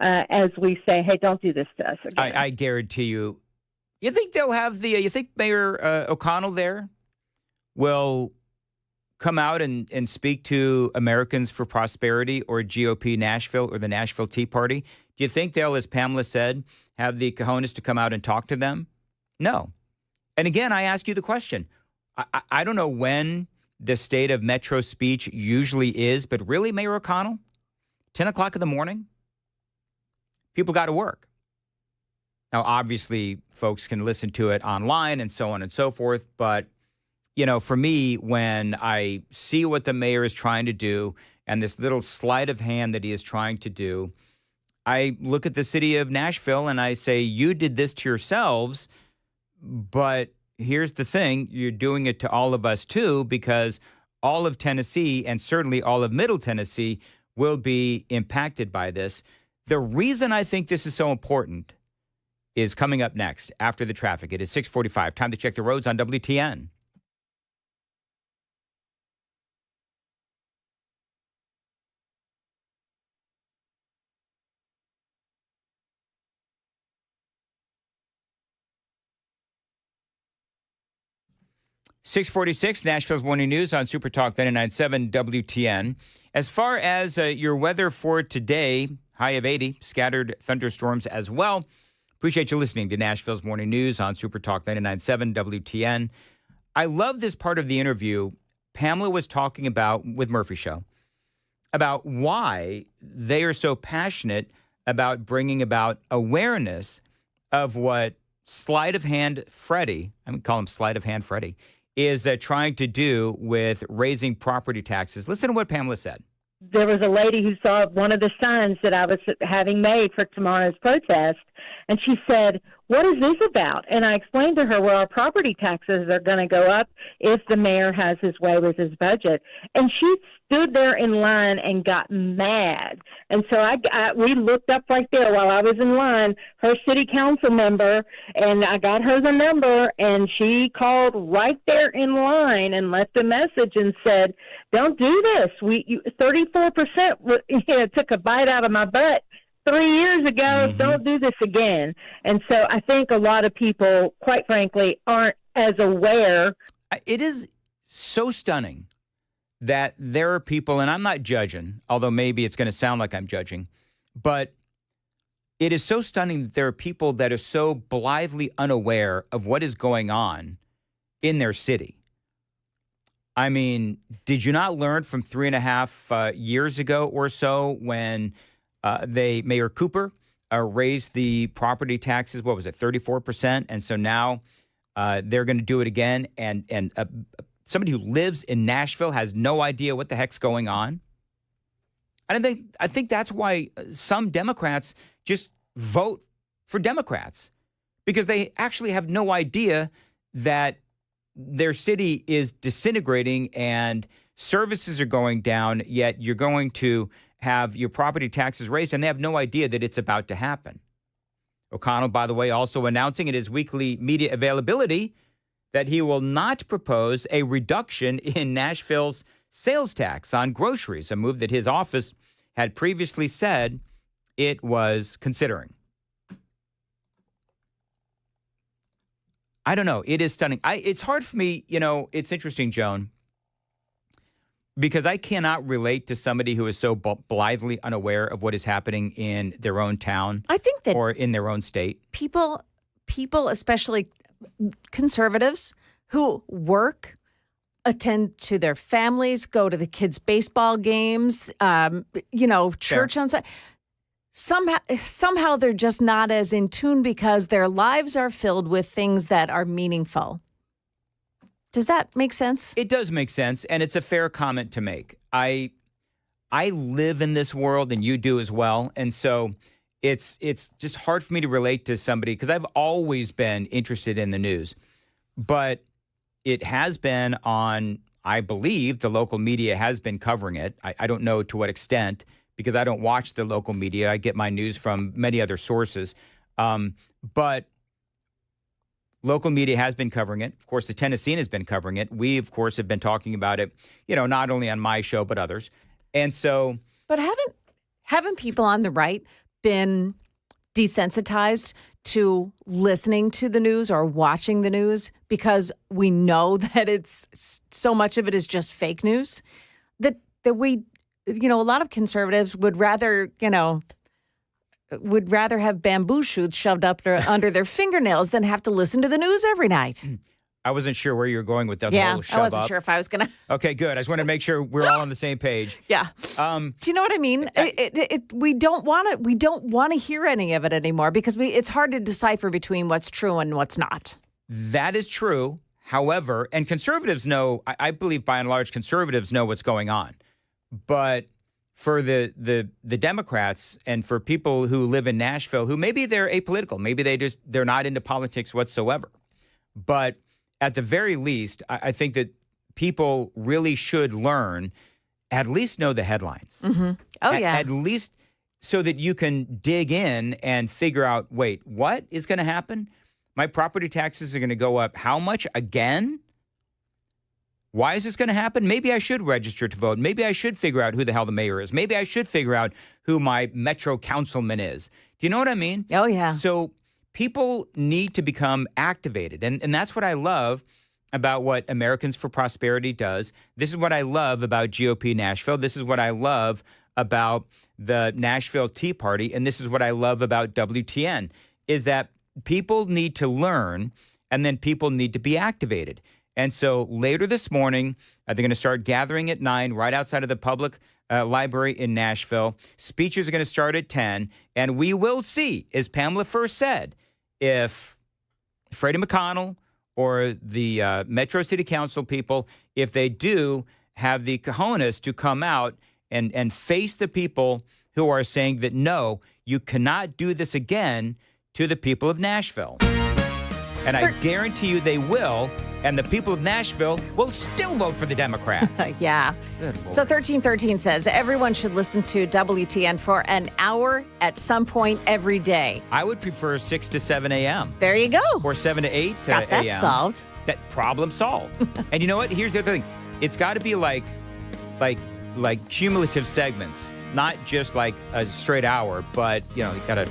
as we say, hey, don't do this to us again. I guarantee you. You think they'll have you think Mayor O'Connell there will come out and speak to Americans for Prosperity or GOP Nashville or the Nashville Tea Party? Do you think they'll, as Pamela said, have the cojones to come out and talk to them? No. And again, I ask you the question. I don't know when the state of Metro speech usually is, but really, Mayor O'Connell, 10 o'clock in the morning? People got to work. Now, obviously, folks can listen to it online and so on and so forth, but you know, for me, when I see what the mayor is trying to do and this little sleight of hand that he is trying to do, I look at the city of Nashville and I say, you did this to yourselves, but here's the thing, you're doing it to all of us too, because all of Tennessee and certainly all of Middle Tennessee will be impacted by this. The reason I think this is so important is coming up next after the traffic. It is 6:45. Time to check the roads on WTN. 646, Nashville's Morning News on Super Talk 99.7 WTN. As far as your weather for today, high of 80, scattered thunderstorms as well. Appreciate you listening to Nashville's Morning News on Super Talk 99.7 WTN. I love this part of the interview. Pamela was talking about, with Murphy Show, about why they are so passionate about bringing about awareness of what Sleight of Hand Freddie, I'm going to call him Sleight of Hand Freddie, is trying to do with raising property taxes. Listen to what Pamela said. There was a lady who saw one of the signs that I was having made for tomorrow's protest, and she said, "What is this about?" And I explained to her, well, our property taxes are going to go up if the mayor has his way with his budget. And she stood there in line and got mad. And so we looked up right there while I was in line, her city council member, and I got her the number, and she called right there in line and left a message and said, "Don't do this. 34% took a bite out of my butt 3 years ago. Mm-hmm. Don't do this again." And so I think a lot of people, quite frankly, aren't as aware. It is so stunning that there are people, and I'm not judging, although maybe it's going to sound like I'm judging, but it is so stunning that there are people that are so blithely unaware of what is going on in their city. I mean, did you not learn from 3.5 years ago or so when Mayor Cooper raised the property taxes, what was it, 34%? And so now they're going to do it again. And somebody who lives in Nashville has no idea what the heck's going on. And I think that's why some Democrats just vote for Democrats, because they actually have no idea that their city is disintegrating and services are going down, yet you're going to have your property taxes raised, and they have no idea that it's about to happen. O'Connell, by the way, also announcing in his weekly media availability that he will not propose a reduction in Nashville's sales tax on groceries, a move that his office had previously said it was considering. I don't know. It is stunning. It's hard for me, it's interesting, Joan, because I cannot relate to somebody who is so blithely unaware of what is happening in their own town. I think that or in their own state. People, especially conservatives who work, attend to their families, go to the kids' baseball games, church on Sunday. Somehow they're just not as in tune because their lives are filled with things that are meaningful. Does that make sense? It does make sense, and it's a fair comment to make. I live in this world, and you do as well, and so it's just hard for me to relate to somebody because I've always been interested in the news. But it has been on, I believe, the local media has been covering it. I don't know to what extent because I don't watch the local media. I get my news from many other sources. But local media has been covering it. Of course, the Tennessean has been covering it. We, of course, have been talking about it, not only on my show, but others. And so. But haven't people on the right been desensitized to listening to the news or watching the news because we know that it's so much of it is just fake news that we, a lot of conservatives would rather have bamboo shoots shoved up under their fingernails than have to listen to the news every night. I wasn't sure where you were going with that whole shove up. I wasn't sure if I was going to. Okay, good. I just want to make sure we're all on the same page. Yeah. Do you know what I mean? We don't want to hear any of it anymore because it's hard to decipher between what's true and what's not. That is true. However, and conservatives know, I believe by and large, conservatives know what's going on. But for the Democrats and for people who live in Nashville, who maybe they're apolitical, maybe they're not into politics whatsoever. But at the very least, I think that people really should learn, at least know the headlines. Mm-hmm. Oh, yeah. At least so that you can dig in and figure out, wait, what is going to happen? My property taxes are going to go up how much again? Why is this going to happen? Maybe I should register to vote. Maybe I should figure out who the hell the mayor is. Maybe I should figure out who my metro councilman is. Do you know what I mean? Oh, yeah. So people need to become activated. And that's what I love about what Americans for Prosperity does. This is what I love about GOP Nashville. This is what I love about the Nashville Tea Party. And this is what I love about WTN, is that people need to learn and then people need to be activated. And so later this morning, they're going to start gathering at 9 right outside of the public library in Nashville. Speeches are going to start at 10. And we will see, as Pamela first said, if Freddie McConnell or the Metro City Council people, if they do have the cojones to come out and face the people who are saying that, no, you cannot do this again to the people of Nashville. And I guarantee you they will. And the people of Nashville will still vote for the Democrats. Yeah. So 1313 says everyone should listen to WTN for an hour at some point every day. I would prefer 6 to 7 a.m. There you go. Or 7 to 8 Got a.m. that solved. That problem solved. And you know what? Here's the other thing. It's got to be like cumulative segments, not just like a straight hour, but you got to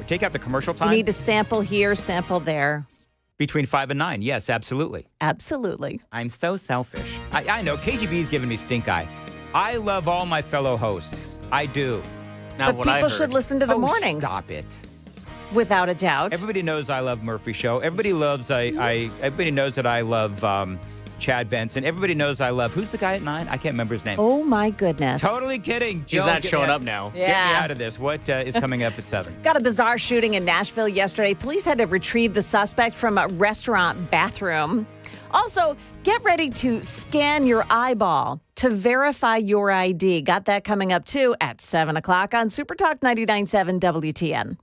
take out the commercial time. You need to sample here, sample there. Between 5 and 9. Yes, absolutely. Absolutely. I'm so selfish. I know. KGB's giving me stink eye. I love all my fellow hosts. I do. But people should listen to the mornings. Stop it. Without a doubt. Everybody knows I love Murphy Show. Everybody loves, everybody knows that I love Chad Benson. Everybody knows I love, who's the guy at 9? I can't remember his name. Oh, my goodness. Totally kidding. He's not showing up now. Yeah. Get me out of this. What is coming up at 7? Got a bizarre shooting in Nashville yesterday. Police had to retrieve the suspect from a restaurant bathroom. Also, get ready to scan your eyeball to verify your ID. Got that coming up, too, at 7 o'clock on Super Talk 99.7 WTN.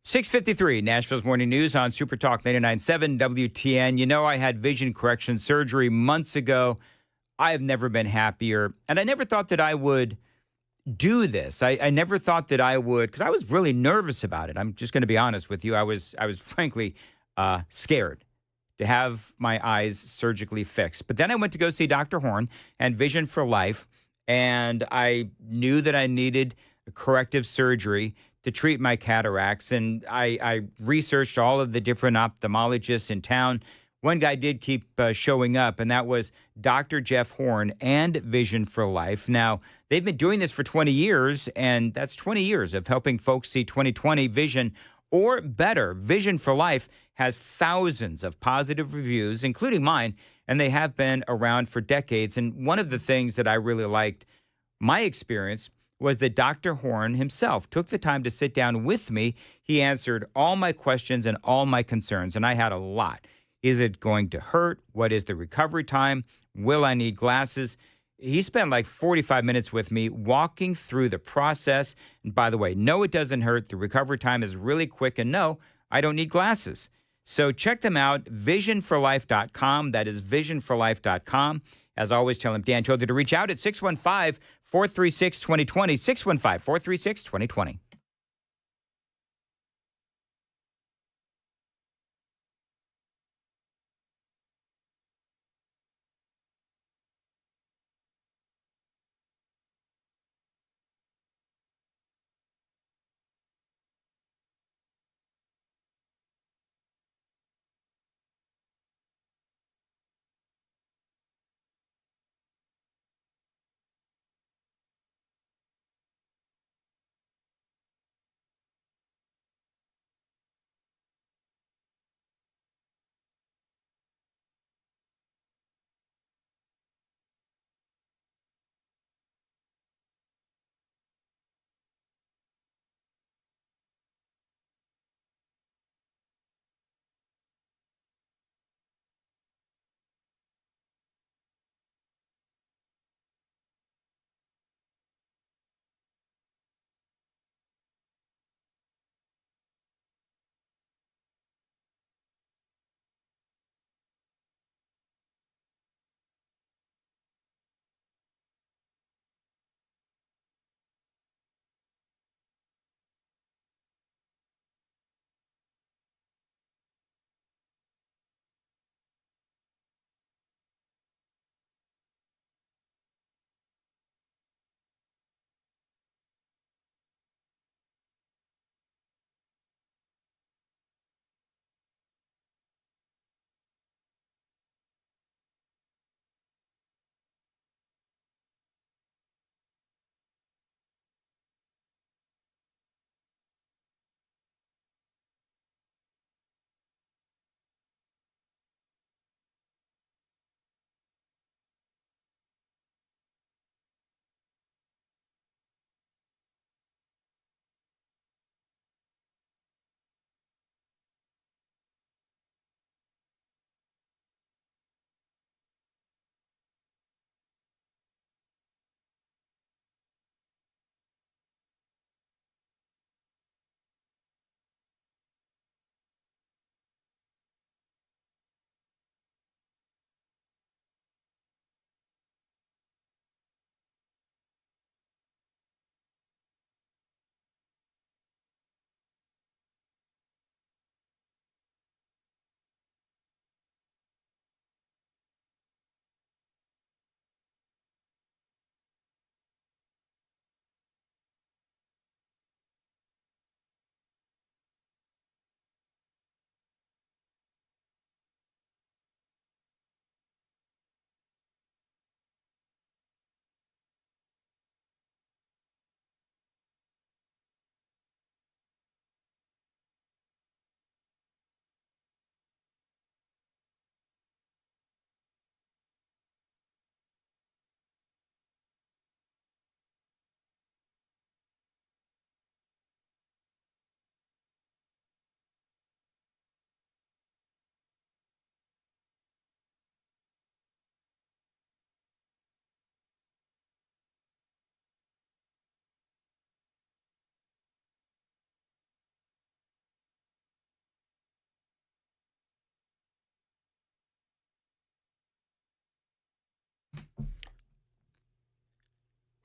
.653, Nashville's Morning News on Super Talk 99.7 WTN. You know, I had vision correction surgery months ago. I have never been happier. And I never thought that I would do this. I never thought that I would, because I was really nervous about it. I'm just going to be honest with you. I was frankly scared to have my eyes surgically fixed. But then I went to go see Dr. Horn and Vision for Life, and I knew that I needed a corrective surgery to treat my cataracts. And I researched all of the different ophthalmologists in town. One guy did keep showing up, and that was Dr. Jeff Horn and Vision for Life. Now, they've been doing this for 20 years, and that's 20 years of helping folks see 20/20 vision or better. Vision for Life has thousands of positive reviews, including mine, and they have been around for decades. And one of the things that I really liked, my experience, was that Dr. Horn himself took the time to sit down with me. He answered all my questions and all my concerns, and I had a lot. Is it going to hurt? What is the recovery time? Will I need glasses? He spent like 45 minutes with me walking through the process. And by the way, no, it doesn't hurt. The recovery time is really quick. And no, I don't need glasses. So check them out, visionforlife.com. That is visionforlife.com. As always, tell him Dan told you to reach out at 615-436-2020, 615-436-2020.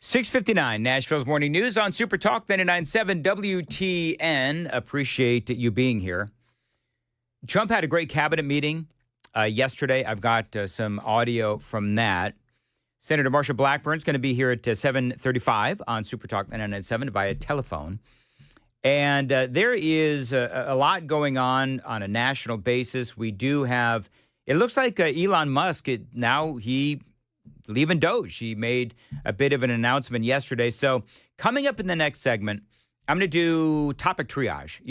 6:59, Nashville's Morning News on Super Talk 99.7 WTN. Appreciate you being here. Trump had a great cabinet meeting yesterday. I've got some audio from that. Senator Marsha Blackburn is going to be here at 7:35 on Super Talk 99.7 via telephone. And there is a lot going on a national basis. We do have, it looks like Elon Musk, he leaving Doge. He made a bit of an announcement yesterday. So coming up in the next segment, I'm going to do topic triage,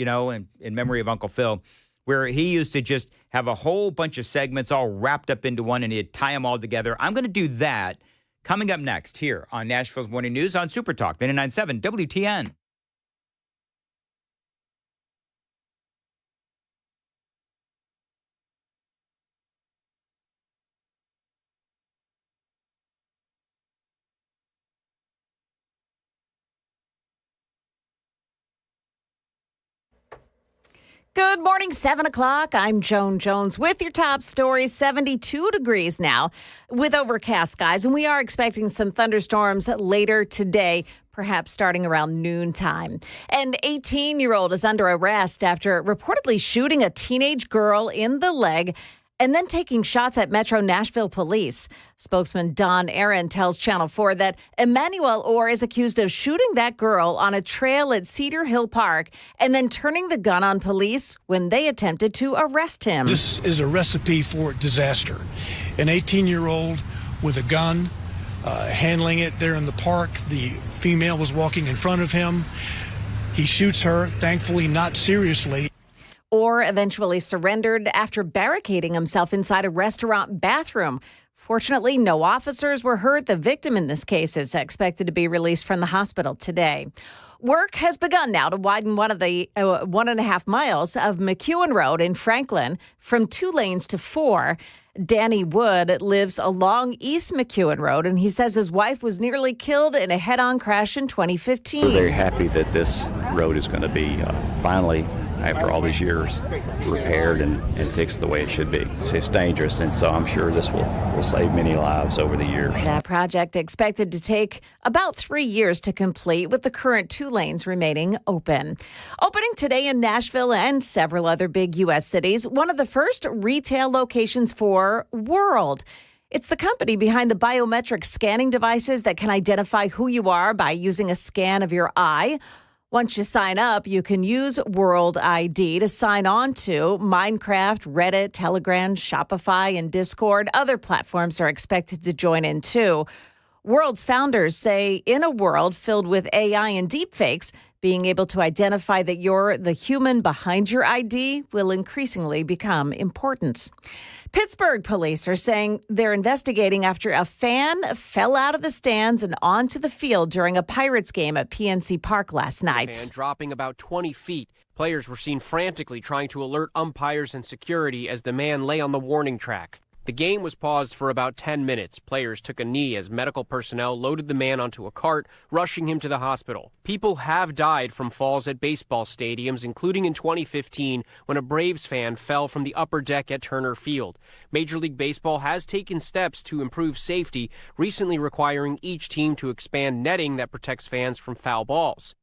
in memory of Uncle Phil, where he used to just have a whole bunch of segments all wrapped up into one and he'd tie them all together. I'm going to do that coming up next here on Nashville's Morning News on Super Talk 99.7 WTN. Good morning, 7 o'clock. I'm Joan Jones with your top stories. 72 degrees now with overcast skies, and we are expecting some thunderstorms later today, perhaps starting around noontime. An 18-year-old is under arrest after reportedly shooting a teenage girl in the leg and then taking shots at Metro Nashville police. Spokesman Don Aaron tells Channel 4 that Emmanuel Orr is accused of shooting that girl on a trail at Cedar Hill Park and then turning the gun on police when they attempted to arrest him. This is a recipe for disaster. An 18-year-old with a gun, handling it there in the park. The female was walking in front of him. He shoots her, thankfully not seriously. Orr eventually surrendered after barricading himself inside a restaurant bathroom. Fortunately, no officers were hurt. The victim in this case is expected to be released from the hospital today. Work has begun now to widen one of the 1.5 miles of McEwen Road in Franklin from 2 lanes to 4. Danny Wood lives along East McEwen Road, and he says his wife was nearly killed in a head-on crash in 2015. We're very happy that this road is going to be finally, after all these years, repaired and fixed the way it should be. It's dangerous, and so I'm sure this will save many lives over the years. That project expected to take about 3 years to complete, with the current 2 lanes remaining open. Opening today in Nashville and several other big U.S. cities, one of the first retail locations for World. It's the company behind the biometric scanning devices that can identify who you are by using a scan of your eye. Once you sign up, you can use World ID to sign on to Minecraft, Reddit, Telegram, Shopify, and Discord. Other platforms are expected to join in too. World's founders say in a world filled with AI and deepfakes, being able to identify that you're the human behind your ID will increasingly become important. Pittsburgh police are saying they're investigating after a fan fell out of the stands and onto the field during a Pirates game at PNC Park last night. Fan dropping about 20 feet. Players were seen frantically trying to alert umpires and security as the man lay on the warning track. The game was paused for about 10 minutes. Players took a knee as medical personnel loaded the man onto a cart, rushing him to the hospital. People have died from falls at baseball stadiums, including in 2015 when a Braves fan fell from the upper deck at Turner Field. Major League Baseball has taken steps to improve safety, recently requiring each team to expand netting that protects fans from foul balls.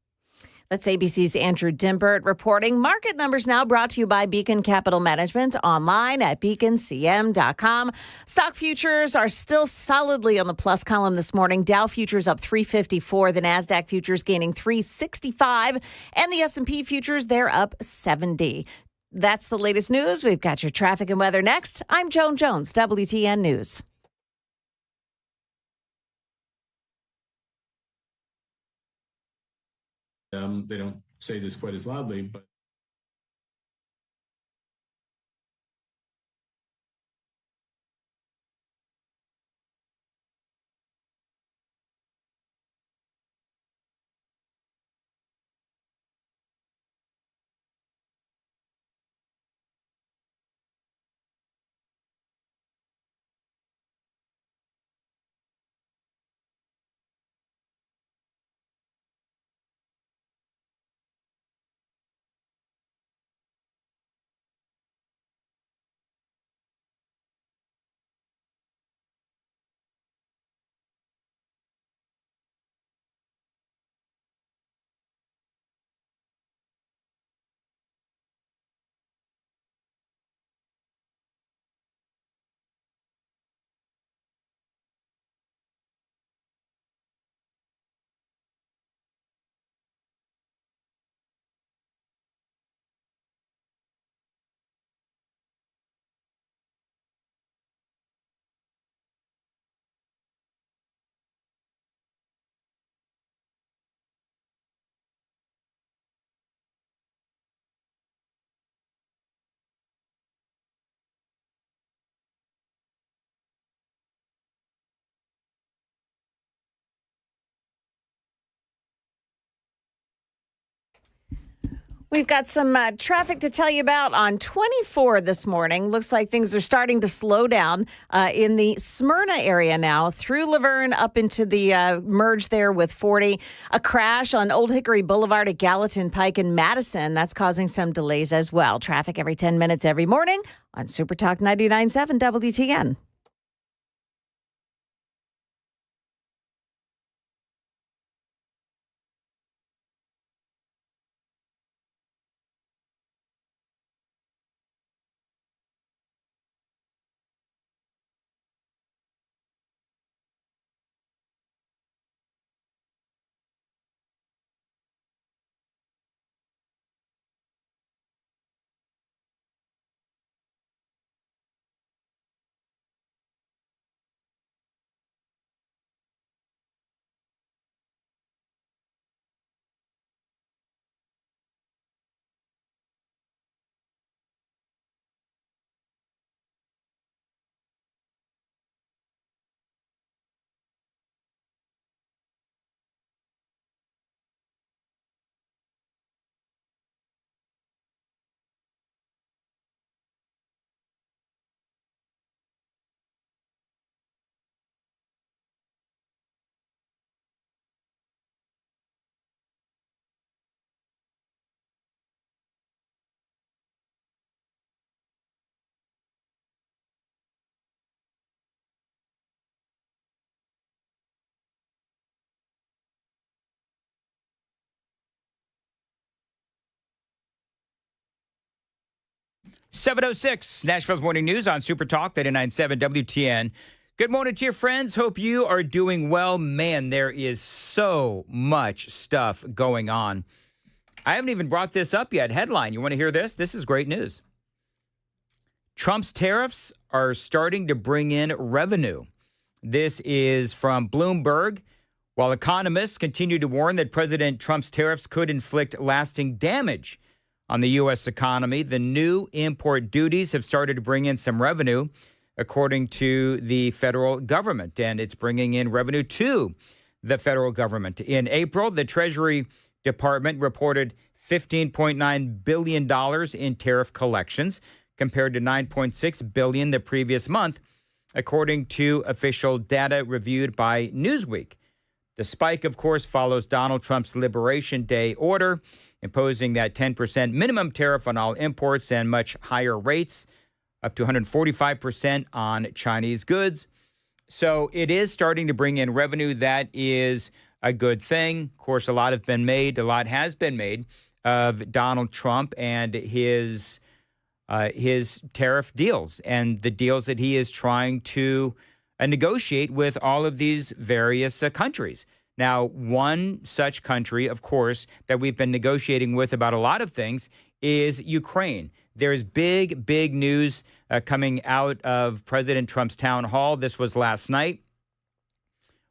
That's ABC's Andrew Dimbert reporting. Market numbers now brought to you by Beacon Capital Management, online at beaconcm.com. Stock futures are still solidly on the plus column this morning. Dow futures up 354, the NASDAQ futures gaining 365, and the S&P futures, they're up 70. That's the latest news. We've got your traffic and weather next. I'm Joan Jones, WTN News. They don't say this quite as loudly, but We've got some traffic to tell you about on 24 this morning. Looks like things are starting to slow down in the Smyrna area now, through Laverne up into the merge there with 40. A crash on Old Hickory Boulevard at Gallatin Pike in Madison. That's causing some delays as well. Traffic every 10 minutes every morning on Super Talk 99.7 WTN. .706 Nashville's Morning News on Super Talk 99.7 WTN. Good morning to your friends. Hope you are doing well. Man, there is so much stuff going on. I haven't even brought this up yet. Headline, you want to hear this? This is great news. Trump's tariffs are starting to bring in revenue. This is from Bloomberg. While economists continue to warn that President Trump's tariffs could inflict lasting damage on the U.S. economy, the new import duties have started to bring in some revenue, according to the federal government, and it's bringing in revenue to the federal government. In April, the Treasury Department reported $15.9 billion in tariff collections, compared to $9.6 billion the previous month, according to official data reviewed by Newsweek. The spike, of course, follows Donald Trump's Liberation Day order, imposing that 10% minimum tariff on all imports and much higher rates, up to 145% on Chinese goods. So it is starting to bring in revenue. That is a good thing. Of course, a lot has been made of Donald Trump and his tariff deals and the deals that he is trying to negotiate with all of these various countries. Now, one such country, of course, that we've been negotiating with about a lot of things is Ukraine. There's big news coming out of President Trump's town hall. This was last night,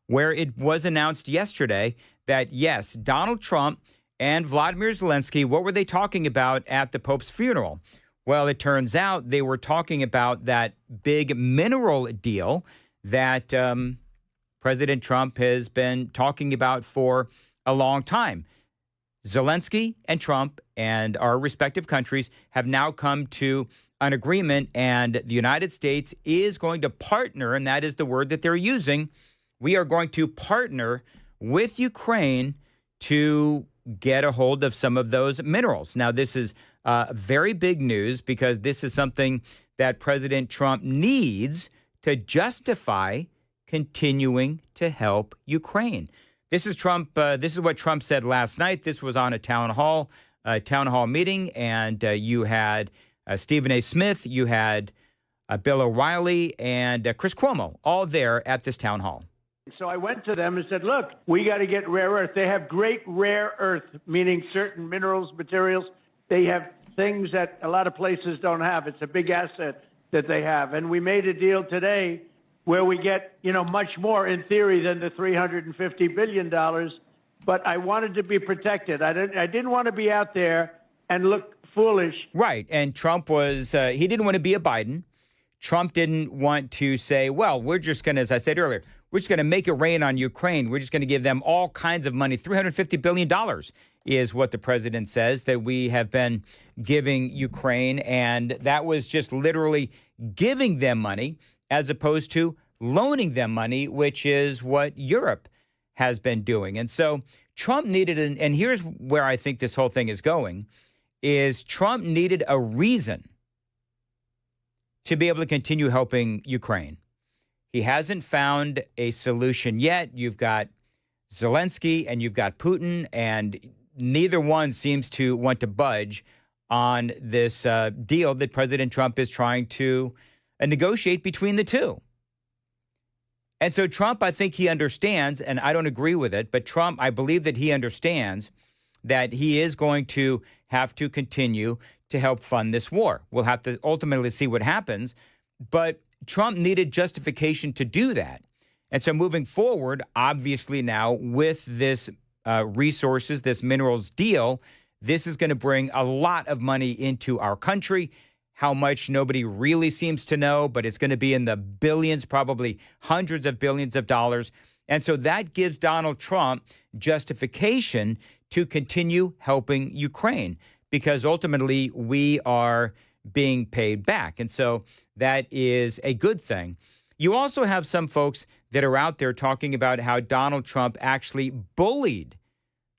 where it was announced yesterday that, yes, Donald Trump and Vladimir Zelensky, what were they talking about at the Pope's funeral? Well, it turns out they were talking about that big mineral deal that President Trump has been talking about for a long time. Zelensky and Trump and our respective countries have now come to an agreement, and the United States is going to partner, and that is the word that they're using. We are going to partner with Ukraine to get a hold of some of those minerals. Now, this is very big news because this is something that President Trump needs to justify continuing to help Ukraine. This is Trump. This is what Trump said last night. This was on a town hall meeting, and you had Stephen A. Smith, you had Bill O'Reilly, and Chris Cuomo all there at this town hall. So I went to them and said, look, we got to get rare earth. They have great rare earth, meaning certain minerals, materials. They have things that a lot of places don't have. It's a big asset that they have. And we made a deal today where we get, much more in theory than the $350 billion. But I wanted to be protected. I didn't want to be out there and look foolish. Right. And Trump was, he didn't want to be a Biden. Trump didn't want to say, well, we're just going to, as I said earlier, We're just going to make it rain on Ukraine. We're just going to give them all kinds of money. $350 billion is what the president says that we have been giving Ukraine. And that was just literally giving them money as opposed to loaning them money, which is what Europe has been doing. And so Trump needed, and here's where I think this whole thing is going, is Trump needed a reason to be able to continue helping Ukraine. He hasn't found a solution yet. You've got Zelensky and you've got Putin, and neither one seems to want to budge on this deal that President Trump is trying to negotiate between the two. And so Trump, I think he understands, and I don't agree with it, but Trump, I believe that he understands that he is going to have to continue to help fund this war. We'll have to ultimately see what happens, but Trump needed justification to do that. And so moving forward, obviously now with this resources, this minerals deal, this is going to bring a lot of money into our country. How much, nobody really seems to know, but it's going to be in the billions, probably hundreds of billions of dollars. And so that gives Donald Trump justification to continue helping Ukraine, because ultimately we are being paid back. And so that is a good thing. You also have some folks that are out there talking about how Donald Trump actually bullied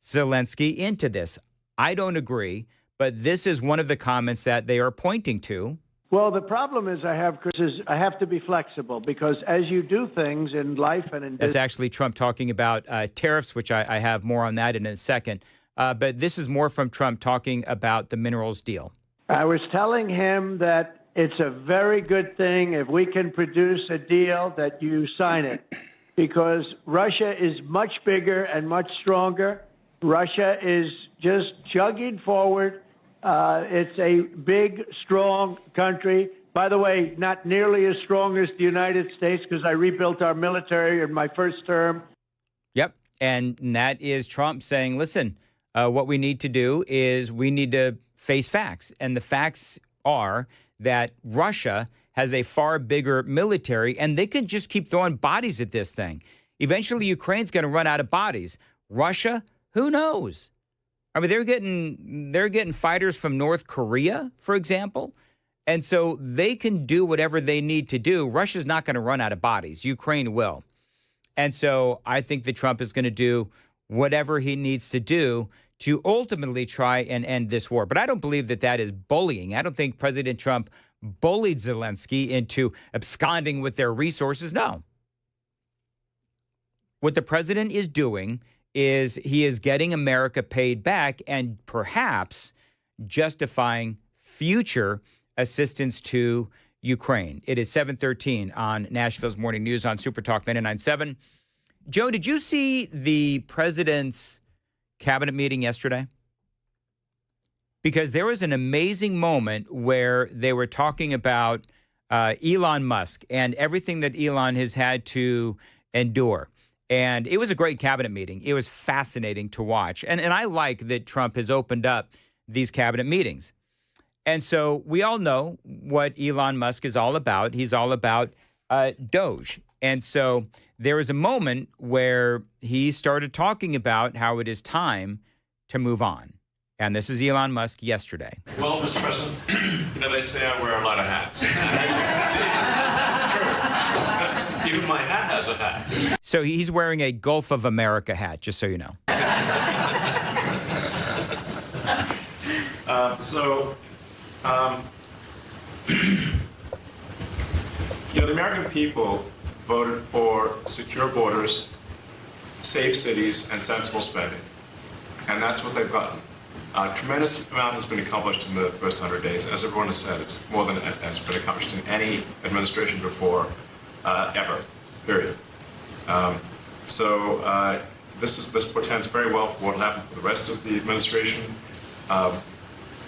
Zelensky into this. I don't agree, but this is one of the comments that they are pointing to. Well, the problem is Chris, is I have to be flexible, because as you do things in life and in business. That's actually Trump talking about tariffs, which I have more on that in a second. But this is more from Trump talking about the minerals deal. I was telling him that it's a very good thing if we can produce a deal that you sign it, because Russia is much bigger and much stronger. Russia is just chugging forward. It's a big, strong country. By the way, not nearly as strong as the United States, because I rebuilt our military in my first term. Yep. And that is Trump saying, listen, what we need to do is we need to face facts. And the facts are that Russia has a far bigger military, and they could just keep throwing bodies at this thing. Eventually, Ukraine's going to run out of bodies. Russia, who knows? I mean, they're getting fighters from North Korea, for example. And so they can do whatever they need to do. Russia's not going to run out of bodies. Ukraine will. And so I think that Trump is going to do whatever he needs to do to ultimately try and end this war. But I don't believe that that is bullying. I don't think President Trump bullied Zelensky into absconding with their resources. No. What the president is doing is he is getting America paid back and perhaps justifying future assistance to Ukraine. It is 7:13 on Nashville's Morning News on Super Talk 99.7. Joe, did you see the president's cabinet meeting yesterday? Because there was an amazing moment where they were talking about Elon Musk and everything that Elon has had to endure. And it was a great cabinet meeting. It was fascinating to watch. And I like that Trump has opened up these cabinet meetings. And so we all know what Elon Musk is all about. He's all about Doge. And so there was a moment where he started talking about how it is time to move on. And this is Elon Musk yesterday. Well, Mr. President, they say I wear a lot of hats. It's true. Even my hat has a hat. So he's wearing a Gulf of America hat, just so you know. The American people voted for secure borders, safe cities, and sensible spending. And that's what they've gotten. A tremendous amount has been accomplished in the first 100 days. As everyone has said, it's more than has been accomplished in any administration before, ever, period. This portends very well for what will happen for the rest of the administration. I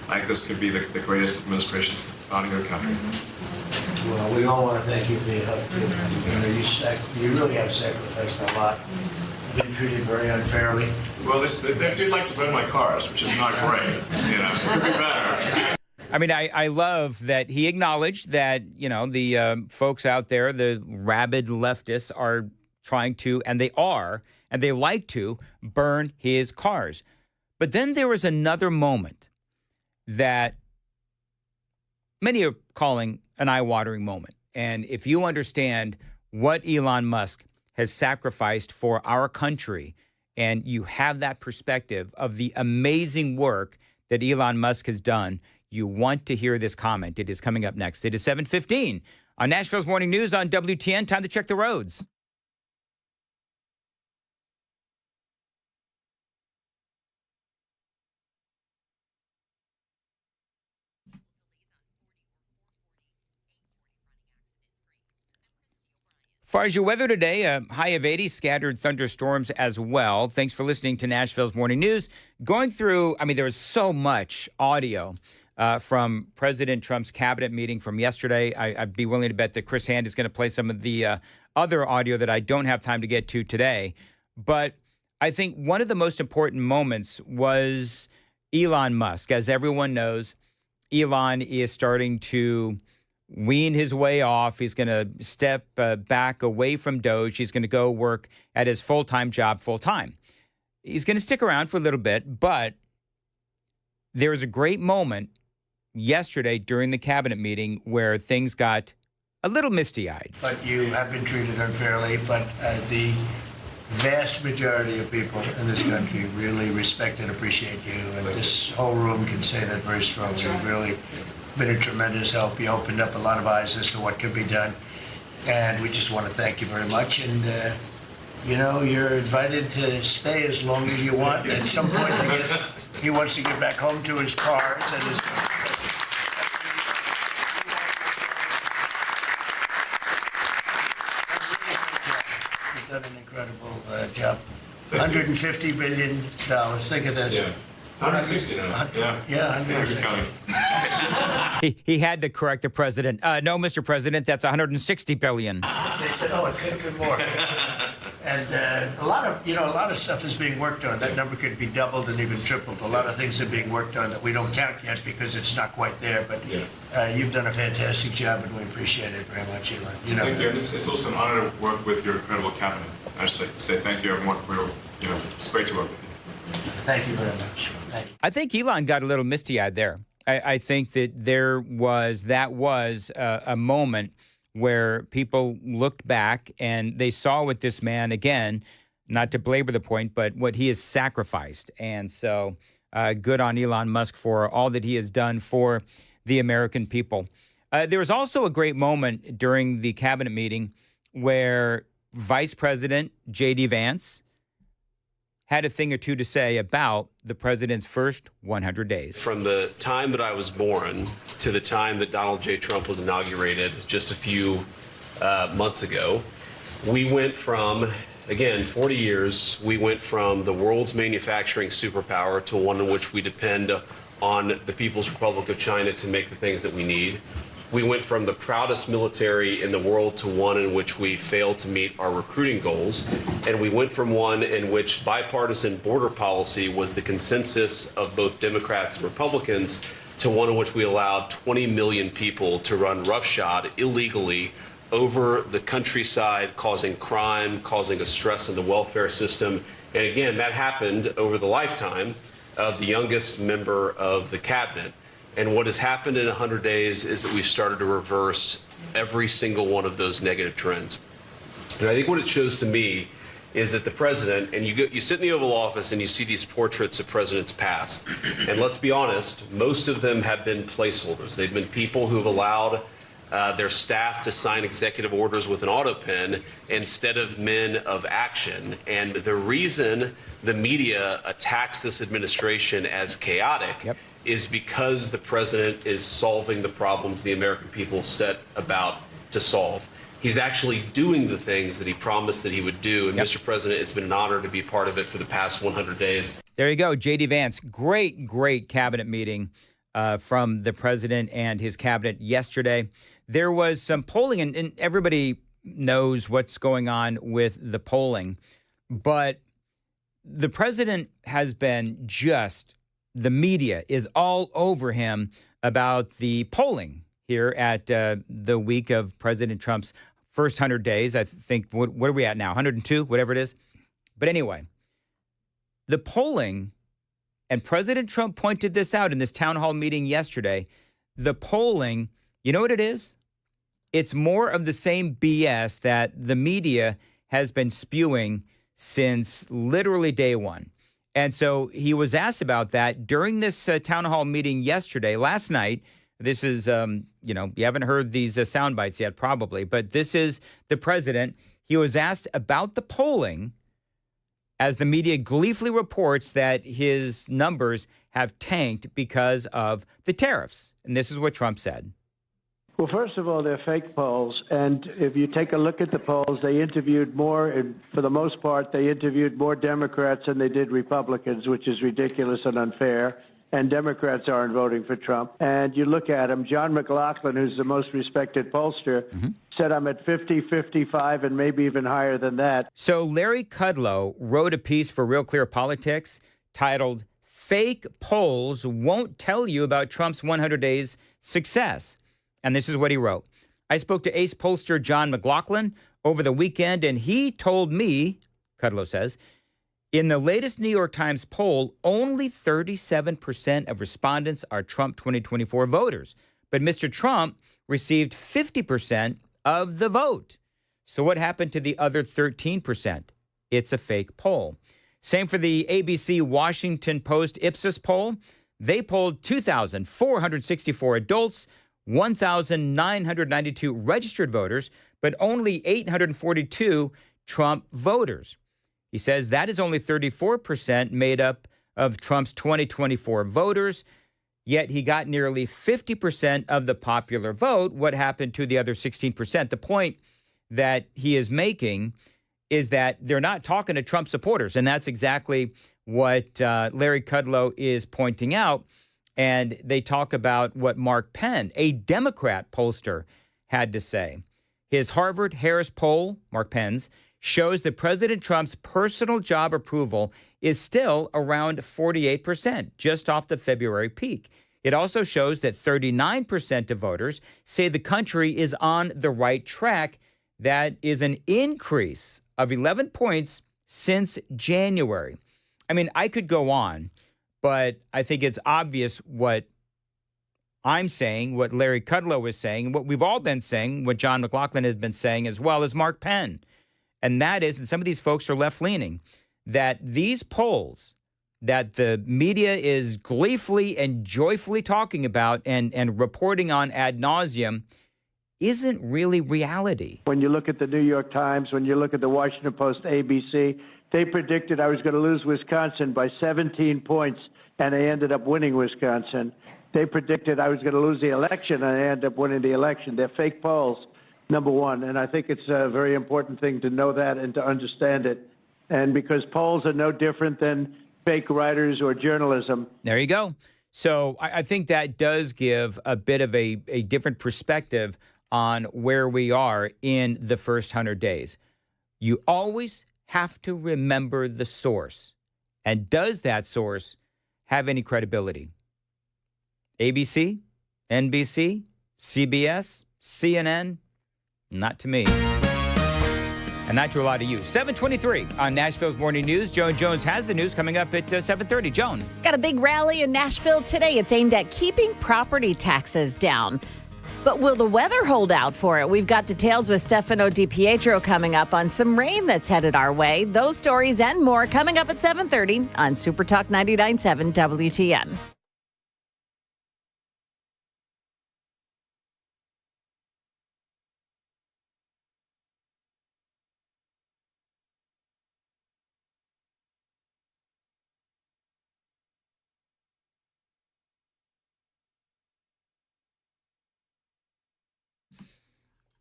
think this could be the greatest administration since the founding of the country. Well, we all want to thank you for your help. You really have sacrificed a lot. You've been treated very unfairly. Well, they do like to burn my cars, which is not great. Could be better. I mean, I love that he acknowledged that, the folks out there, the rabid leftists, are trying to, and they are, and they like to burn his cars. But then there was another moment that many are calling an eye-watering moment. And if you understand what Elon Musk has sacrificed for our country, and you have that perspective of the amazing work that Elon Musk has done, you want to hear this comment. It is coming up next. It is 7:15 on Nashville's Morning News on WTN. Time to check the roads. As far as your weather today, a high of 80, scattered thunderstorms as well. Thanks for listening to Nashville's Morning News. Going through, there was so much audio from President Trump's cabinet meeting from yesterday. I'd be willing to bet that Chris Hand is going to play some of the other audio that I don't have time to get to today. But I think one of the most important moments was Elon Musk. As everyone knows, Elon is starting to wean his way off. He's going to step back away from Doge. He's going to go work at his full-time job full-time. He's going to stick around for a little bit, but there was a great moment yesterday during the cabinet meeting where things got a little misty-eyed. But you have been treated unfairly, but the vast majority of people in this country really respect and appreciate you, and this whole room can say that very strongly. You've really been a tremendous help. You opened up a lot of eyes as to what could be done, and we just want to thank you very much. And you're invited to stay as long as you want. At some point, I guess he wants to get back home to his cars and his. He's done an incredible job. $150 billion. Think of that. Yeah. 160 now. Yeah, 160. He had to correct the president. No, Mr. President, that's $160 billion. They said, "Oh, it could have been more." And a lot of stuff is being worked on. That number could be doubled and even tripled. A lot of things are being worked on that we don't count yet because it's not quite there. But you've done a fantastic job, and we appreciate it very much, Elon. Thank you. And it's also an honor to work with your incredible cabinet. I just like to say thank you, everyone. It's great to work with you. Thank you very much. Thank you. I think Elon got a little misty-eyed there. I think that that was a moment where people looked back and they saw what this man, again, not to belabor the point, but what he has sacrificed. And so good on Elon Musk for all that he has done for the American people. There was also a great moment during the cabinet meeting where Vice President J.D. Vance had a thing or two to say about the president's first 100 days. From the time that I was born to the time that Donald J. Trump was inaugurated just a few months ago, we went from, again, 40 years, we went from the world's manufacturing superpower to one in which we depend on the People's Republic of China to make the things that we need. We went from the proudest military in the world to one in which we failed to meet our recruiting goals. And we went from one in which bipartisan border policy was the consensus of both Democrats and Republicans to one in which we allowed 20 million people to run roughshod illegally over the countryside, causing crime, causing a stress in the welfare system. And again, that happened over the lifetime of the youngest member of the cabinet. And what has happened in 100 days is that we've started to reverse every single one of those negative trends. And I think what it shows to me is that the president, and you sit in the Oval Office and you see these portraits of presidents past. And let's be honest, most of them have been placeholders. They've been people who have allowed their staff to sign executive orders with an auto pen instead of men of action. And the reason the media attacks this administration as chaotic is because the president is solving the problems the American people set about to solve. He's actually doing the things that he promised that he would do. And Mr. President, it's been an honor to be part of it for the past 100 days. There you go, J.D. Vance. Great cabinet meeting from the president and his cabinet yesterday. There was some polling, and everybody knows what's going on with the polling. But the president has been the media is all over him about the polling here at the week of President Trump's first 100 days. I think, what are we at now? 102, whatever it is. But anyway, the polling, and President Trump pointed this out in this town hall meeting yesterday, the polling, you know what it is? It's more of the same BS that the media has been spewing since literally day one. And so he was asked about that during this town hall meeting yesterday, last night. This is, you haven't heard these sound bites yet, probably, but this is the president. He was asked about the polling as the media gleefully reports that his numbers have tanked because of the tariffs. And this is what Trump said. Well, first of all, they're fake polls. And if you take a look at the polls, they interviewed more, and for the most part, they interviewed more Democrats than they did Republicans, which is ridiculous and unfair. And Democrats aren't voting for Trump. And you look at him, John McLaughlin, who's the most respected pollster, said I'm at 50, 55, and maybe even higher than that. So Larry Kudlow wrote a piece for Real Clear Politics titled, "Fake Polls Won't Tell You About Trump's 100 Days Success." And this is what he wrote. I spoke to ace pollster John McLaughlin over the weekend, and he told me, Kudlow says, in the latest New York Times poll, only 37% of respondents are Trump 2024 voters. But Mr. Trump received 50% of the vote. So what happened to the other 13%? It's a fake poll. Same for the ABC Washington Post Ipsos poll. They polled 2,464 adults, 1,992 registered voters, but only 842 Trump voters. He says that is only 34% made up of Trump's 2024 voters, yet he got nearly 50% of the popular vote. What happened to the other 16%? The point that he is making is that they're not talking to Trump supporters, and that's exactly what Larry Kudlow is pointing out. And they talk about what Mark Penn, a Democrat pollster, had to say. His Harvard-Harris poll, Mark Penn's, shows that President Trump's personal job approval is still around 48%, just off the February peak. It also shows that 39% of voters say the country is on the right track. That is an increase of 11 points since January. I mean, I could go on, but I think it's obvious what I'm saying, what Larry Kudlow is saying, what we've all been saying, what John McLaughlin has been saying, as well as Mark Penn. And that is, and some of these folks are left-leaning, that these polls that the media is gleefully and joyfully talking about and reporting on ad nauseum isn't really reality. When you look at the New York Times, when you look at the Washington Post, ABC, they predicted I was going to lose Wisconsin by 17 points, and I ended up winning Wisconsin. They predicted I was going to lose the election, and I ended up winning the election. They're fake polls, number one. And I think it's a very important thing to know that and to understand it. And because polls are no different than fake writers or journalism. There you go. So I think that does give a bit of a different perspective on where we are in the first 100 days. You always have to remember the source. And does that source have any credibility? ABC, NBC, CBS, CNN? Not to me. And not to a lot of you. 7:23 on Nashville's Morning News. Joan Jones has the news coming up at 7:30. Joan. Got a big rally in Nashville today. It's aimed at keeping property taxes down. But will the weather hold out for it? We've got details with Stefano DiPietro coming up on some rain that's headed our way. Those stories and more coming up at 7:30 on Super Talk 99.7 WTN.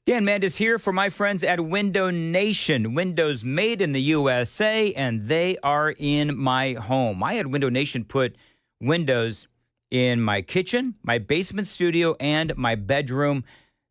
Dan Mandis here for my friends at Window Nation. Windows made in the USA, and they are in my home. I had Window Nation put windows in my kitchen, my basement studio, and my bedroom.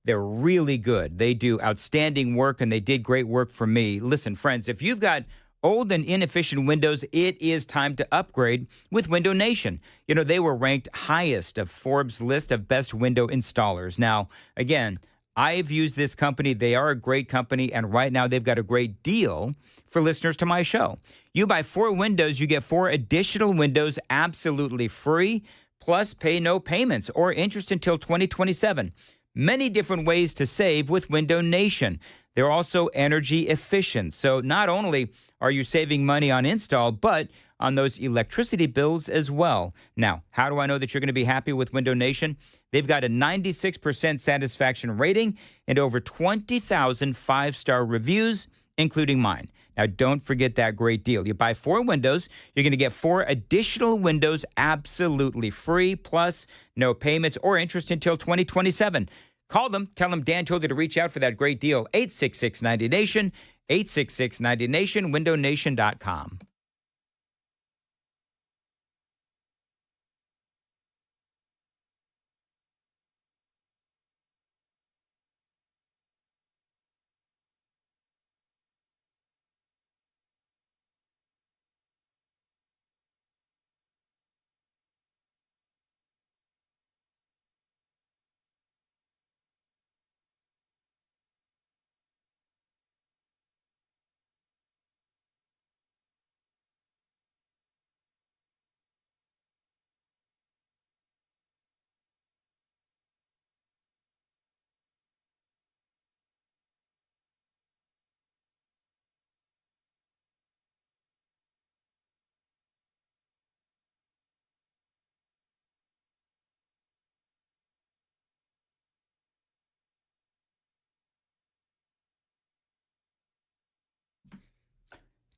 They're really good. They do outstanding work, and they did great work for me. Listen, friends, if you've got old and inefficient windows, it is time to upgrade with Window Nation. You know, they were ranked highest of Forbes' list of best window installers. Now, again, I've used this company. They are a great company, and right now they've got a great deal for listeners to my show. You buy 4 windows, you get 4 additional windows absolutely free, plus pay no payments or interest until 2027. Many different ways to save with Window Nation. They're also energy efficient. So not only are you saving money on install, but on those electricity bills as well. Now, how do I know that you're going to be happy with Window Nation? They've got a 96% satisfaction rating and over 20,000 5-star reviews, including mine. Now, don't forget that great deal. You buy 4 windows, you're going to get 4 additional windows absolutely free, plus no payments or interest until 2027. Call them. Tell them Dan told you to reach out for that great deal. 866-90-NATION, 866-90-NATION, windownation.com.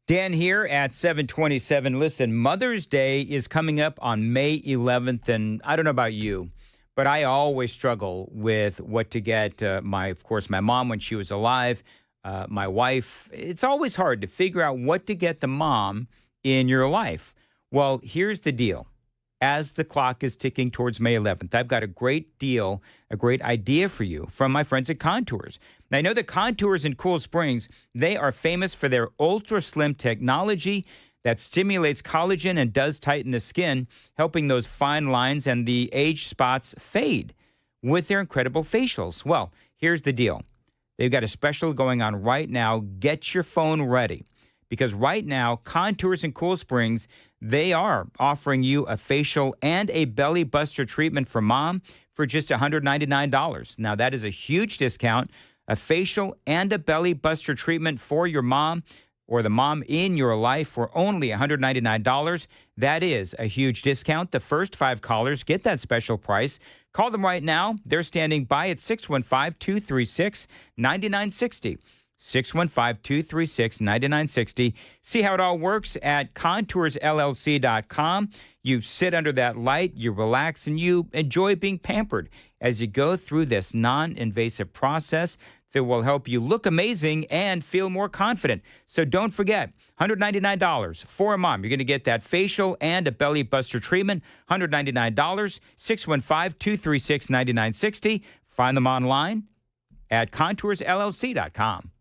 Dan here at 727. Listen, Mother's Day is coming up on May 11th, and I don't know about you, but I always struggle with what to get my mom when she was alive, my wife. It's always hard to figure out what to get the mom in your life. Well, here's the deal. As the clock is ticking towards May 11th, I've got a great deal, a great idea for you from my friends at Contours. Now, I know that Contours in Cool Springs, they are famous for their ultra slim technology that stimulates collagen and does tighten the skin, helping those fine lines and the age spots fade with their incredible facials. Well, here's the deal. They've got a special going on right now. Get your phone ready. Because right now, Contours in Cool Springs, they are offering you a facial and a belly buster treatment for mom for just $199. Now, that is a huge discount. A facial and a belly buster treatment for your mom or the mom in your life for only $199. That is a huge discount. The first 5 callers get that special price. Call them right now. They're standing by at 615-236-9960. 615-236-9960. See how it all works at contoursllc.com. You sit under that light, you relax, and you enjoy being pampered as you go through this non-invasive process that will help you look amazing and feel more confident. So don't forget, $199 for a mom. You're going to get that facial and a belly buster treatment. $199, 615-236-9960. Find them online at contoursllc.com.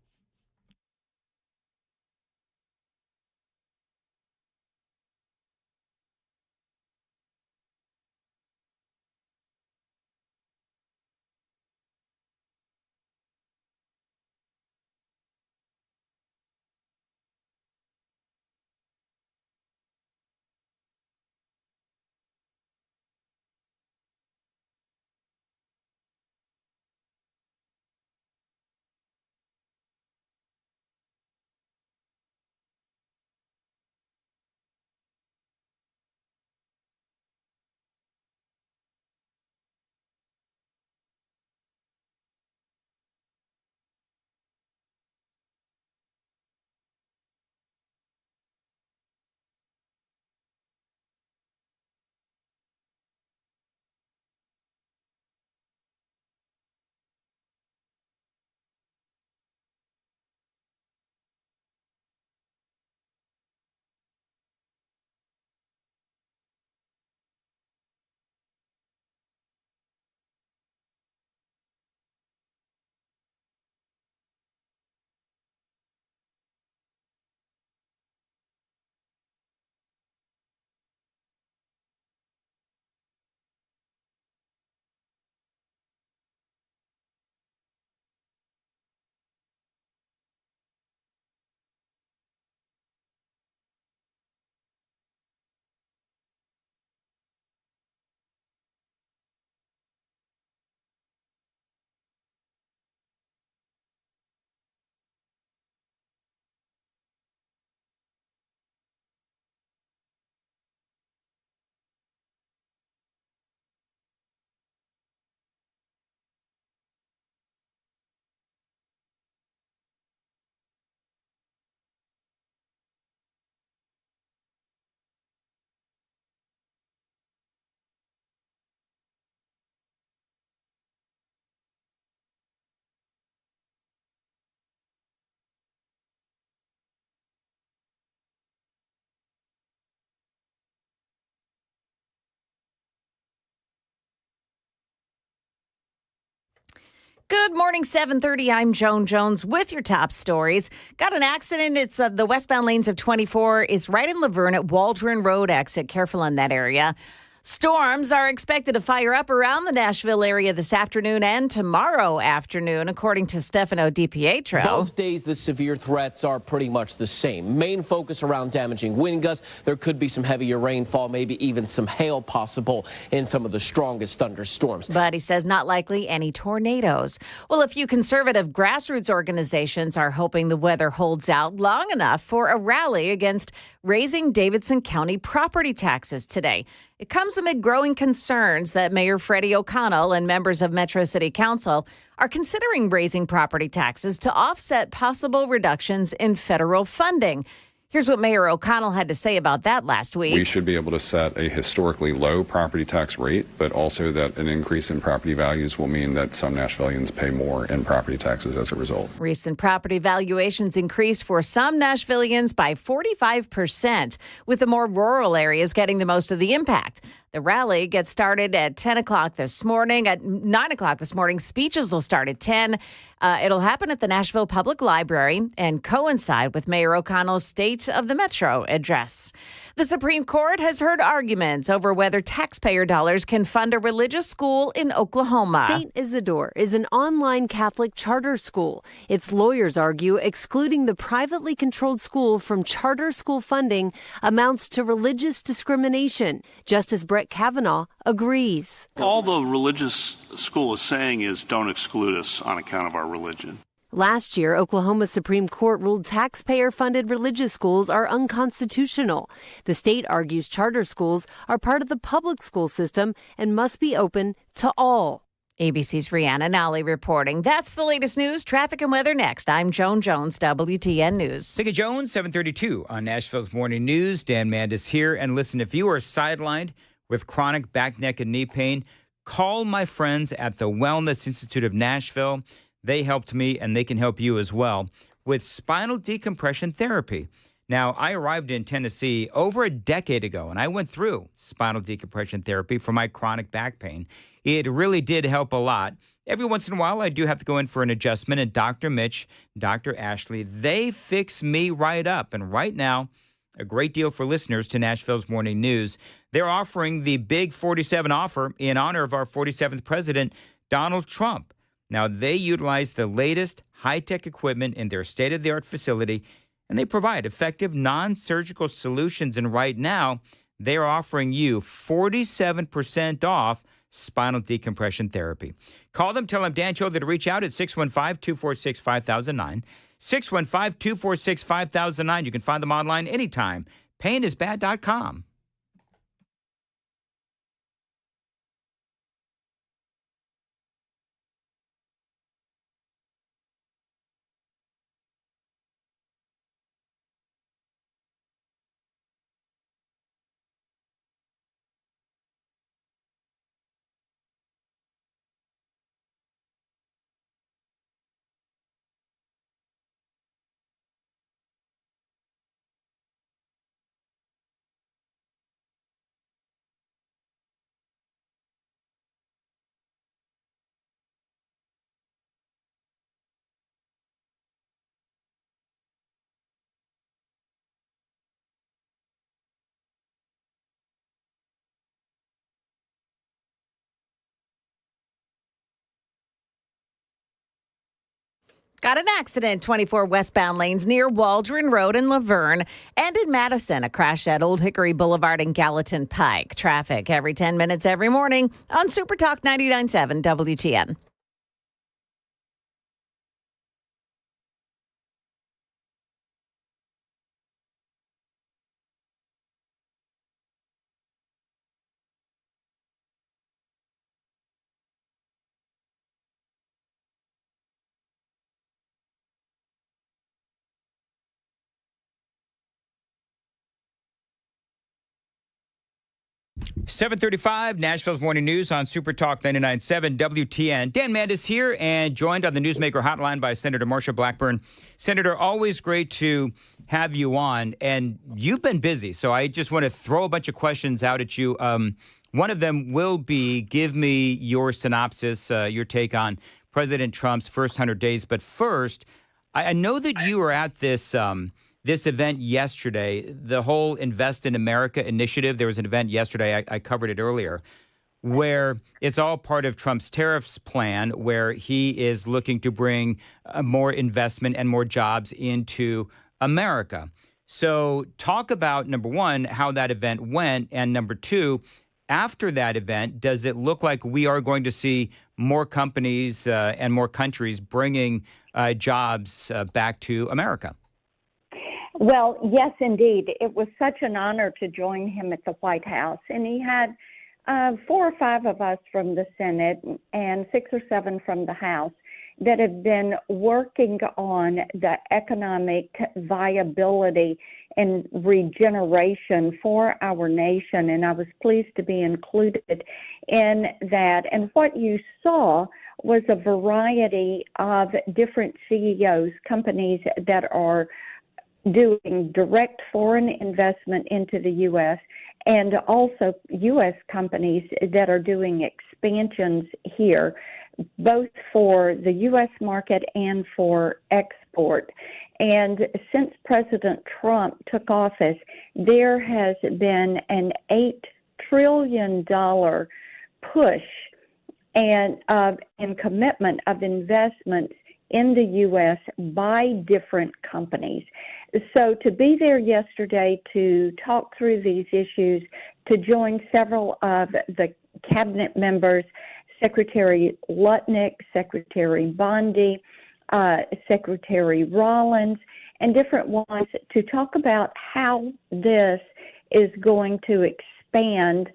Good morning, 7:30. I'm Joan Jones with your top stories. Got an accident. It's the westbound lanes of 24. It's right in Laverne at Waldron Road exit. Careful in that area. Storms are expected to fire up around the Nashville area this afternoon and tomorrow afternoon, according to Stefano DiPietro. Both days, the severe threats are pretty much the same. Main focus around damaging wind gusts. There could be some heavier rainfall, maybe even some hail possible in some of the strongest thunderstorms. But he says not likely any tornadoes. Well, a few conservative grassroots organizations are hoping the weather holds out long enough for a rally against raising Davidson County property taxes today. It comes amid growing concerns that Mayor Freddie O'Connell and members of Metro City Council are considering raising property taxes to offset possible reductions in federal funding. Here's what Mayor O'Connell had to say about that last week. We should be able to set a historically low property tax rate, but also that an increase in property values will mean that some Nashvillians pay more in property taxes as a result. Recent property valuations increased for some Nashvillians by 45%, with the more rural areas getting the most of the impact. The rally gets started at 10 o'clock this morning. At 9 o'clock this morning, speeches will start at 10. It'll happen at the Nashville Public Library and coincide with Mayor O'Connell's State of the Metro address. The Supreme Court has heard arguments over whether taxpayer dollars can fund a religious school in Oklahoma. St. Isidore is an online Catholic charter school. Its lawyers argue excluding the privately controlled school from charter school funding amounts to religious discrimination. Justice Brett Kavanaugh agrees. All the religious school is saying is don't exclude us on account of our religion. Last year, Oklahoma's Supreme Court ruled taxpayer-funded religious schools are unconstitutional. The state argues charter schools are part of the public school system and must be open to all. ABC's Rihanna Nally reporting. That's the latest news, traffic, and weather next. I'm Joan Jones, WTN News. Thank you, Joan. 7:32 on Nashville's Morning News. Dan Mandis here. And listen, if you are sidelined with chronic back, neck, and knee pain, call my friends at the Wellness Institute of Nashville. They helped me, and they can help you as well with spinal decompression therapy. Now, I arrived in Tennessee over a decade ago, and I went through spinal decompression therapy for my chronic back pain. It really did help a lot. Every once in a while, I do have to go in for an adjustment, and Dr. Mitch, Dr. Ashley, they fix me right up. And right now, a great deal for listeners to Nashville's Morning News. They're offering the Big 47 offer in honor of our 47th president, Donald Trump. Now, they utilize the latest high-tech equipment in their state-of-the-art facility, and they provide effective non-surgical solutions. And right now, they're offering you 47% off spinal decompression therapy. Call them, tell them Dan told you to reach out at 615-246-5009. 615-246-5009. You can find them online anytime. Painisbad.com. Got an accident, 24 westbound lanes near Waldron Road in Laverne, and in Madison, a crash at Old Hickory Boulevard and Gallatin Pike. Traffic every 10 minutes every morning on Super Talk 99.7 WTN. .735, Nashville's Morning News on Super Talk 99.7 WTN. Dan Mandis here, and joined on the Newsmaker Hotline by Senator Marsha Blackburn. Senator, always great to have you on, and you've been busy, so I just want to throw a bunch of questions out at you. One of them will be, give me your synopsis, your take on President Trump's first 100 days. But first, I know that you were at this this event yesterday, the whole Invest in America initiative. There was an event yesterday, I covered it earlier, where it's all part of Trump's tariffs plan, where he is looking to bring more investment and more jobs into America. So talk about, number one, how that event went, and number two, after that event, does it look like we are going to see more companies and more countries bringing jobs back to America? Well, yes, indeed. It was such an honor to join him at the White House. And he had 4 or 5 of us from the Senate and 6 or 7 from the House that have been working on the economic viability and regeneration for our nation. And I was pleased to be included in that. And what you saw was a variety of different CEOs, companies that are doing direct foreign investment into the U.S. and also U.S. companies that are doing expansions here, both for the U.S. market and for export. And since President Trump took office, there has been an $8 trillion push and commitment of investments in the U.S. by different companies. So to be there yesterday to talk through these issues, to join several of the cabinet members, Secretary Lutnick, Secretary Bondi, Secretary Rollins, and different ones to talk about how this is going to expand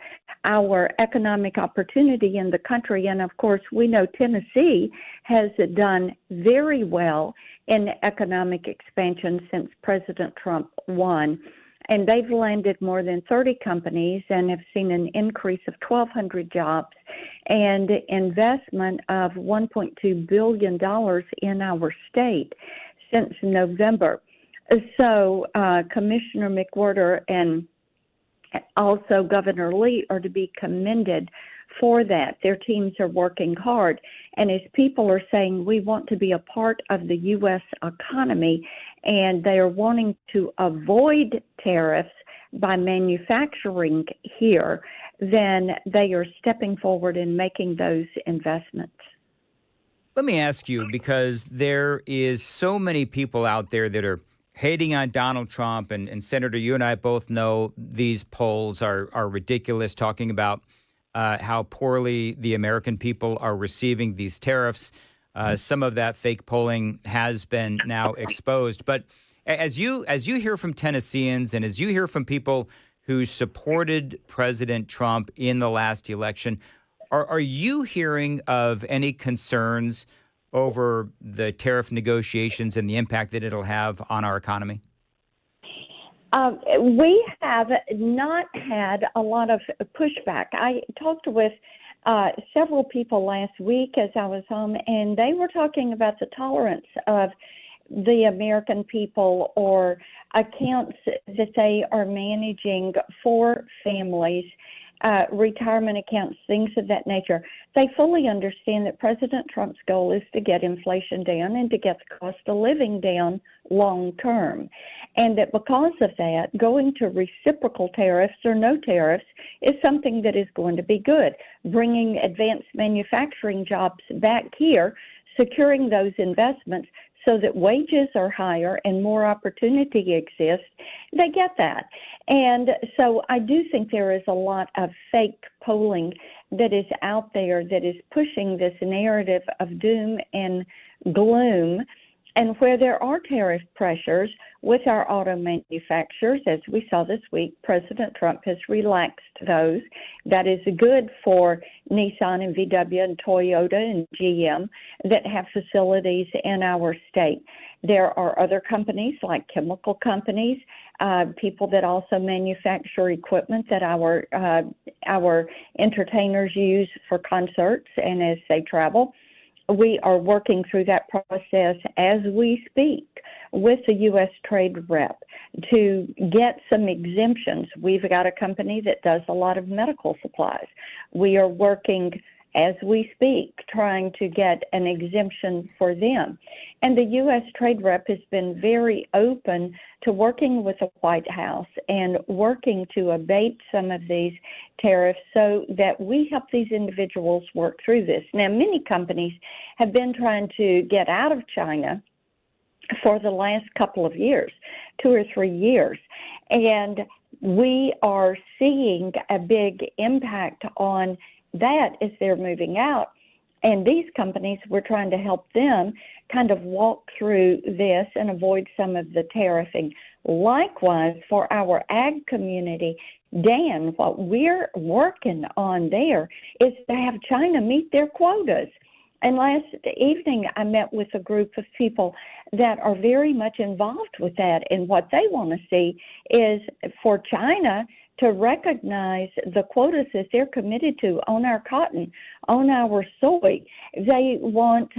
our economic opportunity in the country. And of course, we know Tennessee has done very well in economic expansion since President Trump won. And they've landed more than 30 companies and have seen an increase of 1,200 jobs and investment of $1.2 billion in our state since November. So Commissioner McWhorter and also Governor Lee are to be commended for that. Their teams are working hard. And as people are saying, we want to be a part of the U.S. economy, and they are wanting to avoid tariffs by manufacturing here, then they are stepping forward and making those investments. Let me ask you, because there is so many people out there that are hating on Donald Trump, and Senator, you and I both know these polls are ridiculous, talking about how poorly the American people are receiving these tariffs. Some of that fake polling has been now exposed. But as you hear from Tennesseans and as you hear from people who supported President Trump in the last election, are you hearing of any concerns over the tariff negotiations and the impact that it'll have on our economy? We have not had a lot of pushback. I talked with several people last week as I was home, and they were talking about the tolerance of the American people or accounts that they are managing for families, retirement accounts, things of that nature. They fully understand that President Trump's goal is to get inflation down and to get the cost of living down long term. And that because of that, going to reciprocal tariffs or no tariffs is something that is going to be good. Bringing advanced manufacturing jobs back here, securing those investments so that wages are higher and more opportunity exists, they get that. And so I do think there is a lot of fake polling that is out there that is pushing this narrative of doom and gloom. And where there are tariff pressures with our auto manufacturers, as we saw this week, President Trump has relaxed those. That is good for Nissan and VW and Toyota and GM that have facilities in our state. There are other companies like chemical companies, people that also manufacture equipment that our entertainers use for concerts and as they travel. We are working through that process as we speak with the U.S. Trade Rep to get some exemptions. We've got a company that does a lot of medical supplies. We are working as we speak, trying to get an exemption for them. And the U.S. trade rep has been very open to working with the White House and working to abate some of these tariffs so that we help these individuals work through this. Now, many companies have been trying to get out of China for the last couple of years, 2 or 3 years. And we are seeing a big impact on that as they're moving out. And these companies, we're trying to help them kind of walk through this and avoid some of the tariffing. Likewise, for our ag community, Dan, what we're working on there is to have China meet their quotas. And last evening, I met with a group of people that are very much involved with that. And what they want to see is for China to recognize the quotas that they're committed to on our cotton, on our soy. They want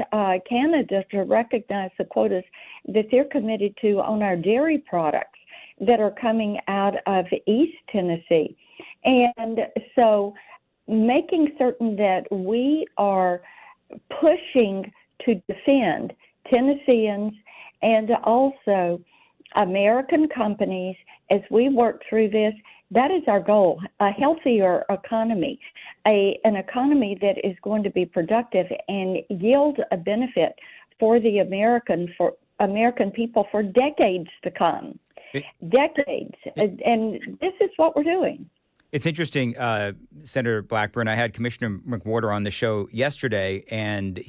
Canada to recognize the quotas that they're committed to on our dairy products that are coming out of East Tennessee. And so making certain that we are pushing to defend Tennesseans and also American companies as we work through this. That is our goal, a healthier economy, an economy that is going to be productive and yield a benefit for the American people for decades to come. Decades. And this is what we're doing. It's interesting, Senator Blackburn. I had Commissioner McWhorter on the show yesterday, and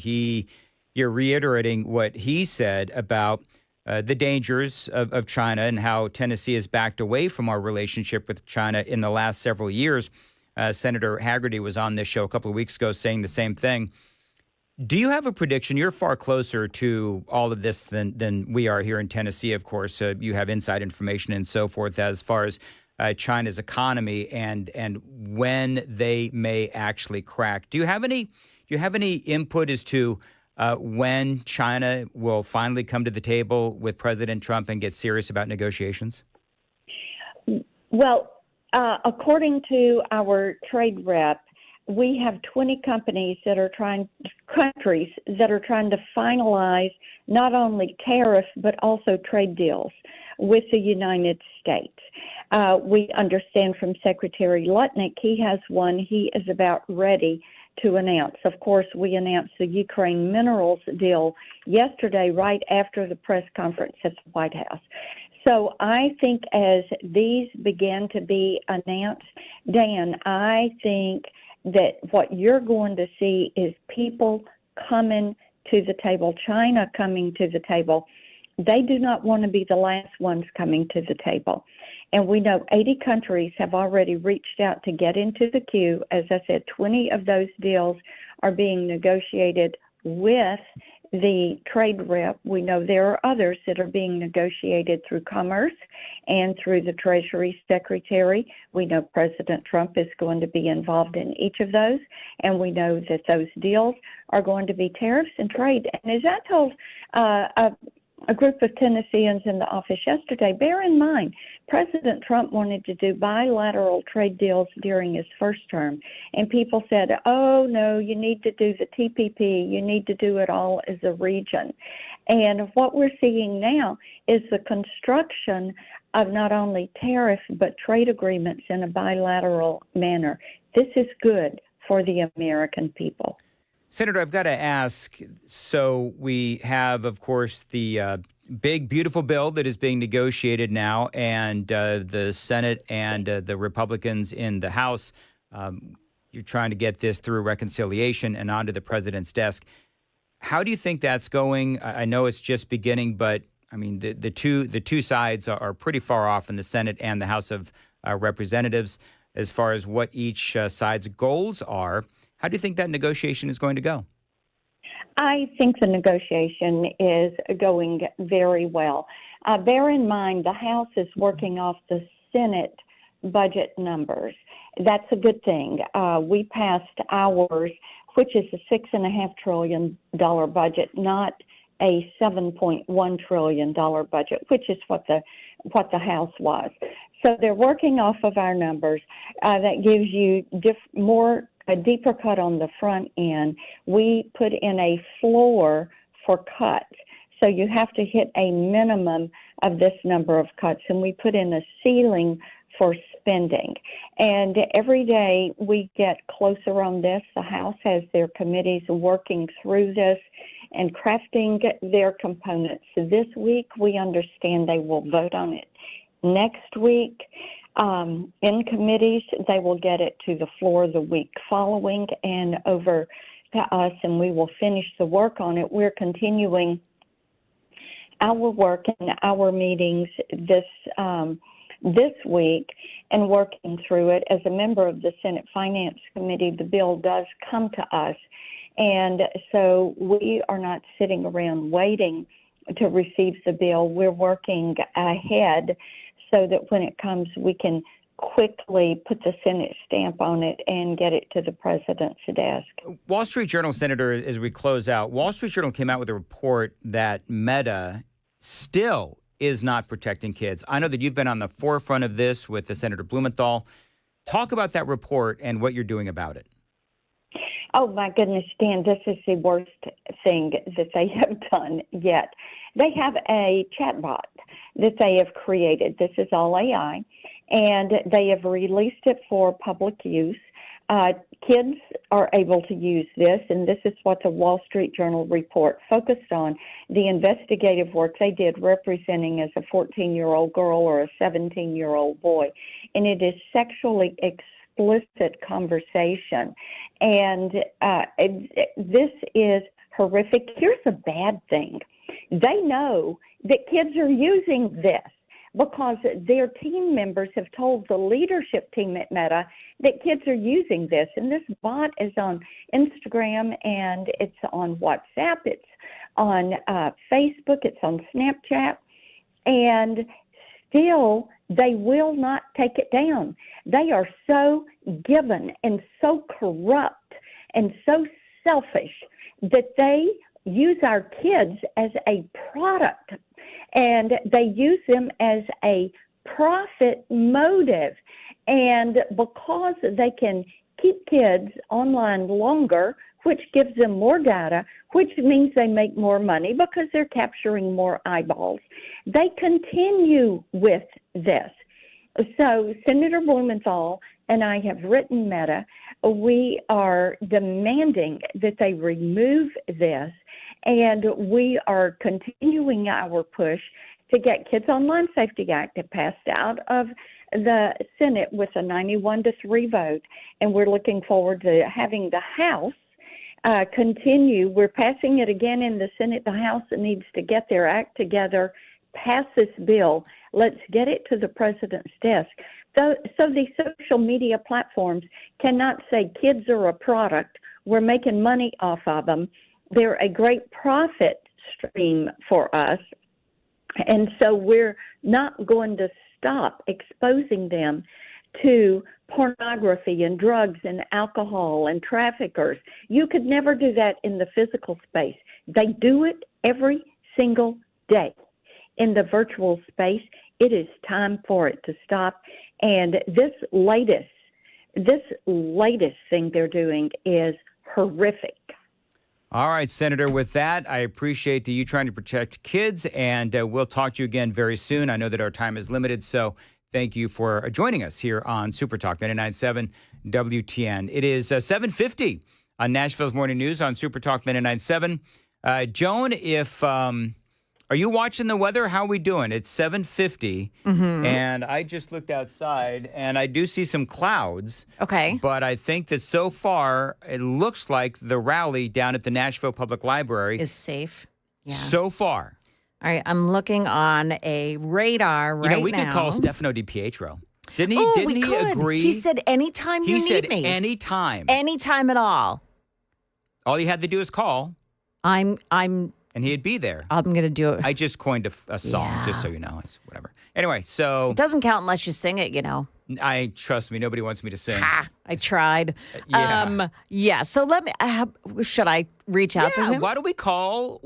you're reiterating what he said about the dangers of China and how Tennessee has backed away from our relationship with China in the last several years. Senator Hagerty was on this show a couple of weeks ago saying the same thing. Do you have a prediction? You're far closer to all of this than we are here in Tennessee, of course. You have inside information and so forth as far as China's economy and when they may actually crack. Do you have any input as to when China will finally come to the table with President Trump and get serious about negotiations? Well, according to our trade rep, we have 20 countries that are trying to finalize not only tariff but also trade deals with the United States. We understand from Secretary Lutnick, he has one he is about ready to announce. Of course, we announced the Ukraine minerals deal yesterday right after the press conference at the White House. So I think as these begin to be announced, Dan, I think that what you're going to see is people coming to the table, China coming to the table. They do not want to be the last ones coming to the table. And we know 80 countries have already reached out to get into the queue. As I said, 20 of those deals are being negotiated with the trade rep. We know there are others that are being negotiated through Commerce and through the Treasury Secretary. We know President Trump is going to be involved in each of those, and we know that those deals are going to be tariffs and trade. And as I told a group of Tennesseans in the office yesterday, bear in mind, President Trump wanted to do bilateral trade deals during his first term. And people said, oh, no, you need to do the TPP. You need to do it all as a region. And what we're seeing now is the construction of not only tariff but trade agreements in a bilateral manner. This is good for the American people. Senator, I've got to ask, so we have, of course, the big, beautiful bill that is being negotiated now, and the Senate and the Republicans in the House, you're trying to get this through reconciliation and onto the president's desk. How do you think that's going? I know it's just beginning, but, I mean, the two sides are pretty far off in the Senate and the House of Representatives as far as what each side's goals are. How do you think that negotiation is going to go? I think the negotiation is going very well. Bear in mind, the House is working off the Senate budget numbers. That's a good thing. We passed ours, which is a $6.5 trillion budget, not a $7.1 trillion budget, which is what the House was. So they're working off of our numbers. That gives you more a deeper cut on the front end. We put in a floor for cuts. So you have to hit a minimum of this number of cuts, and we put in a ceiling for spending. And every day we get closer on this. The House has their committees working through this and crafting their components. So this week we understand they will vote on it. Next week, in committees, they will get it to the floor the week following and over to us, and we will finish the work on it. We're continuing our work and our meetings this week and working through it. As a member of the Senate Finance Committee, the bill does come to us, and so we are not sitting around waiting to receive the bill. We're working ahead so that when it comes, we can quickly put the Senate stamp on it and get it to the president's desk. Wall Street Journal, Senator, as we close out, Wall Street Journal came out with a report that Meta still is not protecting kids. I know that you've been on the forefront of this with Senator Blumenthal. Talk about that report and what you're doing about it. Oh, my goodness, Dan, this is the worst thing that they have done yet. They have a chatbot that they have created. This is all AI, and they have released it for public use. Kids are able to use this, and this is what the Wall Street Journal report focused on, the investigative work they did representing as a 14-year-old girl or a 17-year-old boy. And it is sexually explicit conversation. And this is horrific. Here's a bad thing. They know that kids are using this because their team members have told the leadership team at Meta that kids are using this. And this bot is on Instagram, and it's on WhatsApp, it's on Facebook, it's on Snapchat, and still they will not take it down. They are so given and so corrupt and so selfish that they use our kids as a product, and they use them as a profit motive. And because they can keep kids online longer, which gives them more data, which means they make more money because they're capturing more eyeballs, they continue with this. So Senator Blumenthal and I have written Meta. We are demanding that they remove this, and we are continuing our push to get Kids Online Safety Act passed out of the Senate with a 91-3 vote, and we're looking forward to having the House continue. We're passing it again in the Senate. The House needs to get their act together, pass this bill. Let's get it to the president's desk. So these social media platforms cannot say kids are a product. We're making money off of them. They're a great profit stream for us. And so we're not going to stop exposing them to pornography and drugs and alcohol and traffickers. You could never do that in the physical space. They do it every single day. In the virtual space, it is time for it to stop. And this latest thing they're doing is horrific. All right, Senator, with that, I appreciate you trying to protect kids, and we'll talk to you again very soon. I know that our time is limited, so thank you for joining us here on Super Talk 99.7 WTN. It is 7:50 on Nashville's Morning News on Super Talk 99.7. Joan, are you watching the weather? How are we doing? It's 7:50, and I just looked outside, and I do see some clouds. Okay. But I think that so far, it looks like the rally down at the Nashville Public Library is safe. Yeah. So far. All right, I'm looking on a radar right now. We could call Stefano DiPietro. Didn't he? Oh, Didn't we he could. agree? He said anytime you need me. He said anytime. Anytime at all. All you had to do is call. I'm and he'd be there. I'm going to do it. I just coined a song, just so you know. It's whatever. Anyway, so... It doesn't count unless you sing it, you know. Trust me, nobody wants me to sing. I tried. Yeah. So let me... should I reach out to him? Why don't we call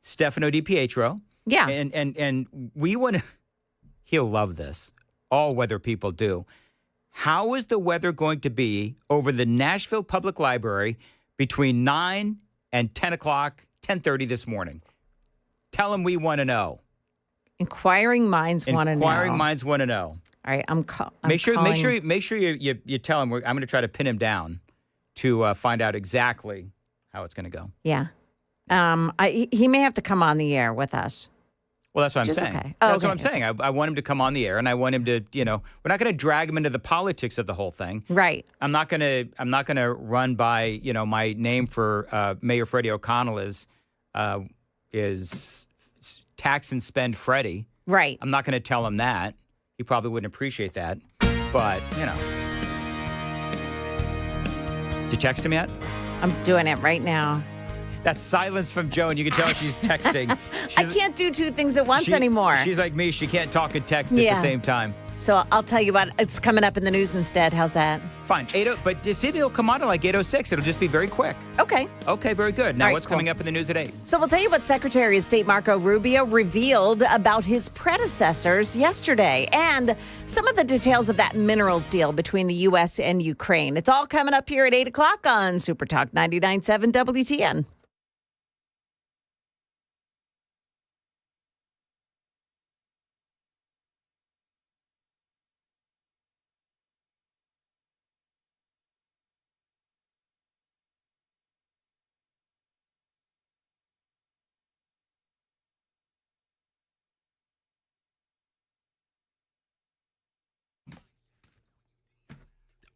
Stefano DiPietro? Yeah. And we want to... He'll love this. All weather people do. How is the weather going to be over the Nashville Public Library between 9 and 10 o'clock, 10:30 this morning? Tell them we want to know. Inquiring minds want to know. Inquiring minds want to know. All right, I'm Make sure calling. you tell him. I'm going to try to pin him down to find out exactly how it's going to go. Yeah. He may have to come on the air with us. Well, that's what I'm saying. Okay. That's what I'm saying. I want him to come on the air, and I want him to, we're not going to drag him into the politics of the whole thing. Right. I'm not going to run by, my name for Mayor Freddie O'Connell is tax and spend Freddie. Right. I'm not going to tell him that. He probably wouldn't appreciate that. But, Did you text him yet? I'm doing it right now. That's silence from Joan. You can tell she's texting. I can't do two things at once anymore. She's like me. She can't talk and text at the same time. So I'll tell you what, it's coming up in the news instead. How's that? Fine. But see if it'll come on at like 8:06. It'll just be very quick. Okay. Okay, very good. Now, All right, what's coming up in the news at 8? So we'll tell you what Secretary of State Marco Rubio revealed about his predecessors yesterday and some of the details of that minerals deal between the U.S. and Ukraine. It's all coming up here at 8 o'clock on Super Talk 99.7 WTN.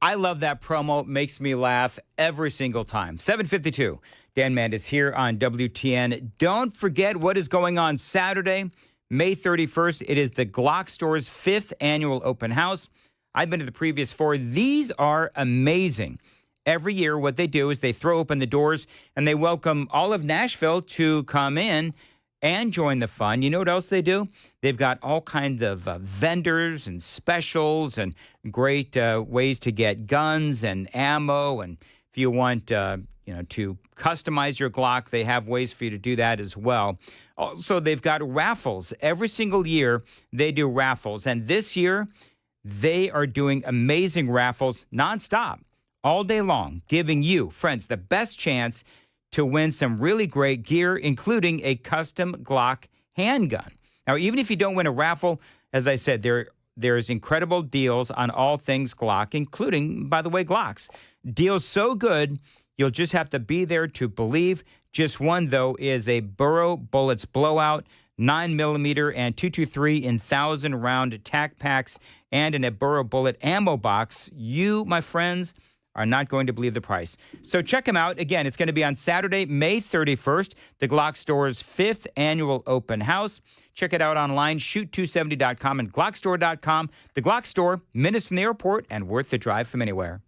I love that promo. Makes me laugh every single time. 7:52. Dan Mandis here on WTN. Don't forget what is going on Saturday, May 31st. It is the Glock Store's 5th annual open house. I've been to the previous 4. These are amazing. Every year, what they do is they throw open the doors and they welcome all of Nashville to come in and join the fun. You know what else they do? They've got all kinds of vendors and specials and great ways to get guns and ammo. And if you want, to customize your Glock, they have ways for you to do that as well. Also, they've got raffles. Every single year, they do raffles. And this year, they are doing amazing raffles nonstop, all day long, giving you, friends, the best chance to win some really great gear, including a custom Glock handgun. Now, even if you don't win a raffle, as I said, there's incredible deals on all things Glock, including, by the way, Glocks. Deals so good, you'll just have to be there to believe. Just one, though, is a Burrow Bullets Blowout, 9mm and 223 in 1,000-round tac packs, and in a Burrow Bullet ammo box. You, my friends, are not going to believe the price. So check them out. Again, it's going to be on Saturday, May 31st, the Glock Store's 5th annual open house. Check it out online, shoot270.com and glockstore.com. The Glock Store, minutes from the airport and worth the drive from anywhere.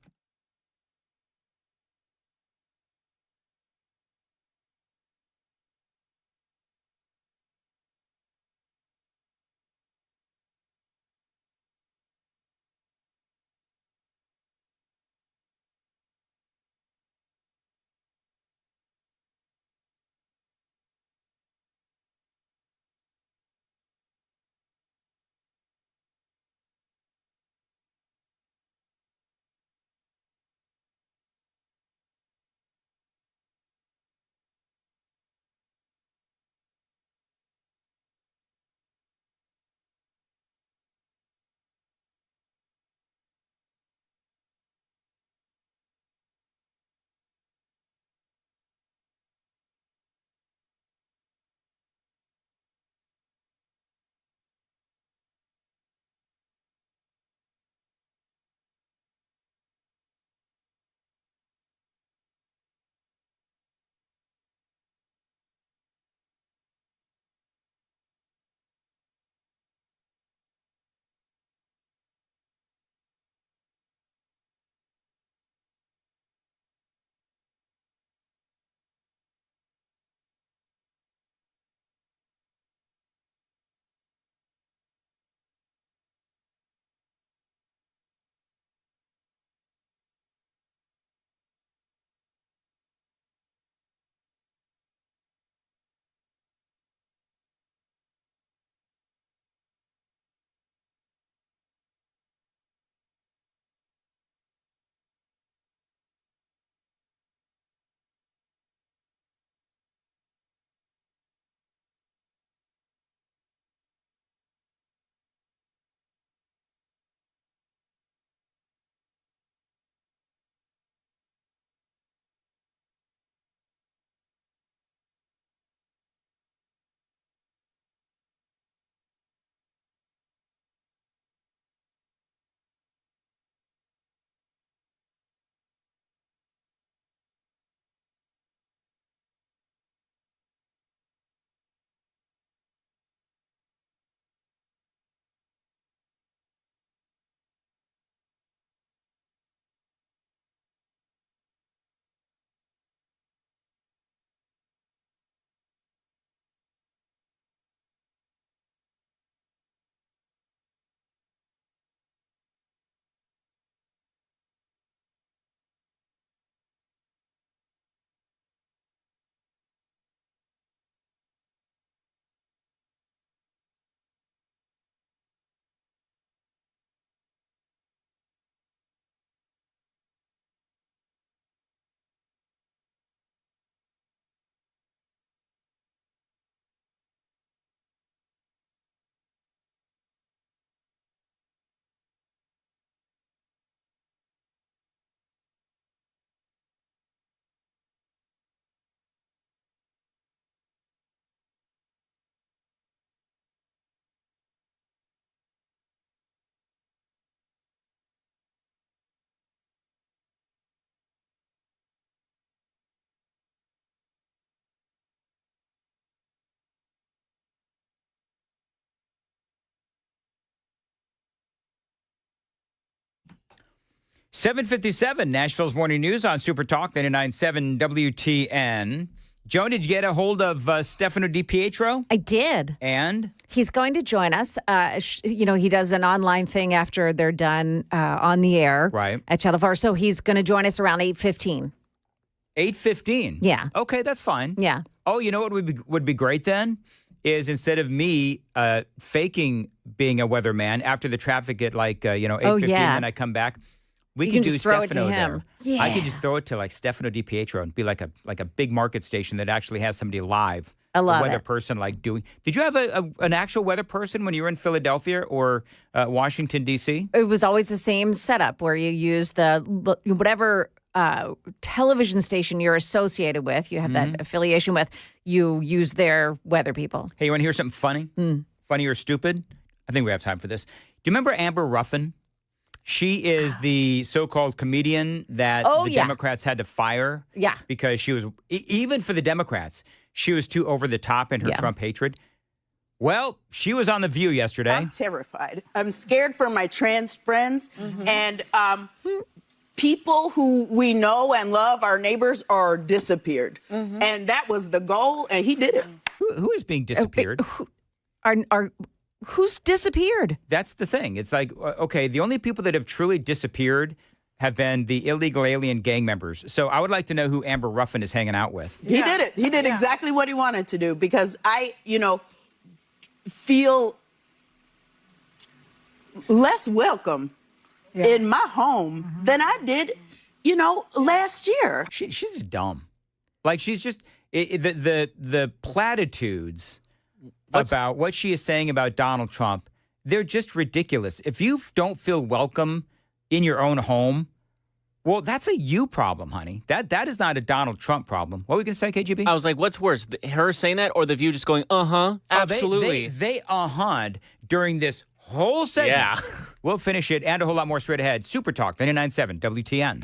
7:57, Nashville's Morning News on Super Talk 99.7 WTN. Joan, did you get a hold of Stefano DiPietro? I did. And? He's going to join us. He does an online thing after they're done on the air at Channel 4. So he's going to join us around 8:15. 8:15? Yeah. Okay, that's fine. Yeah. Oh, you know what would be great then? Is instead of me faking being a weatherman after the traffic at 8:15, then I come back, we can do just throw Stefano it to him. there. Yeah. I could just throw it to Stefano DiPietro and be like a big market station that actually has somebody live. I love a weather it. person doing. Did you have an actual weather person when you were in Philadelphia or Washington D.C.? It was always the same setup where you use the whatever television station you're associated with, you have that affiliation with, you use their weather people. Hey, you want to hear something funny? Funny or stupid? I think we have time for this. Do you remember Amber Ruffin? She is the so-called comedian that the Democrats had to fire. Yeah. Because she was, even for the Democrats, she was too over the top in her Trump hatred. Well, she was on The View yesterday. I'm terrified. I'm scared for my trans friends. And people who we know and love, our neighbors, are disappeared. And that was the goal, and he did it. Who is being disappeared? Who's disappeared? That's the thing. It's like, okay, the only people that have truly disappeared have been the illegal alien gang members. So I would like to know who Amber Ruffin is hanging out with. He did it. He did exactly what he wanted to do, because I, feel less welcome in my home than I did, last year. She's dumb. She's just the platitudes about what she is saying about Donald Trump. They're just ridiculous. If you don't feel welcome in your own home, well, that's a you problem, honey. That is not a Donald Trump problem. What were we going to say, KGB? I was like, what's worse, her saying that or The View just going, absolutely. They uh-huh'd during this whole segment. Yeah. We'll finish it and a whole lot more straight ahead. Super Talk 99.7 WTN.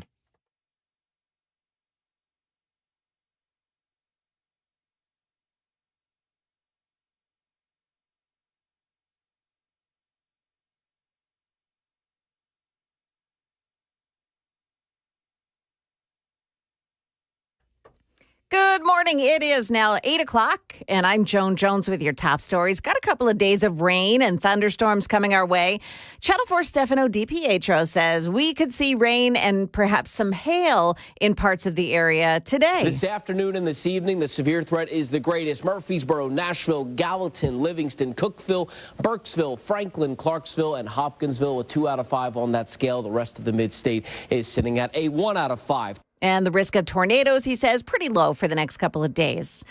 Good morning. It is now 8 o'clock, and I'm Joan Jones with your top stories. Got a couple of days of rain and thunderstorms coming our way. Channel 4 Stefano DiPietro says we could see rain and perhaps some hail in parts of the area today. This afternoon and this evening, the severe threat is the greatest. Murfreesboro, Nashville, Gallatin, Livingston, Cookeville, Burkesville, Franklin, Clarksville, and Hopkinsville, a 2 out of 5 on that scale. The rest of the mid-state is sitting at a 1 out of 5. And the risk of tornadoes, he says, pretty low for the next couple of days.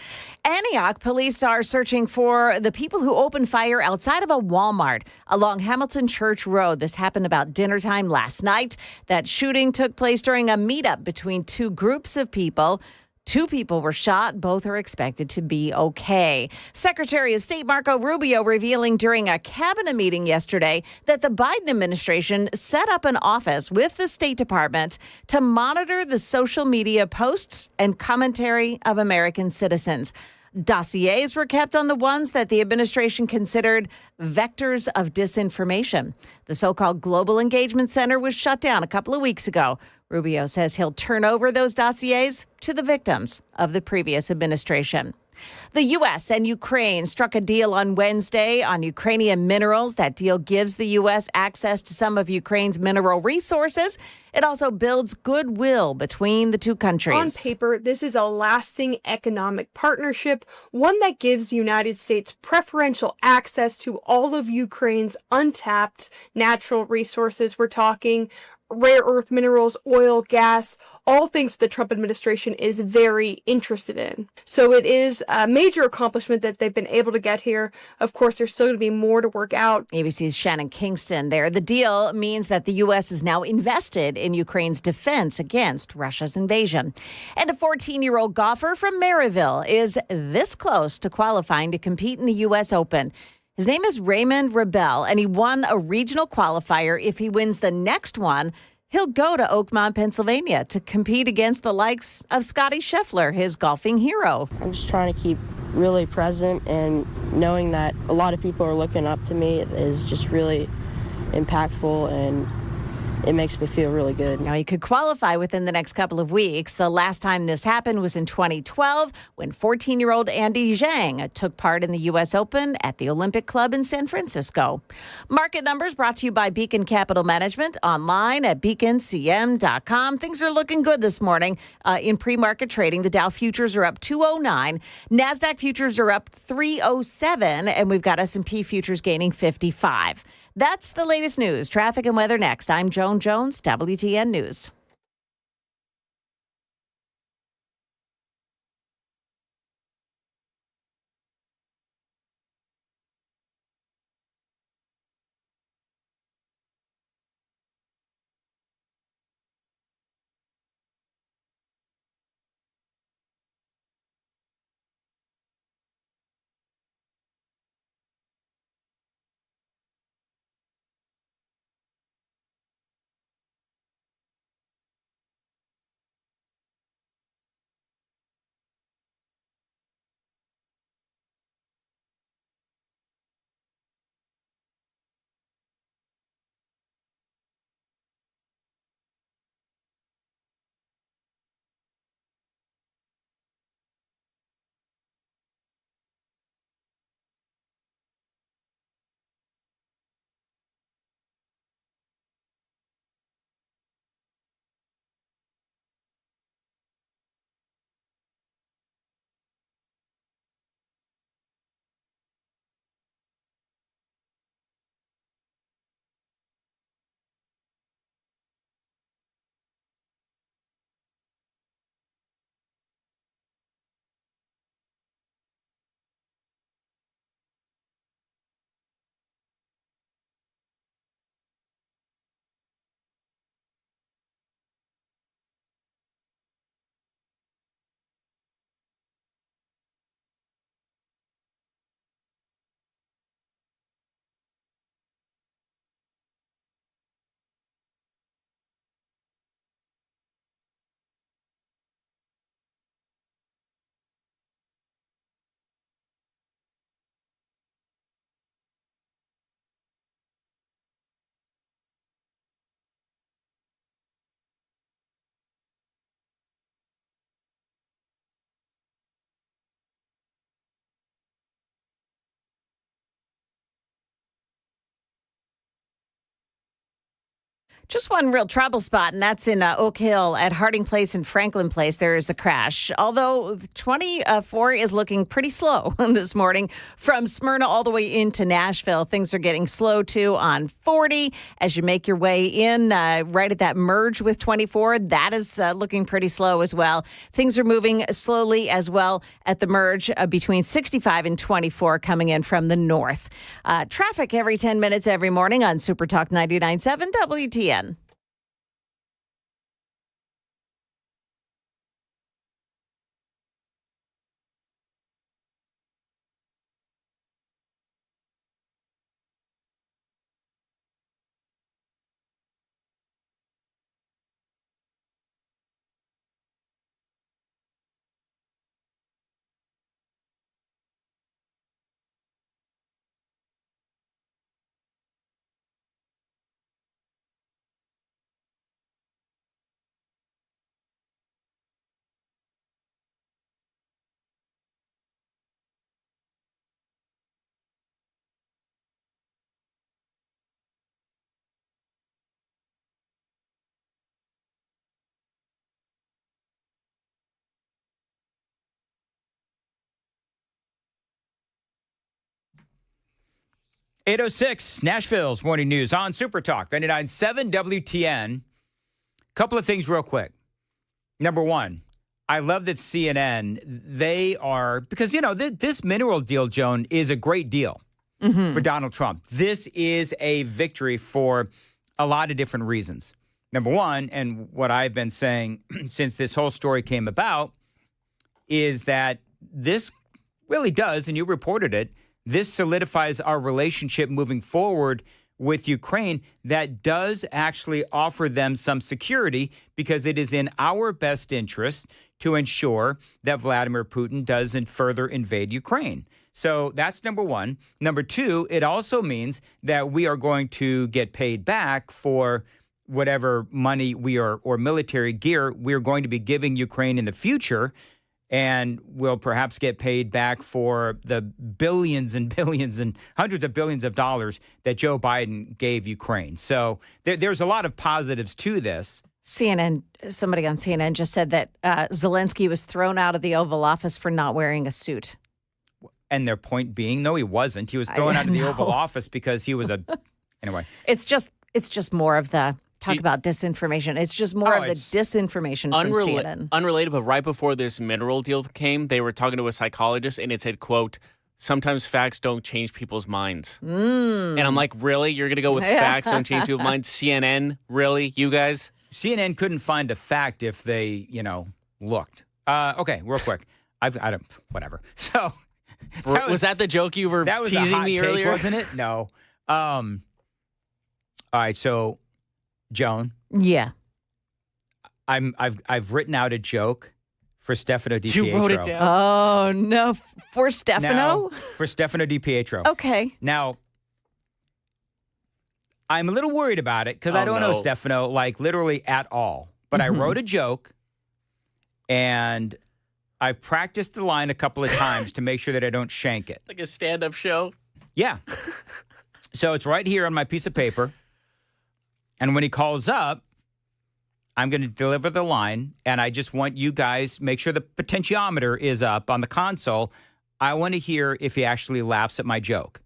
Antioch police are searching for the people who opened fire outside of a Walmart along Hamilton Church Road. This happened about dinner time last night. That shooting took place during a meetup between two groups of people. 2 people were shot. Both are expected to be okay. Secretary of State Marco Rubio revealing during a cabinet meeting yesterday that the Biden administration set up an office with the State Department to monitor the social media posts and commentary of American citizens. Dossiers were kept on the ones that the administration considered vectors of disinformation. The so-called Global Engagement Center was shut down a couple of weeks ago. Rubio says he'll turn over those dossiers to the victims of the previous administration. The U.S. and Ukraine struck a deal on Wednesday on Ukrainian minerals. That deal gives the U.S. access to some of Ukraine's mineral resources. It also builds goodwill between the two countries. On paper, this is a lasting economic partnership, one that gives the United States preferential access to all of Ukraine's untapped natural resources. We're talking rare earth minerals, oil, gas, all things the Trump administration is very interested in. So it is a major accomplishment that they've been able to get here. Of course, there's still going to be more to work out. ABC's Shannon Kingston there. The deal means that the U.S. is now invested in Ukraine's defense against Russia's invasion. And a 14-year-old golfer from Maryville is this close to qualifying to compete in the U.S. Open. His name is Raymond Rebel, and he won a regional qualifier. If he wins the next one, he'll go to Oakmont, Pennsylvania to compete against the likes of Scotty Scheffler, his golfing hero. I'm just trying to keep really present, and knowing that a lot of people are looking up to me is just really impactful, and it makes me feel really good. Now, he could qualify within the next couple of weeks. The last time this happened was in 2012 when 14-year-old Andy Zhang took part in the U.S. Open at the Olympic Club in San Francisco. Market numbers brought to you by Beacon Capital Management, online at beaconcm.com. Things are looking good this morning in pre-market trading. The Dow futures are up 209. NASDAQ futures are up 307. And we've got S&P futures gaining 55. That's the latest news. Traffic and weather next. I'm Joan Jones, WTN News. Just one real trouble spot, and that's in Oak Hill at Harding Place and Franklin Place. There is a crash, although 24 is looking pretty slow this morning from Smyrna all the way into Nashville. Things are getting slow, too, on 40 as you make your way in right at that merge with 24. That is looking pretty slow as well. Things are moving slowly as well at the merge between 65 and 24 coming in from the north. Traffic every 10 minutes every morning on Super Talk 99.7 WTN. .806 Nashville's Morning News on Super Talk 99.7 WTN. Couple of things real quick. Number one, I love that CNN, they are, because, you know, this mineral deal, Joan, is a great deal for Donald Trump. This is a victory for a lot of different reasons. Number one, and what I've been saying since this whole story came about, is that this really does, and you reported it, this solidifies our relationship moving forward with Ukraine. That does actually offer them some security because it is in our best interest to ensure that Vladimir Putin doesn't further invade Ukraine. So that's number one. Number two, it also means that we are going to get paid back for whatever money or military gear we're going to be giving Ukraine in the future, and we'll perhaps get paid back for the billions and billions and hundreds of billions of dollars that Joe Biden gave Ukraine. So there's a lot of positives to this. Somebody on CNN just said that Zelensky was thrown out of the Oval Office for not wearing a suit. And their point being, no, he wasn't. He was thrown out of the Oval Office because he was anyway. It's just more of the talk about disinformation. It's just more of the disinformation from CNN. Unrelated, but right before this mineral deal came, they were talking to a psychologist, and it said, quote, sometimes facts don't change people's minds. And I'm like, really? You're going to go with facts don't change people's minds? CNN? Really? You guys? CNN couldn't find a fact if they, looked. Okay, real quick. I don't, whatever. So. Was that the joke you were teasing me earlier? Wasn't it? No. All right, so Joan. Yeah. I've written out a joke for Stefano Di Pietro. You wrote it down. Oh no, for Stefano? Now, for Stefano Di Pietro. Okay. Now, I'm a little worried about it because I don't know Stefano like literally at all. But I wrote a joke, and I've practiced the line a couple of times to make sure that I don't shank it. Like a stand-up show? Yeah. So it's right here on my piece of paper. And when he calls up, I'm going to deliver the line. And I just want you guys, make sure the potentiometer is up on the console. I want to hear if he actually laughs at my joke.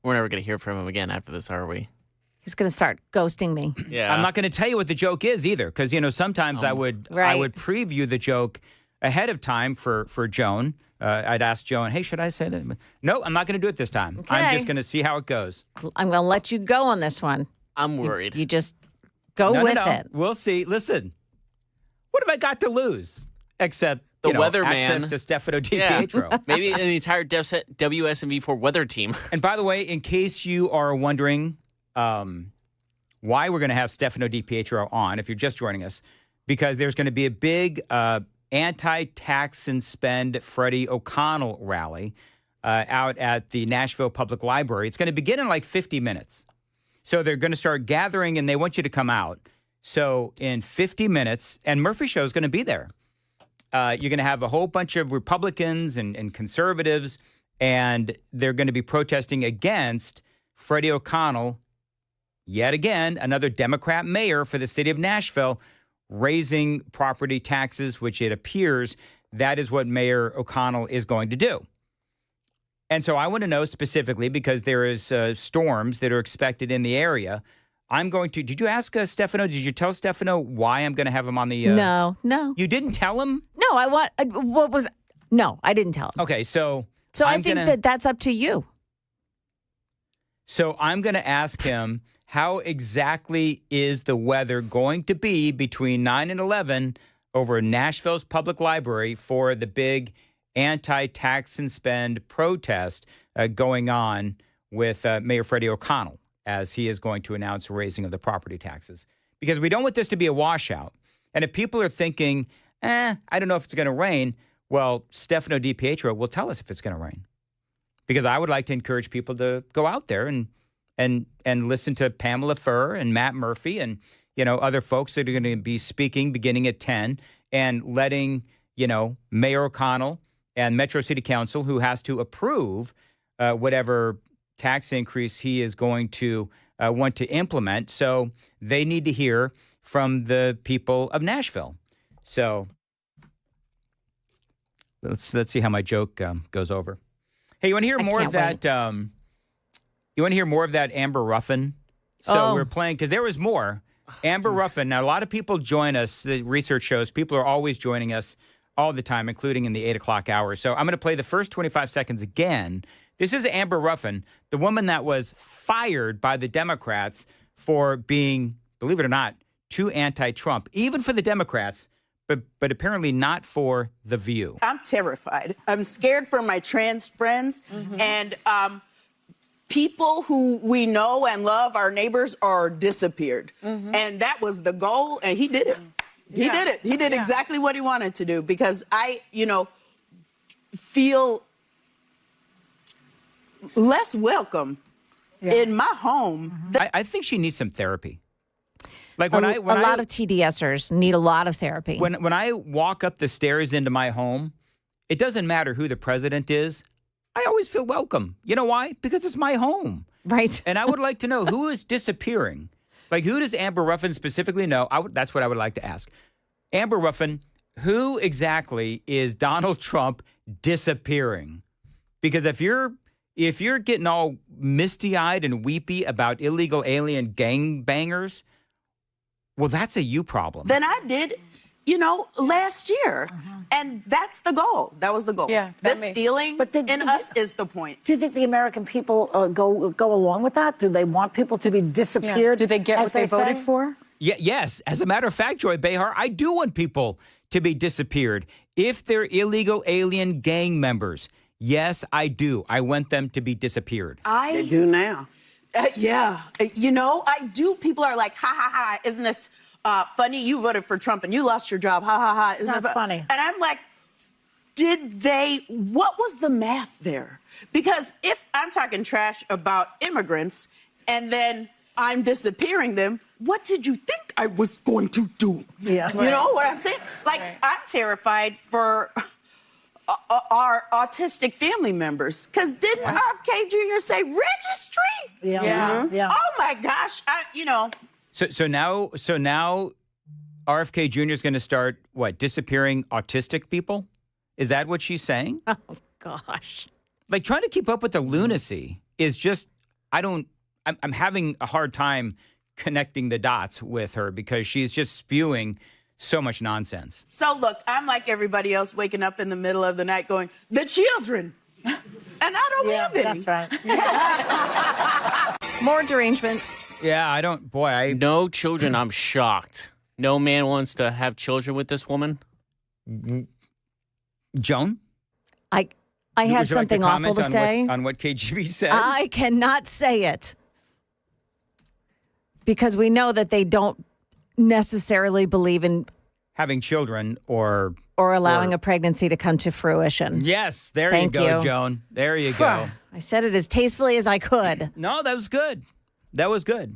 We're never going to hear from him again after this, are we? He's going to start ghosting me. Yeah. I'm not going to tell you what the joke is either. Because, sometimes I would preview the joke ahead of time for Joan. I'd ask Joan, hey, should I say that? No, I'm not going to do it this time. Okay. I'm just going to see how it goes. I'm going to let you go on this one. I'm worried. You just go with it. We'll see. Listen, what have I got to lose? Except the weatherman. Access to Stefano Di Pietro. Maybe the entire WSMV4 weather team. And by the way, in case you are wondering why we're going to have Stefano Di Pietro on, if you're just joining us, because there's going to be a big anti-tax and spend Freddie O'Connell rally out at the Nashville Public Library. It's going to begin in like 50 minutes. So they're going to start gathering, and they want you to come out. So in 50 minutes, and Murphy Show is going to be there. You're going to have a whole bunch of Republicans and conservatives, and they're going to be protesting against Freddie O'Connell, yet again, another Democrat mayor for the city of Nashville, raising property taxes, which it appears that is what Mayor O'Connell is going to do. And so I want to know specifically, because there is storms that are expected in the area. I'm going to, did you ask Stefano, did you tell Stefano why I'm going to have him on the? No. You didn't tell him? No, no, I didn't tell him. Okay, so. I think that's up to you. So I'm going to ask him, how exactly is the weather going to be between 9 and 11 over Nashville's public library for the big anti-tax and spend protest going on with Mayor Freddie O'Connell, as he is going to announce a raising of the property taxes? Because we don't want this to be a washout. And if people are thinking, I don't know if it's going to rain, well, Stefano Di Pietro will tell us if it's going to rain. Because I would like to encourage people to go out there and listen to Pamela Furr and Matt Murphy and, other folks that are going to be speaking beginning at 10 and letting, Mayor O'Connell and Metro City Council, who has to approve whatever tax increase he is going to want to implement. So they need to hear from the people of Nashville. So let's see how my joke goes over. Hey, you want to hear more of that? You want to hear more of that Amber Ruffin? So we're playing, because there was more. Amber Ruffin. Now, a lot of people join us. The research shows people are always joining us all the time, including in the 8 o'clock hour. So I'm going to play the first 25 seconds again. This is Amber Ruffin, the woman that was fired by the Democrats for being, believe it or not, too anti-Trump, even for the Democrats, but apparently not for The View. I'm terrified. I'm scared for my trans friends. And people who we know and love, our neighbors, are disappeared. And that was the goal, and he did it. He did it. He did exactly what he wanted to do, because I, feel less welcome in my home. I think she needs some therapy. Like a lot of TDSers need a lot of therapy. When I walk up the stairs into my home, it doesn't matter who the president is. I always feel welcome. You know why? Because it's my home. Right. And I would like to know who is disappearing. Like, who does Amber Ruffin specifically know? That's what I would like to ask. Amber Ruffin, who exactly is Donald Trump disappearing? Because if you're getting all misty-eyed and weepy about illegal alien gangbangers, well, that's a you problem. Than I did, last year. And that's the goal. That was the goal. Yeah, this feeling in us is the point. Do you think the American people go along with that? Do they want people to be disappeared? Do they get what they voted for? Yes. As a matter of fact, Joy Behar, I do want people to be disappeared. If they're illegal alien gang members, yes, I do. I want them to be disappeared. They do now. Yeah. I do. People are like, ha, ha, ha. Isn't this funny? You voted for Trump and you lost your job. Ha, ha, ha. It's not funny. And I'm like, what was the math there? Because if I'm talking trash about immigrants and then I'm disappearing them, what did you think I was going to do? Yeah. You know what I'm saying? Like, I'm terrified for our autistic family members. Because didn't RFK Jr. say registry? Yeah. Oh, my gosh. So now RFK Jr. is going to start, disappearing autistic people? Is that what she's saying? Oh, gosh. Like, trying to keep up with the lunacy is just, I'm having a hard time connecting the dots with her because she's just spewing so much nonsense. So, look, I'm like everybody else waking up in the middle of the night going, the children. And I don't have any. That's right. More derangement. Yeah, No children, I'm shocked. No man wants to have children with this woman. Joan? I have something awful to say. On what KGB said? I cannot say it. Because we know that they don't necessarily believe in having children or allowing a pregnancy to come to fruition. Yes, there Thank you go, you. Joan. There you go. I said it as tastefully as I could. No, that was good. That was good.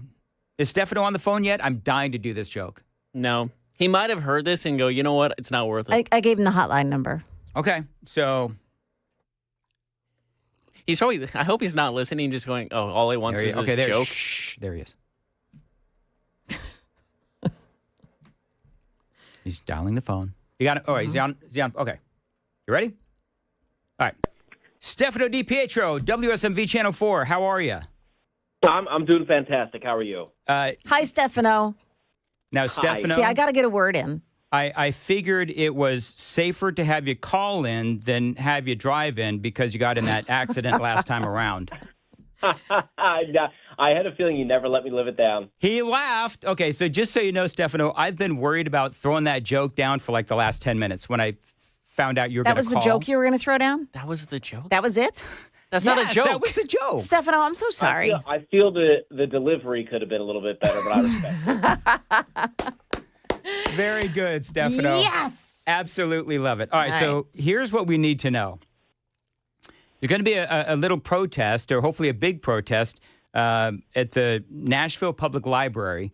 Is Stefano on the phone yet? I'm dying to do this joke. No. He might have heard this and go, you know what? It's not worth it. I gave him the hotline number. Okay, so he's probably, I hope he's not listening, just going, oh, all he wants is this joke. Shh, there he is. He's dialing the phone. You got it? Oh, he's on. Okay. You ready? All right. Stefano DiPietro, WSMV Channel 4. How are you? I'm doing fantastic. How are you? Hi, Stefano. Now, Stefano. See, I got to get a word in. I figured it was safer to have you call in than have you drive in because you got in that accident last time around. I had a feeling you never let me live it down. He laughed. Okay, so just so you know, Stefano, I've been worried about throwing that joke down for like the last 10 minutes when I found out you were going to call. That was the joke you were going to throw down? That was the joke? That was it? That's not a joke. That was the joke. Stefano, I'm so sorry. I feel the delivery could have been a little bit better, but I respect it. Very good, Stefano. Yes! Absolutely love it. All right, so here's what we need to know. There's going to be a little protest, or hopefully a big protest, at the Nashville Public Library,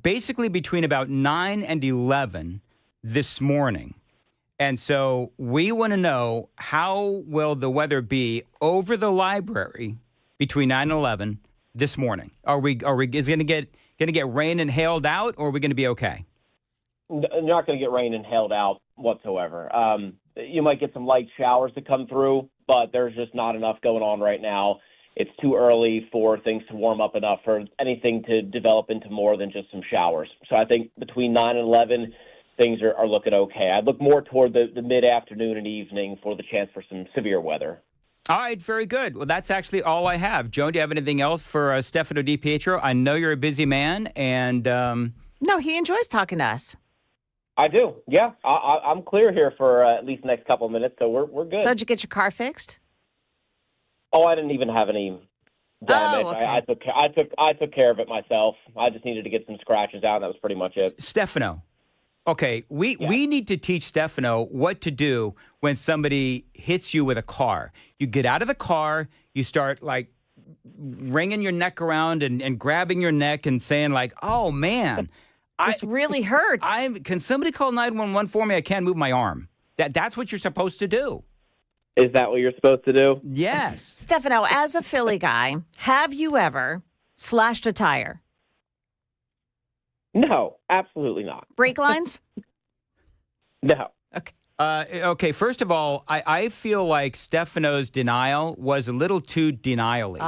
basically between about 9 and 11 this morning. And so we want to know, how will the weather be over the library between 9 and 11 this morning? Is it going to get rain and hailed out, or are we going to be okay? You're not going to get rain and hailed out whatsoever. You might get some light showers to come through, but there's just not enough going on right now. It's too early for things to warm up enough for anything to develop into more than just some showers. So I think between 9 and 11, things are looking okay. I'd look more toward the mid-afternoon and evening for the chance for some severe weather. All right, very good. Well, that's actually all I have. Joan, do you have anything else for Stefano DiPietro? I know you're a busy man, and... No, he enjoys talking to us. I do, yeah. I'm clear here for at least the next couple of minutes, so we're good. So did you get your car fixed? Oh, I didn't even have any damage. Oh, okay. I took care of it myself. I just needed to get some scratches out, and that was pretty much it. Stefano, okay, we need to teach Stefano what to do when somebody hits you with a car. You get out of the car, you start like wringing your neck around and grabbing your neck and saying like, "Oh man, this really hurts." Can somebody call 911 for me? I can't move my arm." That's what you're supposed to do. Is that what you're supposed to do? Yes. Stefano, as a Philly guy, have you ever slashed a tire? No, absolutely not. Brake lines? No. Okay, first of all, I feel like Stefano's denial was a little too denial-y.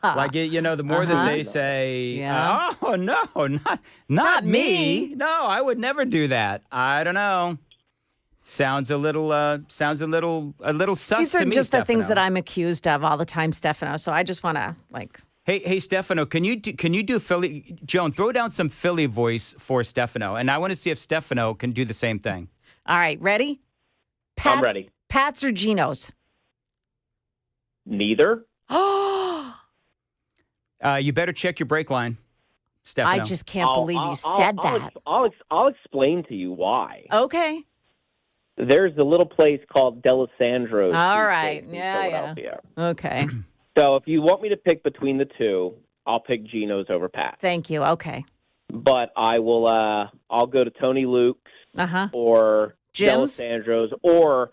Like, the more that they say, "Oh, no, not me. No, I would never do that." I don't know. Sounds a little sus These to are me, just the Stefano. things that I'm accused of all the time, Stefano. So I just want to Hey, Stefano, can you do Philly? Joan, throw down some Philly voice for Stefano, and I want to see if Stefano can do the same thing. All right, ready? I'm ready. Pats or Geno's? Neither. You better check your brake line, Stefano. I just can't believe you said that. I'll explain to you why. Okay. There's a little place called Delisandro's. All right. in Yeah. Philadelphia. Okay. So if you want me to pick between the two, I'll pick Geno's over Pat. Thank you. Okay. But I will. I'll go to Tony Luke's or Jim's? Delisandro's, or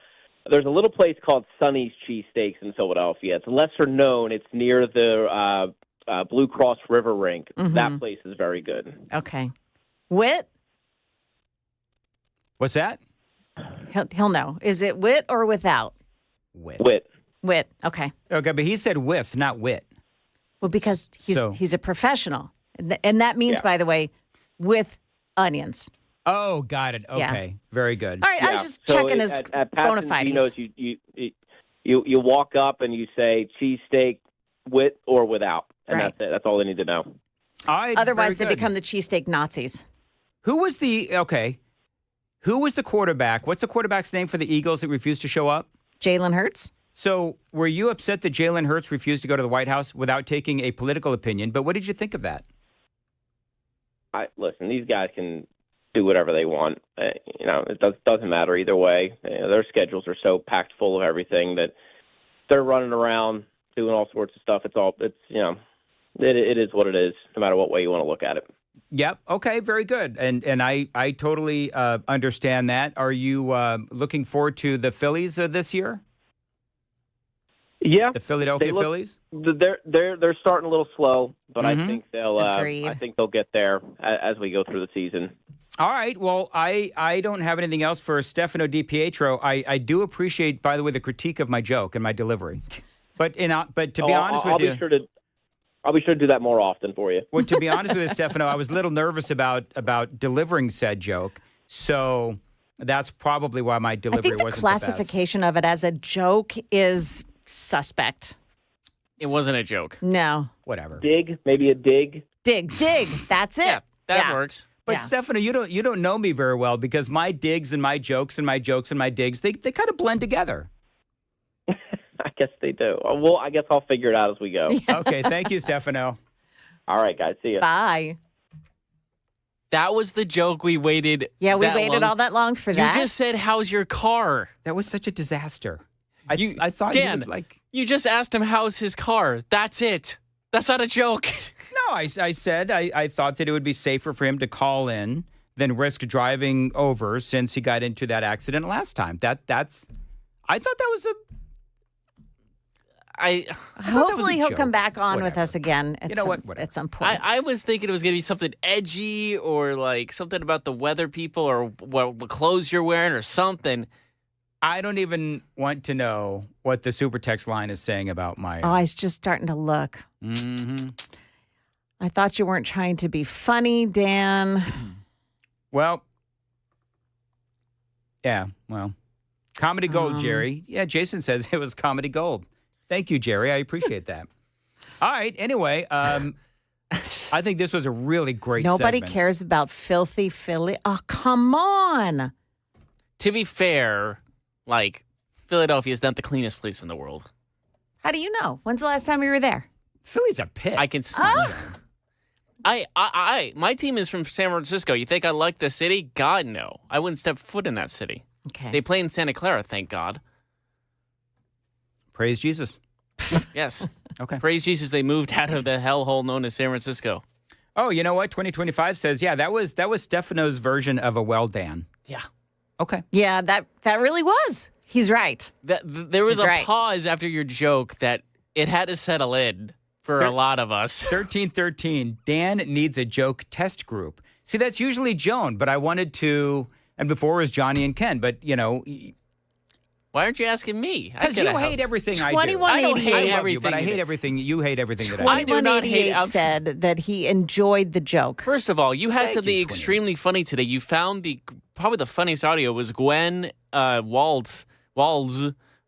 there's a little place called Sonny's Cheesesteaks in Philadelphia. It's lesser known. It's near the Blue Cross River Rink. That place is very good. Okay. Wit? What's that? He'll know. Is it wit or without? Wit. Wit. Okay. Okay, but he said with, not wit. Well, because So- he's a professional. And that means, by the way, with onions. Oh, got it. Yeah. Okay, very good. All right, I was just checking his at bona Pat's and fides. Geno's, you walk up and you say cheesesteak with or without, and Right. that's it. That's all they need to know. All right, Otherwise, they very good. become the cheesesteak Nazis. Who was the quarterback? What's the quarterback's name for the Eagles that refused to show up? Jalen Hurts. So were you upset that Jalen Hurts refused to go to the White House without taking a political opinion? But what did you think of that? Listen, these guys can do whatever they want. It doesn't matter either way. Their schedules are so packed full of everything that they're running around doing all sorts of stuff. It is what it is, no matter what way you want to look at it. Yep. Okay. Very good. And I totally understand that. Are you looking forward to the Phillies this year? Yeah, the Philadelphia Phillies. They're starting a little slow, but I Mhm. think they'll get there as we go through the season. All right. Well, I don't have anything else for Stefano DiPietro. I do appreciate, by the way, the critique of my joke and my delivery. But to be honest with you, I'll be sure to do that more often for you. Well, to be honest with you, Stefano, I was a little nervous about delivering said joke. So that's probably why my I delivery think the wasn't classification of it as a joke is suspect. It wasn't a joke. No. Whatever. Dig, maybe a dig. Dig. That's it. That works. But Stefano, you don't know me very well because my digs and my jokes and my jokes and my digs, they kind of blend together. I guess they do. Well, I guess I'll figure it out as we go. Okay. Thank you, Stefano. All right, guys. See you. Bye. That was the joke we waited. Yeah, we that waited long. all that long for You that. just said, "How's your car?" That was such a disaster. I thought Dan, you would you just asked him how's his car. That's it. That's not a joke. No, I said I thought that it would be safer for him to call in than risk driving over since he got into that accident last time. I thought that was a. Hopefully he'll come back on with us again at some point. I was thinking it was going to be something edgy or like something about the weather people or what clothes you're wearing or something. I don't even want to know what the super text line is saying about my. I was just starting to look. Mm-hmm. I thought you weren't trying to be funny, Dan. Well, yeah, comedy gold, Jerry. Yeah, Jason says it was comedy gold. Thank you, Jerry. I appreciate that. All right. Anyway, I think this was a really great Nobody segment. cares about filthy Philly. Oh, come on. To be fair, like Philadelphia is not the cleanest place in the world. How do you know? When's the last time you were there? Philly's a pit. I can see. My team is from San Francisco. You think I like the city? God, no. I wouldn't step foot in that city. Okay. They play in Santa Clara, thank God. Praise Jesus. Yes. Okay. Praise Jesus, they moved out of the hellhole known as San Francisco. Oh, you know what? 2025 says, yeah, that was Stefano's version of a well, Dan. Yeah. Okay. Yeah, that really was. He's right. There was He's a right. pause after your joke that it had to settle in for a lot of us. 1313, Dan needs a joke test group. See, that's usually Joan, but I wanted to, and before it was Johnny and Ken, but, you know. Why aren't you asking me? Because you hate everything I do. I don't 2188 hate everything, but I hate everything. You hate everything that I do. 2188 said that he enjoyed the joke. First of all, you had something extremely funny today. You found probably the funniest audio was Gwen Walls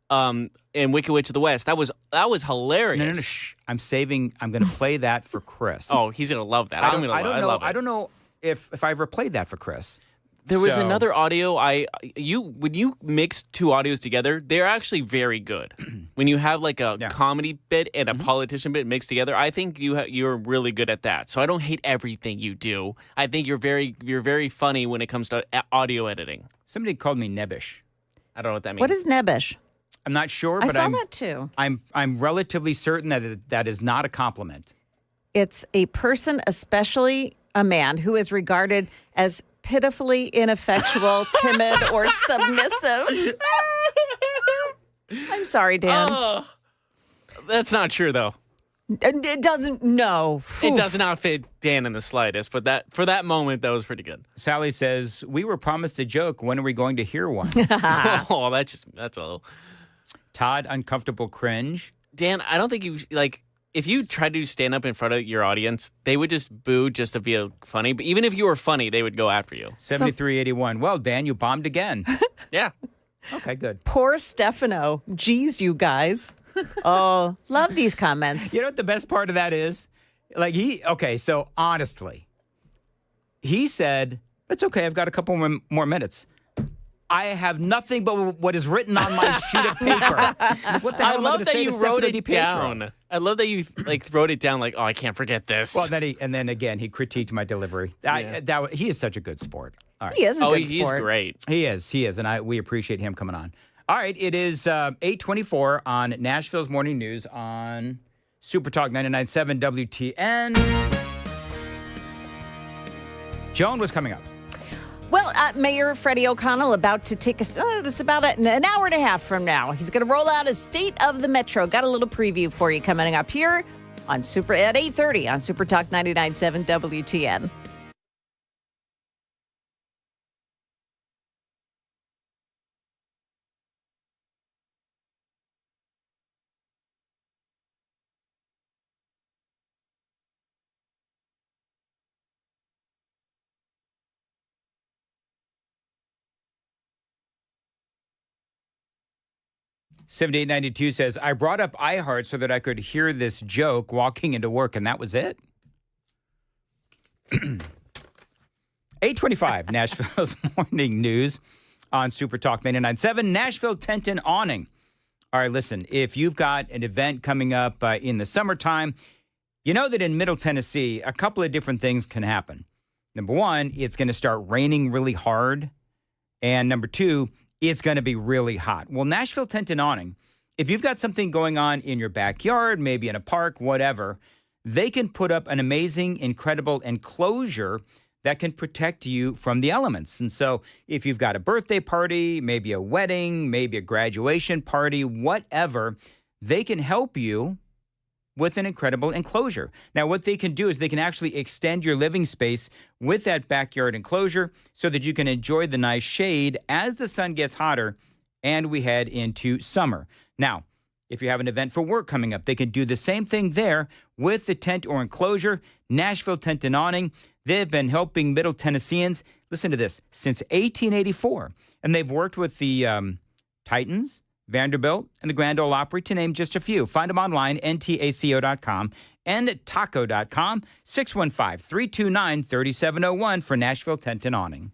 in Wicked Witch of the West. That was hilarious. No. Shh. I'm going to play that for Chris. Oh, he's going to love that. I love it. don't know if I ever played that for Chris. There was another audio. When you mix two audios together, they're actually very good. When you have like a comedy bit and a politician bit mixed together, I think you're really good at that. So I don't hate everything you do. I think you're very funny when it comes to audio editing. Somebody called me nebbish. I don't know what that means. What is nebbish? I'm not sure, I but saw that too. I'm relatively certain that is not a compliment. It's a person, especially a man, who is regarded as pitifully ineffectual, timid, or submissive. I'm sorry, Dan. That's not true, though. It doesn't. No, it does not fit Dan in the slightest. But for that moment, that was pretty good. Sally says, "We were promised a joke. When are we going to hear one?" Oh, that's a little. Todd, uncomfortable cringe. Dan, I don't think you like. If you tried to stand up in front of your audience, they would just boo just to be funny. But even if you were funny, they would go after you. 7381. Well, Dan, you bombed again. Yeah. Okay, good. Poor Stefano. Geez, you guys. Oh, love these comments. You know what the best part of that is? So honestly, he said, it's okay, I've got a couple more minutes. I have nothing but what is written on my sheet of paper. What the hell I am love I that say you to wrote Stefano it Di down. Pietro? I love that you wrote it down. Like, oh, I can't forget this. Well, then again, he critiqued my delivery. He is such a good sport. All right. He is a good sport. He's great. He is, and we appreciate him coming on. All right, it is 8:24 on Nashville's Morning News on Super Talk 99.7 WTN. Joan was coming up. Well, Mayor Freddie O'Connell about to take us, it's about an hour and a half from now. He's going to roll out a State of the Metro. Got a little preview for you coming up here on at 8:30 on Super Talk 99.7 WTN. $78.92 says, I brought up iHeart so that I could hear this joke walking into work, and that was it. 8:25, Nashville's Morning News on Super Talk 99.7. Nashville Tent and Awning. All right, listen, if you've got an event coming up in the summertime, you know that in Middle Tennessee, a couple of different things can happen. Number one, it's going to start raining really hard. And number two, it's going to be really hot. Well, Nashville Tent and Awning, if you've got something going on in your backyard, maybe in a park, whatever, they can put up an amazing, incredible enclosure that can protect you from the elements. And so if you've got a birthday party, maybe a wedding, maybe a graduation party, whatever, they can help you with an incredible enclosure. Now, what they can do is they can actually extend your living space with that backyard enclosure so that you can enjoy the nice shade as the sun gets hotter and we head into summer. Now, if you have an event for work coming up, they can do the same thing there with the tent or enclosure. Nashville Tent and Awning, they've been helping Middle Tennesseans, listen to this, since 1884. And they've worked with the Titans, Vanderbilt, and the Grand Ole Opry, to name just a few. Find them online, ntaco.com and taco.com, 615-329-3701 for Nashville Tent and Awning.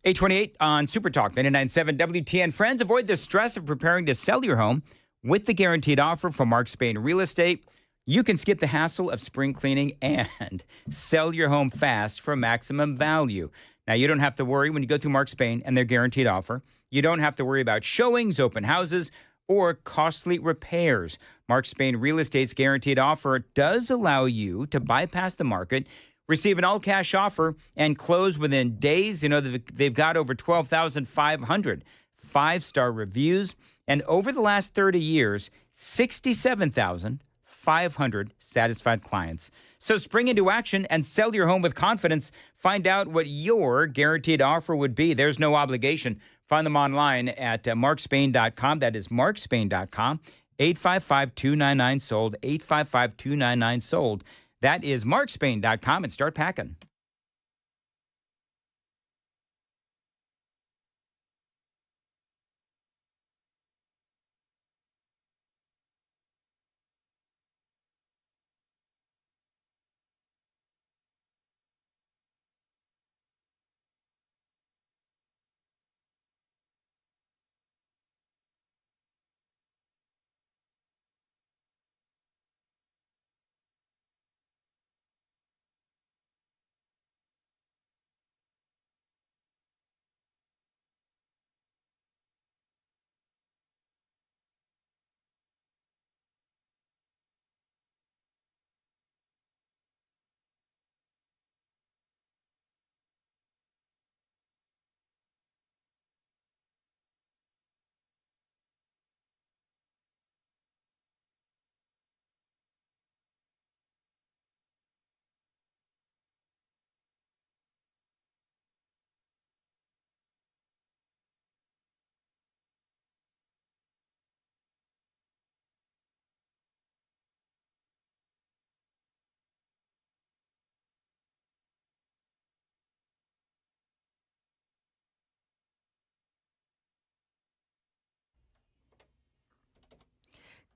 828 on Super Talk 99.7 WTN. Friends, avoid the stress of preparing to sell your home with the guaranteed offer from Mark Spain Real Estate. You can skip the hassle of spring cleaning and sell your home fast for maximum value. Now, you don't have to worry when you go through Mark Spain and their guaranteed offer. You don't have to worry about showings, open houses, or costly repairs. Mark Spain Real Estate's guaranteed offer does allow you to bypass the market, receive an all-cash offer, and close within days. You know, they've got over 12,500 five-star reviews. And over the last 30 years, 67,500 satisfied clients. So spring into action and sell your home with confidence. Find out what your guaranteed offer would be. There's no obligation. Find them online at markspain.com. That is markspain.com. 855-299-SOLD. 855-299-SOLD. That is markspain.com, and start packing.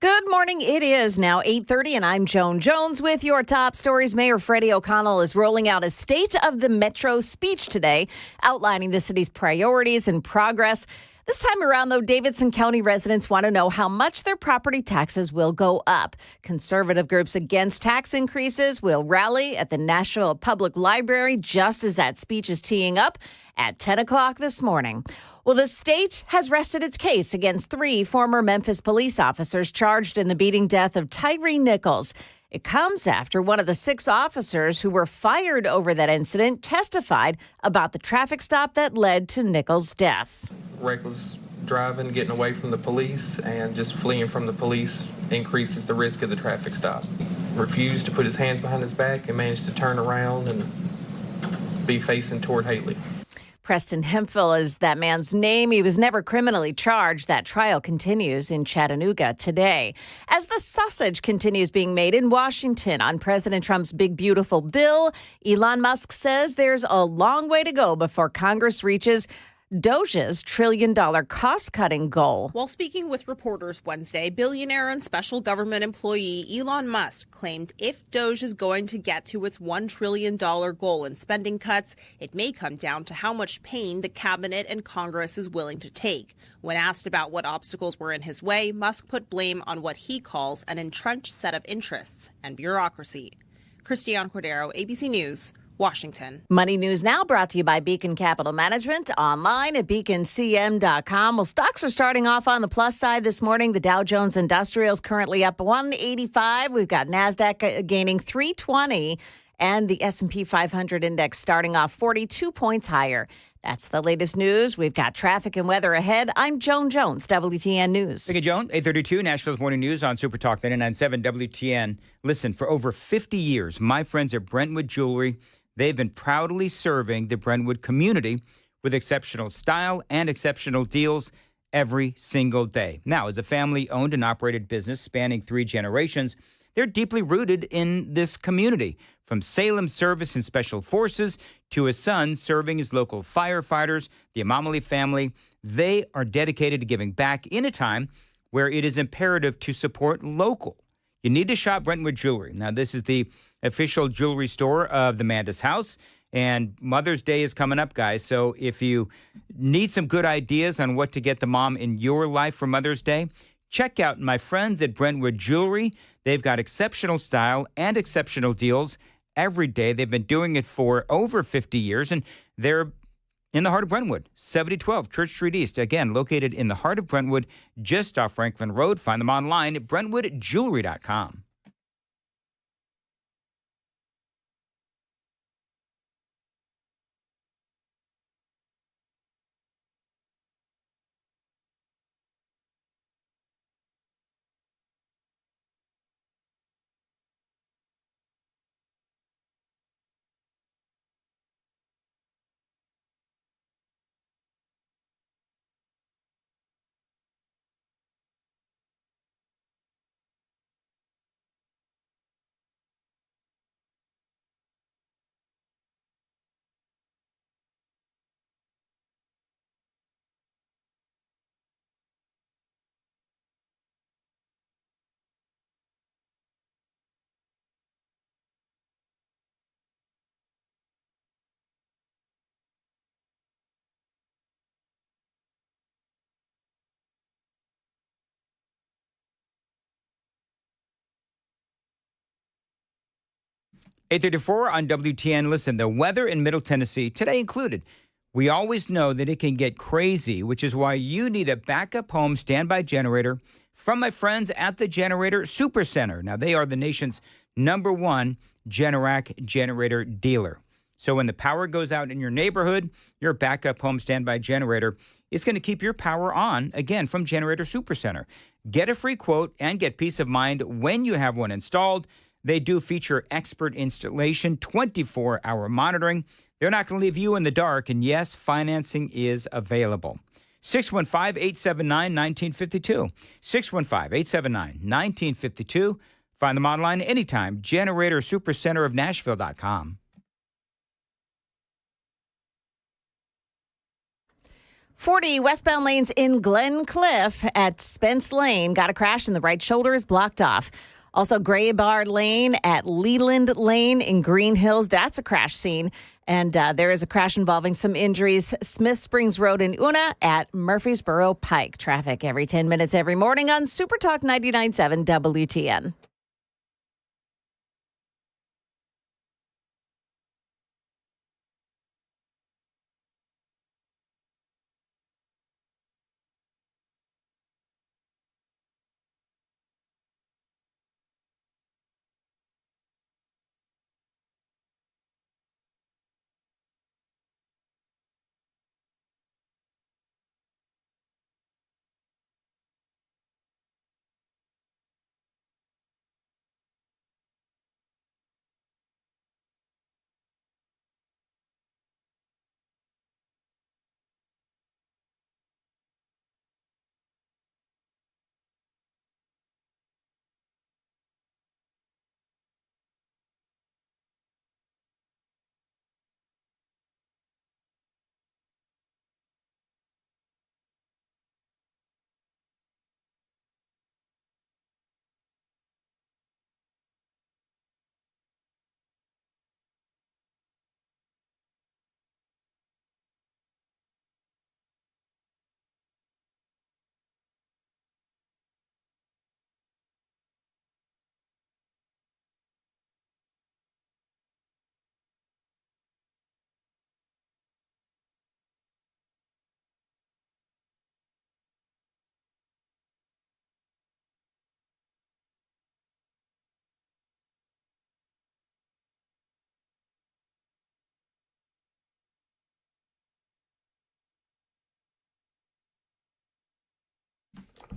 Good morning. It is now 8:30, and I'm Joan Jones with your top stories. Mayor Freddie O'Connell is rolling out a State of the Metro speech today, outlining the city's priorities and progress. This time around, though, Davidson County residents want to know how much their property taxes will go up. Conservative groups against tax increases will rally at the Nashville Public Library just as that speech is teeing up at 10 o'clock this morning. Well, the state has rested its case against 3 former Memphis police officers charged in the beating death of Tyree Nichols. It comes after one of the 6 officers who were fired over that incident testified about the traffic stop that led to Nichols' death. Reckless driving, getting away from the police, and just fleeing from the police increases the risk of the traffic stop. Refused to put his hands behind his back and managed to turn around and be facing toward Haley. Preston Hemphill is that man's name. He was never criminally charged. That trial continues in Chattanooga today. As the sausage continues being made in Washington on President Trump's big, beautiful bill, Elon Musk says there's a long way to go before Congress reaches Doge's $1 trillion cost-cutting goal. While speaking with reporters Wednesday, billionaire and special government employee Elon Musk claimed if Doge is going to get to its $1 trillion goal in spending cuts, it may come down to how much pain the cabinet and Congress is willing to take. When asked about what obstacles were in his way, Musk put blame on what he calls an entrenched set of interests and bureaucracy. Christiane Cordero, ABC News, Washington. Money News Now brought to you by Beacon Capital Management, online at beaconcm.com. Well, stocks are starting off on the plus side this morning. The Dow Jones Industrial is currently up 185. We've got NASDAQ gaining 320, and the S&P 500 index starting off 42 points higher. That's the latest news. We've got traffic and weather ahead. I'm Joan Jones, WTN News. Thank you, Joan. 8:32, Nashville's Morning News on Super Talk 99.7 WTN. Listen, for over 50 years, my friends at Brentwood Jewelry, they've been proudly serving the Brentwood community with exceptional style and exceptional deals every single day. Now, as a family-owned and operated business spanning 3 generations, they're deeply rooted in this community. From Salem Service and Special Forces to his son serving as local firefighters, the Amamali family, they are dedicated to giving back in a time where it is imperative to support local. You need to shop Brentwood Jewelry. Now, this is the official jewelry store of the Mandis House, And Mother's Day is coming up, guys. So if you need some good ideas on what to get the mom in your life for Mother's Day, check out my friends at Brentwood Jewelry. They've got exceptional style and exceptional deals every day. They've been doing it for over 50 years, and they're in the heart of Brentwood, 7012 Church Street East. Again, located in the heart of Brentwood, just off Franklin Road. Find them online at brentwoodjewelry.com. $8:34 on WTN. Listen, the weather in Middle Tennessee, today included, we always know that it can get crazy, which is why you need a backup home standby generator from my friends at the Generator Super Center. Now, they are the nation's #1 Generac generator dealer. So when the power goes out in your neighborhood, your backup home standby generator is going to keep your power on, again, from Generator Super Center. Get a free quote and get peace of mind when you have one installed. They do feature expert installation, 24-hour monitoring. They're not going to leave you in the dark. And yes, financing is available. 615-879-1952. 615-879-1952. Find them online anytime. GeneratorSuperCenterofNashville.com. 40 westbound lanes in Glen Cliff at Spence Lane. Got a crash and the right shoulder is blocked off. Also, Gray Bar Lane at Leland Lane in Green Hills. That's a crash scene. And there is a crash involving some injuries. Smith Springs Road in Una at Murfreesboro Pike. Traffic every 10 minutes every morning on Super Talk 99.7 WTN.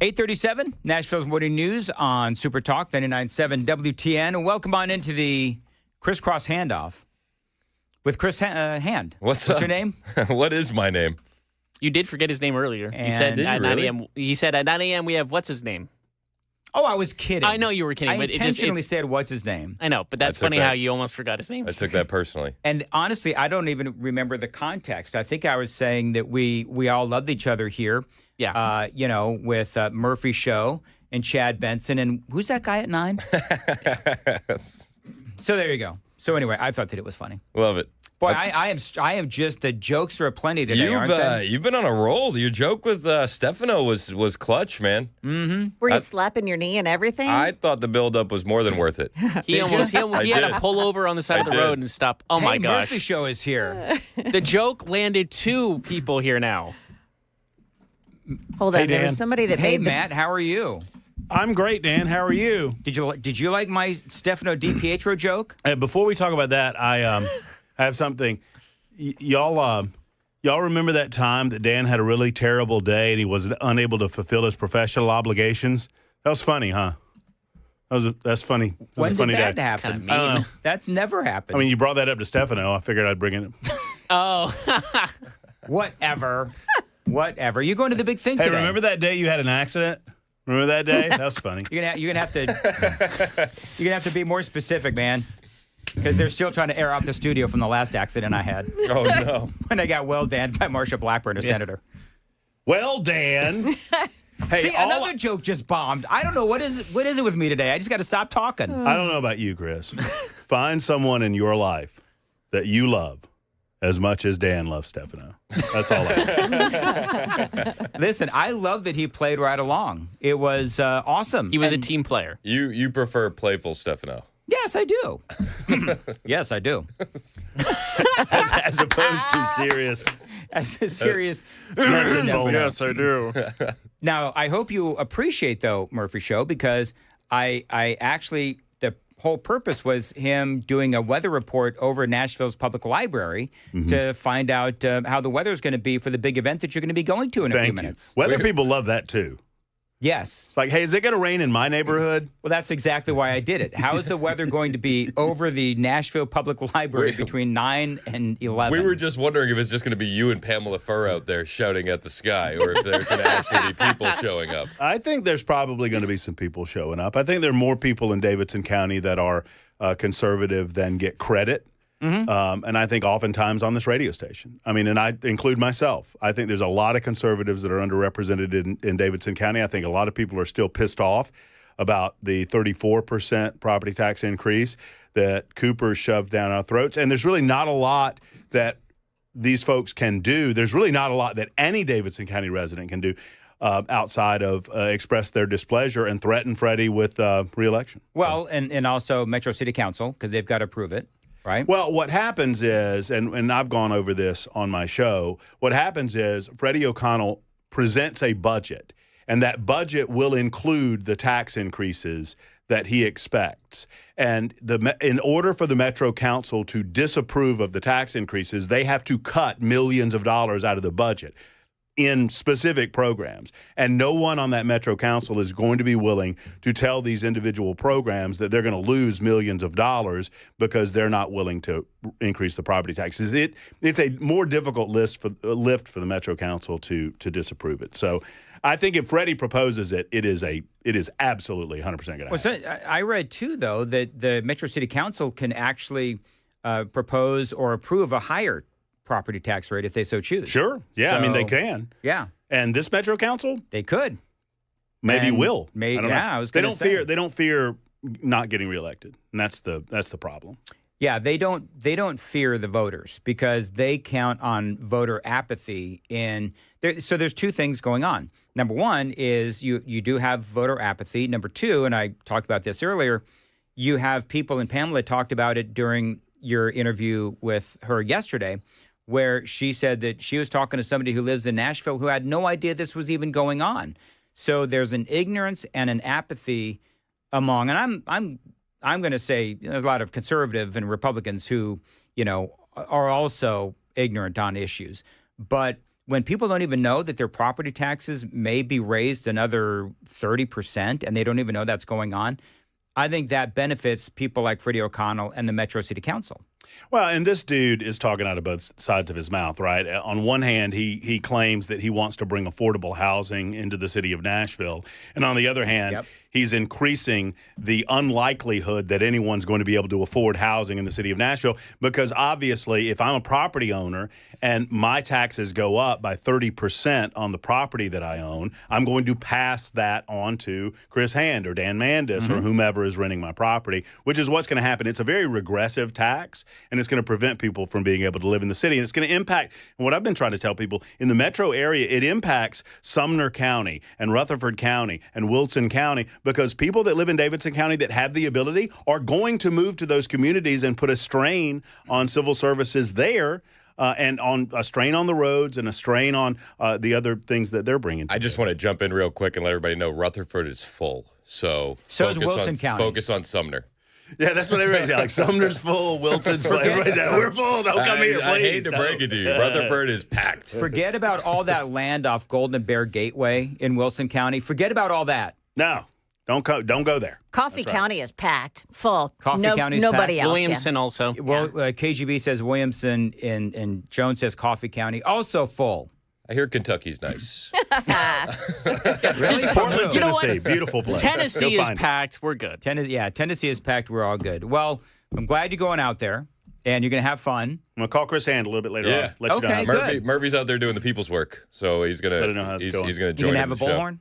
$8:37, Nashville's Morning News on Super Talk 99.7 WTN. And welcome on into the crisscross handoff with Chris Hand. What's your name? What is my name? You did forget his name earlier. You And- said Did at you 9 really? a.m. He said at 9 a.m. we have what's his name? Oh, I was kidding. I know you were kidding, I but intentionally it's said, what's his name? I know, but that's took funny that. how you almost forgot his name. I took that personally. And honestly, I don't even remember the context. I think I was saying that we all loved each other here. Yeah. With Murphy Show and Chad Benson. And who's that guy at 9? So there you go. So anyway, I thought that it was funny. Love it. Boy, I am just the jokes are aplenty today, aren't they? You've been on a roll. Your joke with Stefano was clutch, man. Mm-hmm. Were you slapping your knee and everything? I thought the buildup was more than worth it. He had to pull over on the side of the road and stop. Oh my gosh. Murphy Show is here. The joke landed 2 people here now. Hold on, there was somebody that Hey, made Matt, how are you? I'm great, Dan. How are you? Did you like my Stefano DiPietro joke? Before we talk about that, I have something. Y'all remember that time that Dan had a really terrible day and he was unable to fulfill his professional obligations? That was funny, huh? That's funny. When a funny did that day. happen? I don't know. That's never happened. I mean, you brought that up to Stefano. I figured I'd bring it up. Oh. Whatever. You're going to the big thing Hey, today. remember that day you had an accident? Remember that day? That was funny. You're gonna have to be more specific, man. Because they're still trying to air out the studio from the last accident I had. Oh, no. When I got well Dan by Marsha Blackburn, a senator. Well, Dan. Hey, See, another joke just bombed. I don't know. What is it with me today? I just got to stop talking. I don't know about you, Chris. Find someone in your life that you love as much as Dan loves Stefano. That's all I have. Listen, I love that he played right along. It was awesome. He was a team player. You prefer playful Stefano. Yes, I do. Yes, I do. as opposed to serious. As a serious. Yes, I do. Now, I hope you appreciate, though, Murphy Show, because I actually, the whole purpose was him doing a weather report over Nashville's public library to find out how the weather is going to be for the big event that you're going to be going to in a few minutes. Weather people love that, too. Yes. It's like, hey, is it going to rain in my neighborhood? Well, that's exactly why I did it. How is the weather going to be over the Nashville Public Library between 9 and 11? We were just wondering if it's just going to be you and Pamela Furr out there shouting at the sky, or if there's going to actually be people showing up. I think there's probably going to be some people showing up. I think there are more people in Davidson County that are conservative than get credit. And I think oftentimes on this radio station. I mean, and I include myself. I think there's a lot of conservatives that are underrepresented in Davidson County. I think a lot of people are still pissed off about the 34% property tax increase that Cooper shoved down our throats. And there's really not a lot that these folks can do. There's really not a lot that any Davidson County resident can do outside of express their displeasure and threaten Freddie with re-election. Well, and also Metro City Council, because they've got to approve it. Right. Well, what happens is, and I've gone over this on my show, what happens is Freddie O'Connell presents a budget, and that budget will include the tax increases that he expects. And in order for the Metro Council to disapprove of the tax increases, they have to cut millions of dollars out of the budget in specific programs. And no one on that Metro Council is going to be willing to tell these individual programs that they're going to lose millions of dollars because they're not willing to increase the property taxes. It's a more difficult lift for the Metro Council to disapprove it. So I think if Freddie proposes it, it is absolutely 100% going to happen. Well, so I read, too, though, that the Metro City Council can actually propose or approve a higher property tax rate if they so choose. Sure. Yeah, so, I mean, they can. Yeah. And this Metro Council? They could. Maybe will. I don't know. I was going to say. They don't fear not getting reelected. And that's the problem. Yeah, they don't fear the voters because they count on voter apathy so there's two things going on. Number one is you do have voter apathy. Number two, and I talked about this earlier, you have people, and Pamela talked about it during your interview with her yesterday, where she said that she was talking to somebody who lives in Nashville who had no idea this was even going on. So there's an ignorance and an apathy among, and I'm going to say there's a lot of conservative and Republicans who, are also ignorant on issues. But when people don't even know that their property taxes may be raised another 30% and they don't even know that's going on, I think that benefits people like Freddie O'Connell and the Metro City Council. Well, and this dude is talking out of both sides of his mouth, right? On one hand, he claims that he wants to bring affordable housing into the city of Nashville. And on the other hand, he's increasing the unlikelihood that anyone's going to be able to afford housing in the city of Nashville, because obviously if I'm a property owner and my taxes go up by 30% on the property that I own, I'm going to pass that on to Chris Hand or Dan Mandis or whomever is renting my property, which is what's going to happen. It's a very regressive tax, and it's going to prevent people from being able to live in the city. And it's going to impact, and what I've been trying to tell people, in the metro area, it impacts Sumner County and Rutherford County and Wilson County, because people that live in Davidson County that have the ability are going to move to those communities and put a strain on civil services there. And on a strain on the roads and a strain on the other things that they're bringing. I just want to jump in real quick and let everybody know Rutherford is full. So is Wilson County. Focus on Sumner. Yeah, that's what everybody's like. Sumner's full, Wilson's full. Everybody's like, we're full. Don't come here, please. I hate to break it to you. Rutherford is packed. Forget about all that land off Golden Bear Gateway in Wilson County. Forget about all that. No. Don't go there. Coffee County is packed, full. Coffee County's nobody packed. else. Williamson also. Well, KGB says Williamson, and Jones says Coffee County also full. I hear Kentucky's nice. Really? Portland, You know Tennessee, what? beautiful place. Tennessee Go is find it. packed. We're good. Tennessee is packed. We're all good. Well, I'm glad you're going out there, and you're going to have fun. I'm going to call Chris Hand a little bit later on. Let Okay, you know how good. Murphy's out there doing the people's work, so he's gonna Let him know how it's going. he's gonna You join. going to have a in the show. bullhorn?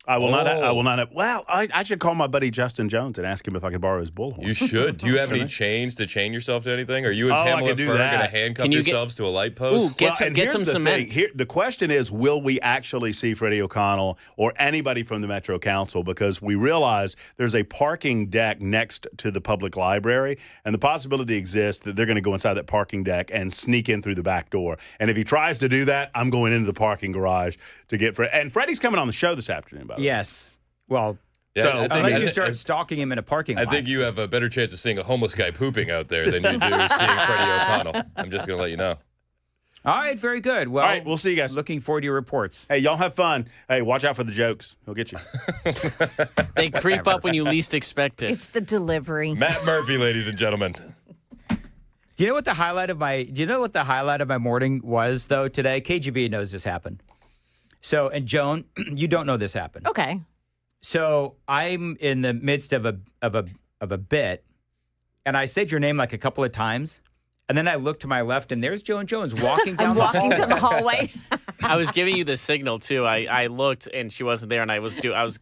I will not. I will not have. Well, I should call my buddy Justin Jones and ask him if I can borrow his bullhorn. You should. Do you have any chains to chain yourself to anything? Are you and I Pamela could do Furr that. going to handcuff Can you get- yourselves to a light post? Ooh, And get here's some the cement. thing. The question is, will we actually see Freddie O'Connell or anybody from the Metro Council? Because we realize there's a parking deck next to the public library, and the possibility exists that they're going to go inside that parking deck and sneak in through the back door. And if he tries to do that, I'm going into the parking garage to get Fred. And Freddie's coming on the show this afternoon, by the way. Yes. Well, So, I think- unless you start stalking him in a parking lot. I think you have a better chance of seeing a homeless guy pooping out there than you do seeing Freddie O'Connell. I'm just going to let you know. All right, very good. Well, all right, we'll see you guys. Looking forward to your reports. Hey, y'all have fun. Hey, watch out for the jokes. He'll get you. They creep up when you least expect it. It's the delivery. Matt Murphy, ladies and gentlemen. Do you know what the highlight of my morning was though today? KGB knows this happened. So, and Joan, you don't know this happened. Okay. So I'm in the midst of a bit, and I said your name like a couple of times, and then I look to my left, and there's Joan Jones walking down Walking to the hallway. I was giving you the signal too. I looked and she wasn't there, and I was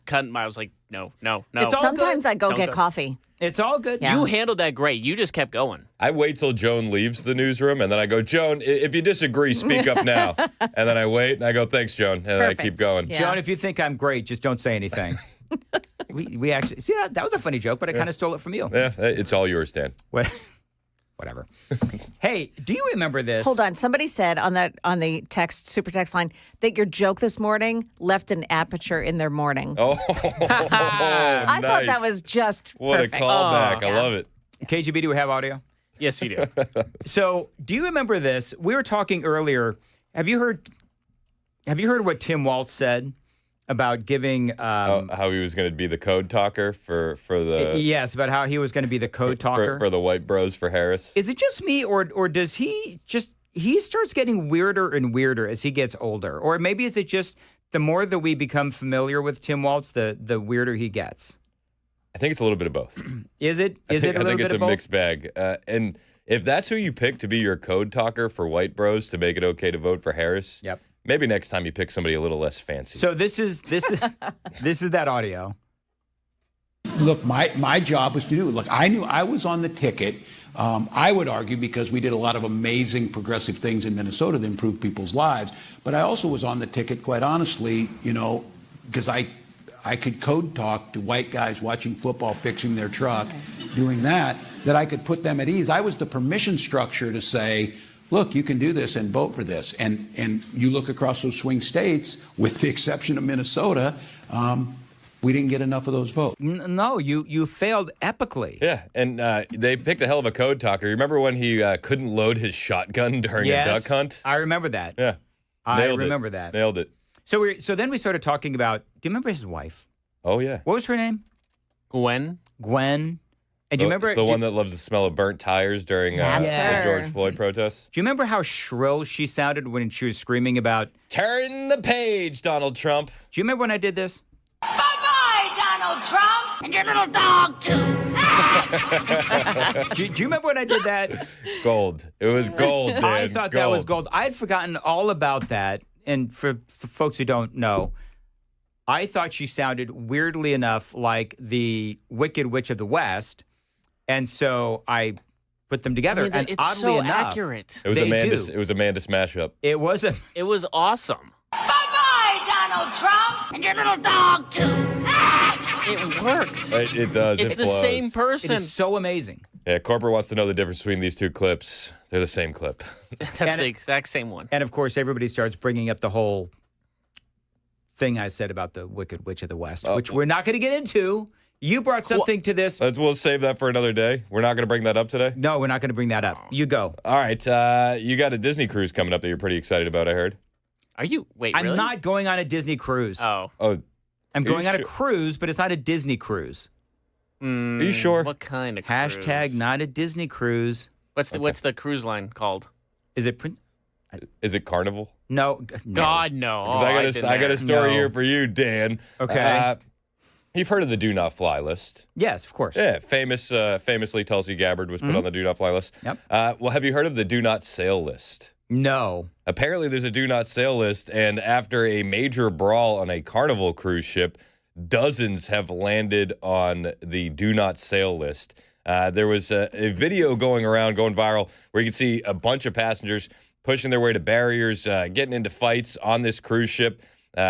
cutting. I was like, no. It's all Sometimes good. I go Don't get go. coffee. It's all good. Yeah. You handled that great. You just kept going. I wait till Joan leaves the newsroom, and then I go, Joan, if you disagree, speak up now. And then I wait, and I go, thanks, Joan. And then I keep going. Yeah. Joan, if you think I'm great, just don't say anything. we actually see that was a funny joke, but I kind of stole it from you. Yeah, it's all yours, Dan. Whatever. Hey, do you remember this? Hold on. Somebody said on the super text line that your joke this morning left an aperture in their morning. Oh, I thought that was just what perfect. a callback. I love it. KGB, do we have audio? Yes, you do. So, do you remember this? We were talking earlier. Have you heard what Tim Walz said about giving how he was going to be the code talker for the yes, about how he was going to be the code talker for the white bros for Harris? Is it just me, or does he starts getting weirder and weirder as he gets older? Or maybe is it just the more that we become familiar with Tim Walz, the weirder he gets? I think it's a little bit of both. Is it? I think bit it's of a both? mixed bag. And if that's who you pick to be your code talker for white bros to make it okay to vote for Harris, yep. Maybe next time you pick somebody a little less fancy. So this is that audio. Look, my job was to do it. Look, I knew I was on the ticket. I would argue because we did a lot of amazing progressive things in Minnesota that improved people's lives. But I also was on the ticket, quite honestly, because I could code talk to white guys watching football, fixing their truck, doing that I could put them at ease. I was the permission structure to say, look, you can do this and vote for this. And you look across those swing states, with the exception of Minnesota, we didn't get enough of those votes. No, you failed epically. Yeah, and they picked a hell of a code talker. You remember when he couldn't load his shotgun during a duck hunt? I remember that. Yeah, I remember that. Nailed it. So then we started talking about. Do you remember his wife? Oh yeah. What was her name? Gwen. And do you remember the one that loves the smell of burnt tires during the George Floyd protests? Do you remember how shrill she sounded when she was screaming about turn the page, Donald Trump? Do you remember when I did this? Bye-bye, Donald Trump, and your little dog, too. Do you remember when I did that? Gold. It was gold, Dan. I thought that was gold. I had forgotten all about that. And for folks who don't know, I thought she sounded weirdly enough like the Wicked Witch of the West. And so I put them together. And it's oddly so enough, accurate. It was Amanda smash up. It was It was awesome. Bye-bye, Donald Trump, and your little dog, too. It works. It does. It's it the flows. same person. It is so amazing. Yeah, Corporate wants to know the difference between these two clips. They're the same clip. That's the exact same one. And of course, everybody starts bringing up the whole thing I said about the Wicked Witch of the West, which we're not going to get into. You brought something to this. We'll save that for another day. We're not going to bring that up today? No, we're not going to bring that up. You go. All right. You got a Disney cruise coming up that you're pretty excited about, I heard. Are you? Wait, I'm really? not going on a Disney cruise. Oh. I'm going on a cruise, but it's not a Disney cruise. Are you sure? What kind of cruise? Hashtag not a Disney cruise. What's the cruise line called? Is it Carnival? No. God, no. Because I got a story here for you, Dan. Okay. You've heard of the Do Not Fly list. Yes, of course. Yeah, famously Tulsi Gabbard was put on the Do Not Fly list. Yep. Well, have you heard of the Do Not Sail list? No. Apparently, there's a Do Not Sail list, and after a major brawl on a Carnival cruise ship, dozens have landed on the Do Not Sail list. There was a video going viral, where you can see a bunch of passengers pushing their way to barriers, getting into fights on this cruise ship.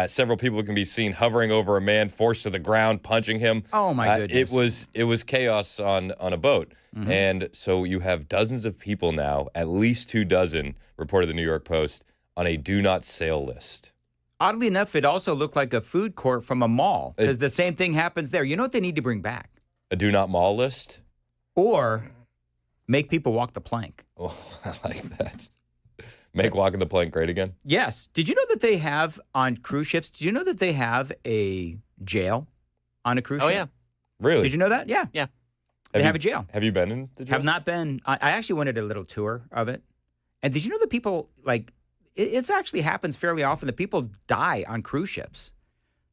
Several people can be seen hovering over a man, forced to the ground, punching him. Oh my goodness! It was chaos on a boat, and so you have dozens of people now, at least 24, reported the New York Post, on a Do Not Sail list. Oddly enough, it also looked like a food court from a mall, because the same thing happens there. You know what they need to bring back? A Do Not Mall list, or make people walk the plank. Oh, I like that. Make walking the plank great again? Yes. Did you know that they have on cruise ships? Did you know that they have a jail on a cruise ship? Oh, yeah. Really? Did you know that? Yeah. Yeah. They have a jail. Have you been in the jail? Have not been. I actually wanted a little tour of it. And did you know that people, it actually happens fairly often that people die on cruise ships.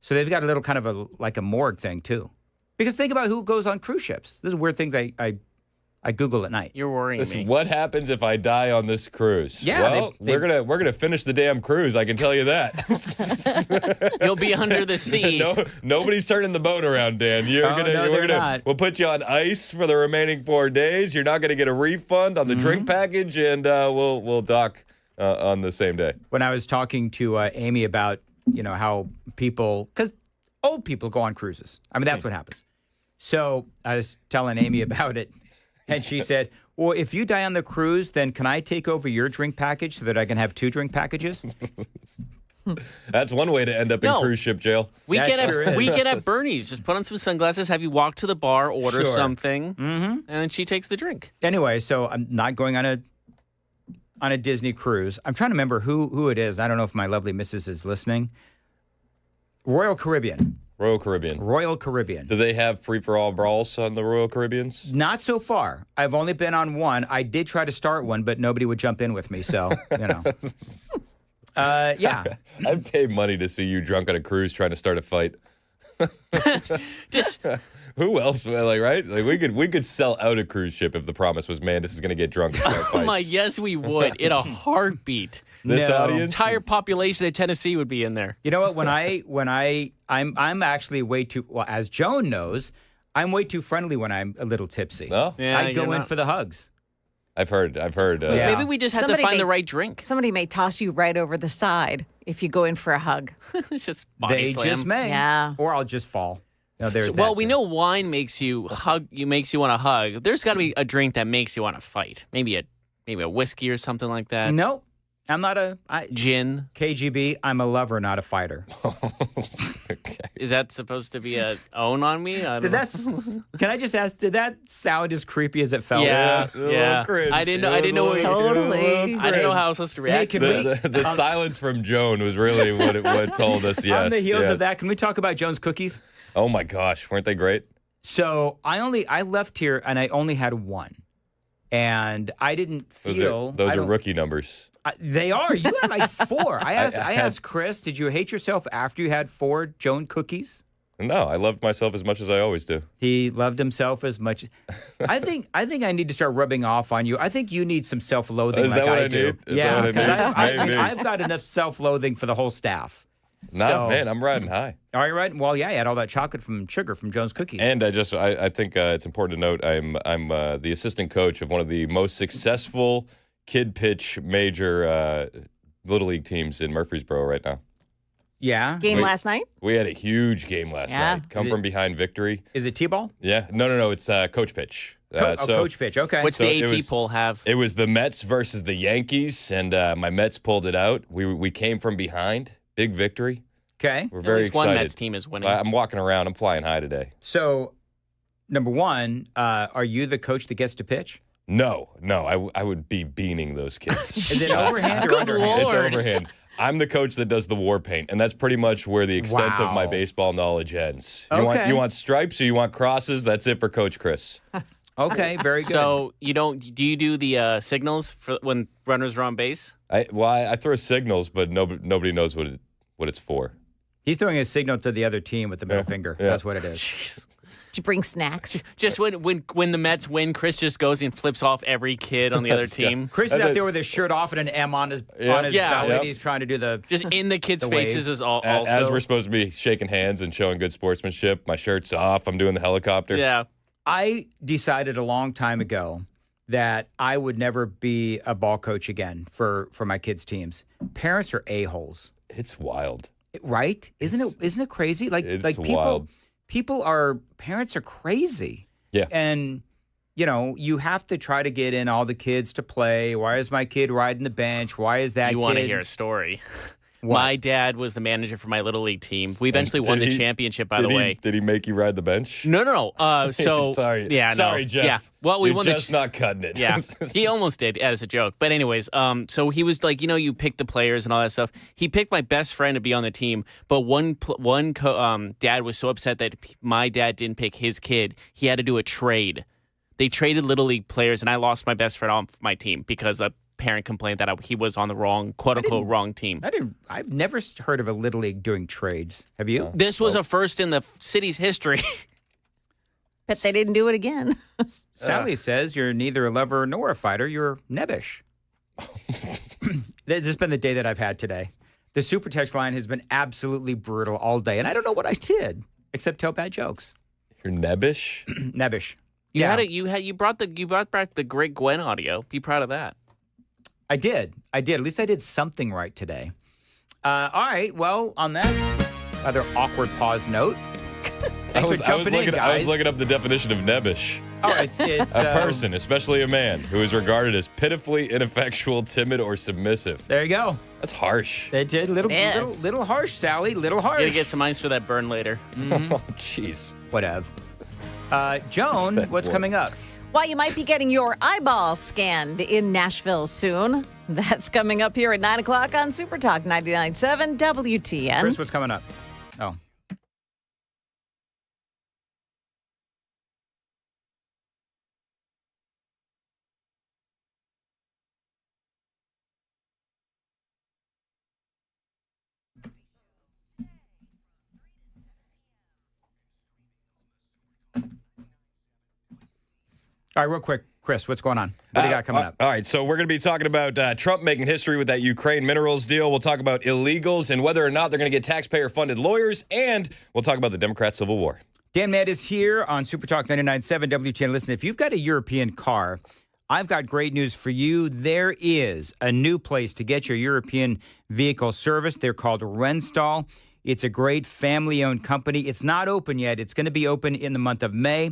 So they've got a little kind of a morgue thing, too. Because think about who goes on cruise ships. This is weird things I Google at night. You're worrying me. What happens if I die on this cruise? Yeah, well, we're gonna finish the damn cruise. I can tell you that. You'll be under the sea. Nobody's turning the boat around, Dan. We'll put you on ice for the remaining 4 days. You're not gonna get a refund on the drink package, and we'll dock on the same day. When I was talking to Amy about how because old people go on cruises. I mean that's what happens. So I was telling Amy about it. And she said, well, if you die on the cruise, then can I take over your drink package so that I can have 2 drink packages? That's one way to end up in cruise ship jail. Weekend at Bernie's. Just put on some sunglasses, have you walk to the bar, order something, and then she takes the drink. Anyway, so I'm not going on a Disney cruise. I'm trying to remember who it is. I don't know if my lovely missus is listening. Royal Caribbean. Royal Caribbean. Do they have free-for-all brawls on the Royal Caribbeans? Not so far. I've only been on one. I did try to start one, but nobody would jump in with me, so, yeah. I'd pay money to see you drunk on a cruise trying to start a fight. Who else? Right? We could sell out a cruise ship if the promise was, man, this is going to get drunk and start fights. Oh my, yes, we would. In a heartbeat. This audience? Entire population of Tennessee would be in there. You know what? I'm actually way too, well, as Joan knows, I'm way too friendly when I'm a little tipsy. Oh? Yeah, I go in for the hugs. I've heard. Maybe we just have to find the right drink. Somebody may toss you right over the side if you go in for a hug. It's just body slam. Just may. Yeah. Or I'll just fall. We know wine makes you hug. Makes you want to hug. There's got to be a drink that makes you want to fight. Maybe a whiskey or something like that. Nope. I'm not gin. KGB, I'm a lover, not a fighter. Okay. Is that supposed to be a own on me? Can I just ask, did that sound as creepy as it felt? Yeah. Cringe. I didn't know. Totally. I didn't know how I was supposed to react. Hey, the silence from Joan was really what told us yes. On the heels of that, can we talk about Joan's cookies? Oh my gosh, weren't they great? So I left here and I only had one. And I didn't feel... Those are rookie numbers. They are. You had like 4. I asked Chris, did you hate yourself after you had 4 Joan cookies? No, I loved myself as much as I always do. He loved himself as much. I think I need to start rubbing off on you. I think you need some self-loathing Is like that what I I do. need? Is Yeah, that what I need? Maybe. I've got enough self-loathing for the whole staff. Man, I'm riding high. Are you riding? Well, yeah, I had all that chocolate from sugar from Jones Cookies. And I think it's important to note I'm the assistant coach of one of the most successful kid pitch major Little League teams in Murfreesboro right now. Yeah. Game last night? We had a huge game last night. Come from behind victory. Is it T-ball? Yeah. No. It's coach pitch. Coach pitch. Okay. What's the AP poll have? It was the Mets versus the Yankees, and my Mets pulled it out. We came from behind. Big victory. Okay. We're very excited. One Mets team is winning. I'm walking around. I'm flying high today. So, number one, are you the coach that gets to pitch? No. I would be beaning those kids. Is it overhand or underhand? It's overhand. I'm the coach that does the war paint, and that's pretty much where the extent of my baseball knowledge ends. You want stripes or you want crosses? That's it for Coach Chris. Okay, very good. So do you do the signals for when runners are on base? I throw signals, but nobody knows what it's for. He's throwing a signal to the other team with the middle finger. Yeah. That's what it is. To bring snacks. Just when the Mets win, Chris just goes and flips off every kid on the other team. Chris is out there with his shirt off and an M on his belly. And he's trying to do the just in the kids' faces is all. As we're supposed to be shaking hands and showing good sportsmanship, my shirt's off. I'm doing the helicopter. Yeah. I decided a long time ago that I would never be a ball coach again for my kids' teams. Parents are a-holes. It's wild. Right? Isn't it crazy? Parents are crazy. Yeah. And, you have to try to get in all the kids to play. Why is my kid riding the bench? Why is that You kid? want to hear a story. What? My dad was the manager for my Little League team. We eventually won the championship, by the way. Did he make you ride the bench? No. So sorry. Yeah, sorry, no. Jeff. Yeah. Well, we You're won just not cutting it. Yeah, he almost did as a joke. But anyways, so he was like, you pick the players and all that stuff. He picked my best friend to be on the team, but dad was so upset that my dad didn't pick his kid. He had to do a trade. They traded Little League players, and I lost my best friend off my team because a parent complained that he was on the wrong, quote unquote, wrong team. I've never heard of a Little League doing trades. Have you? This was a first in the city's history. Bet they didn't do it again. Sally says you're neither a lover nor a fighter. You're nebbish. This has been the day that I've had today. The super text line has been absolutely brutal all day, and I don't know what I did except tell bad jokes. You're nebbish? Nebbish. You brought back the great Gwen audio. Be proud of that. I did. At least I did something right today. All right. Well, on that rather awkward pause note, thanks for jumping in, guys. I was looking up the definition of nebbish. Oh, it's a person, especially a man, who is regarded as pitifully ineffectual, timid, or submissive. There you go. That's harsh. They did little harsh, Sally. Little harsh. You gotta get some ice for that burn later. Oh, jeez. Whatever. Joan, what's coming up? Well, you might be getting your eyeball scanned in Nashville soon. That's coming up here at 9 o'clock on Super Talk 99.7 WTN. Chris, what's coming up? Oh. All right, real quick, Chris, what's going on? What do you got coming up? All right, so we're going to be talking about Trump making history with that Ukraine minerals deal. We'll talk about illegals and whether or not they're going to get taxpayer-funded lawyers, and we'll talk about the Democrat Civil War. Dan Matt is here on Super Talk 99.7 WTN. Listen, if you've got a European car, I've got great news for you. There is a new place to get your European vehicle serviced. They're called Renstall. It's a great family-owned company. It's not open yet. It's going to be open in the month of May,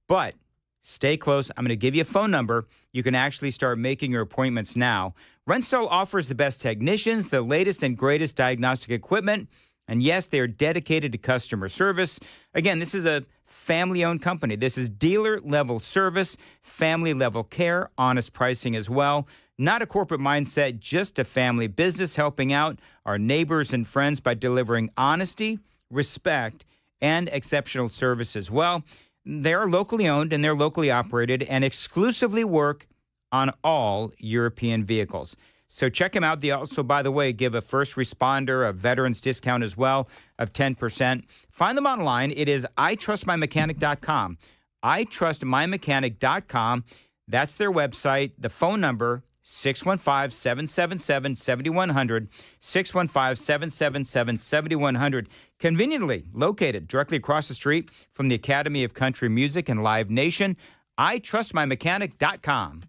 but stay close. I'm going to give you a phone number. You can actually start making your appointments now. Renstall offers the best technicians, the latest and greatest diagnostic equipment, and yes, they are dedicated to customer service. Again, this is a family-owned company. This is dealer-level service, family-level care, honest pricing as well. Not a corporate mindset, just a family business helping out our neighbors and friends by delivering honesty, respect, and exceptional service as well. They're locally owned and they're locally operated and exclusively work on all European vehicles. So check them out. They also, by the way, give a first responder, a veterans discount as well of 10%. Find them online. It is itrustmymechanic.com. itrustmymechanic.com. That's their website. The phone number, 615-777-7100, 615-777-7100. Conveniently located directly across the street from the Academy of Country Music and Live Nation. itrustmymechanic.com.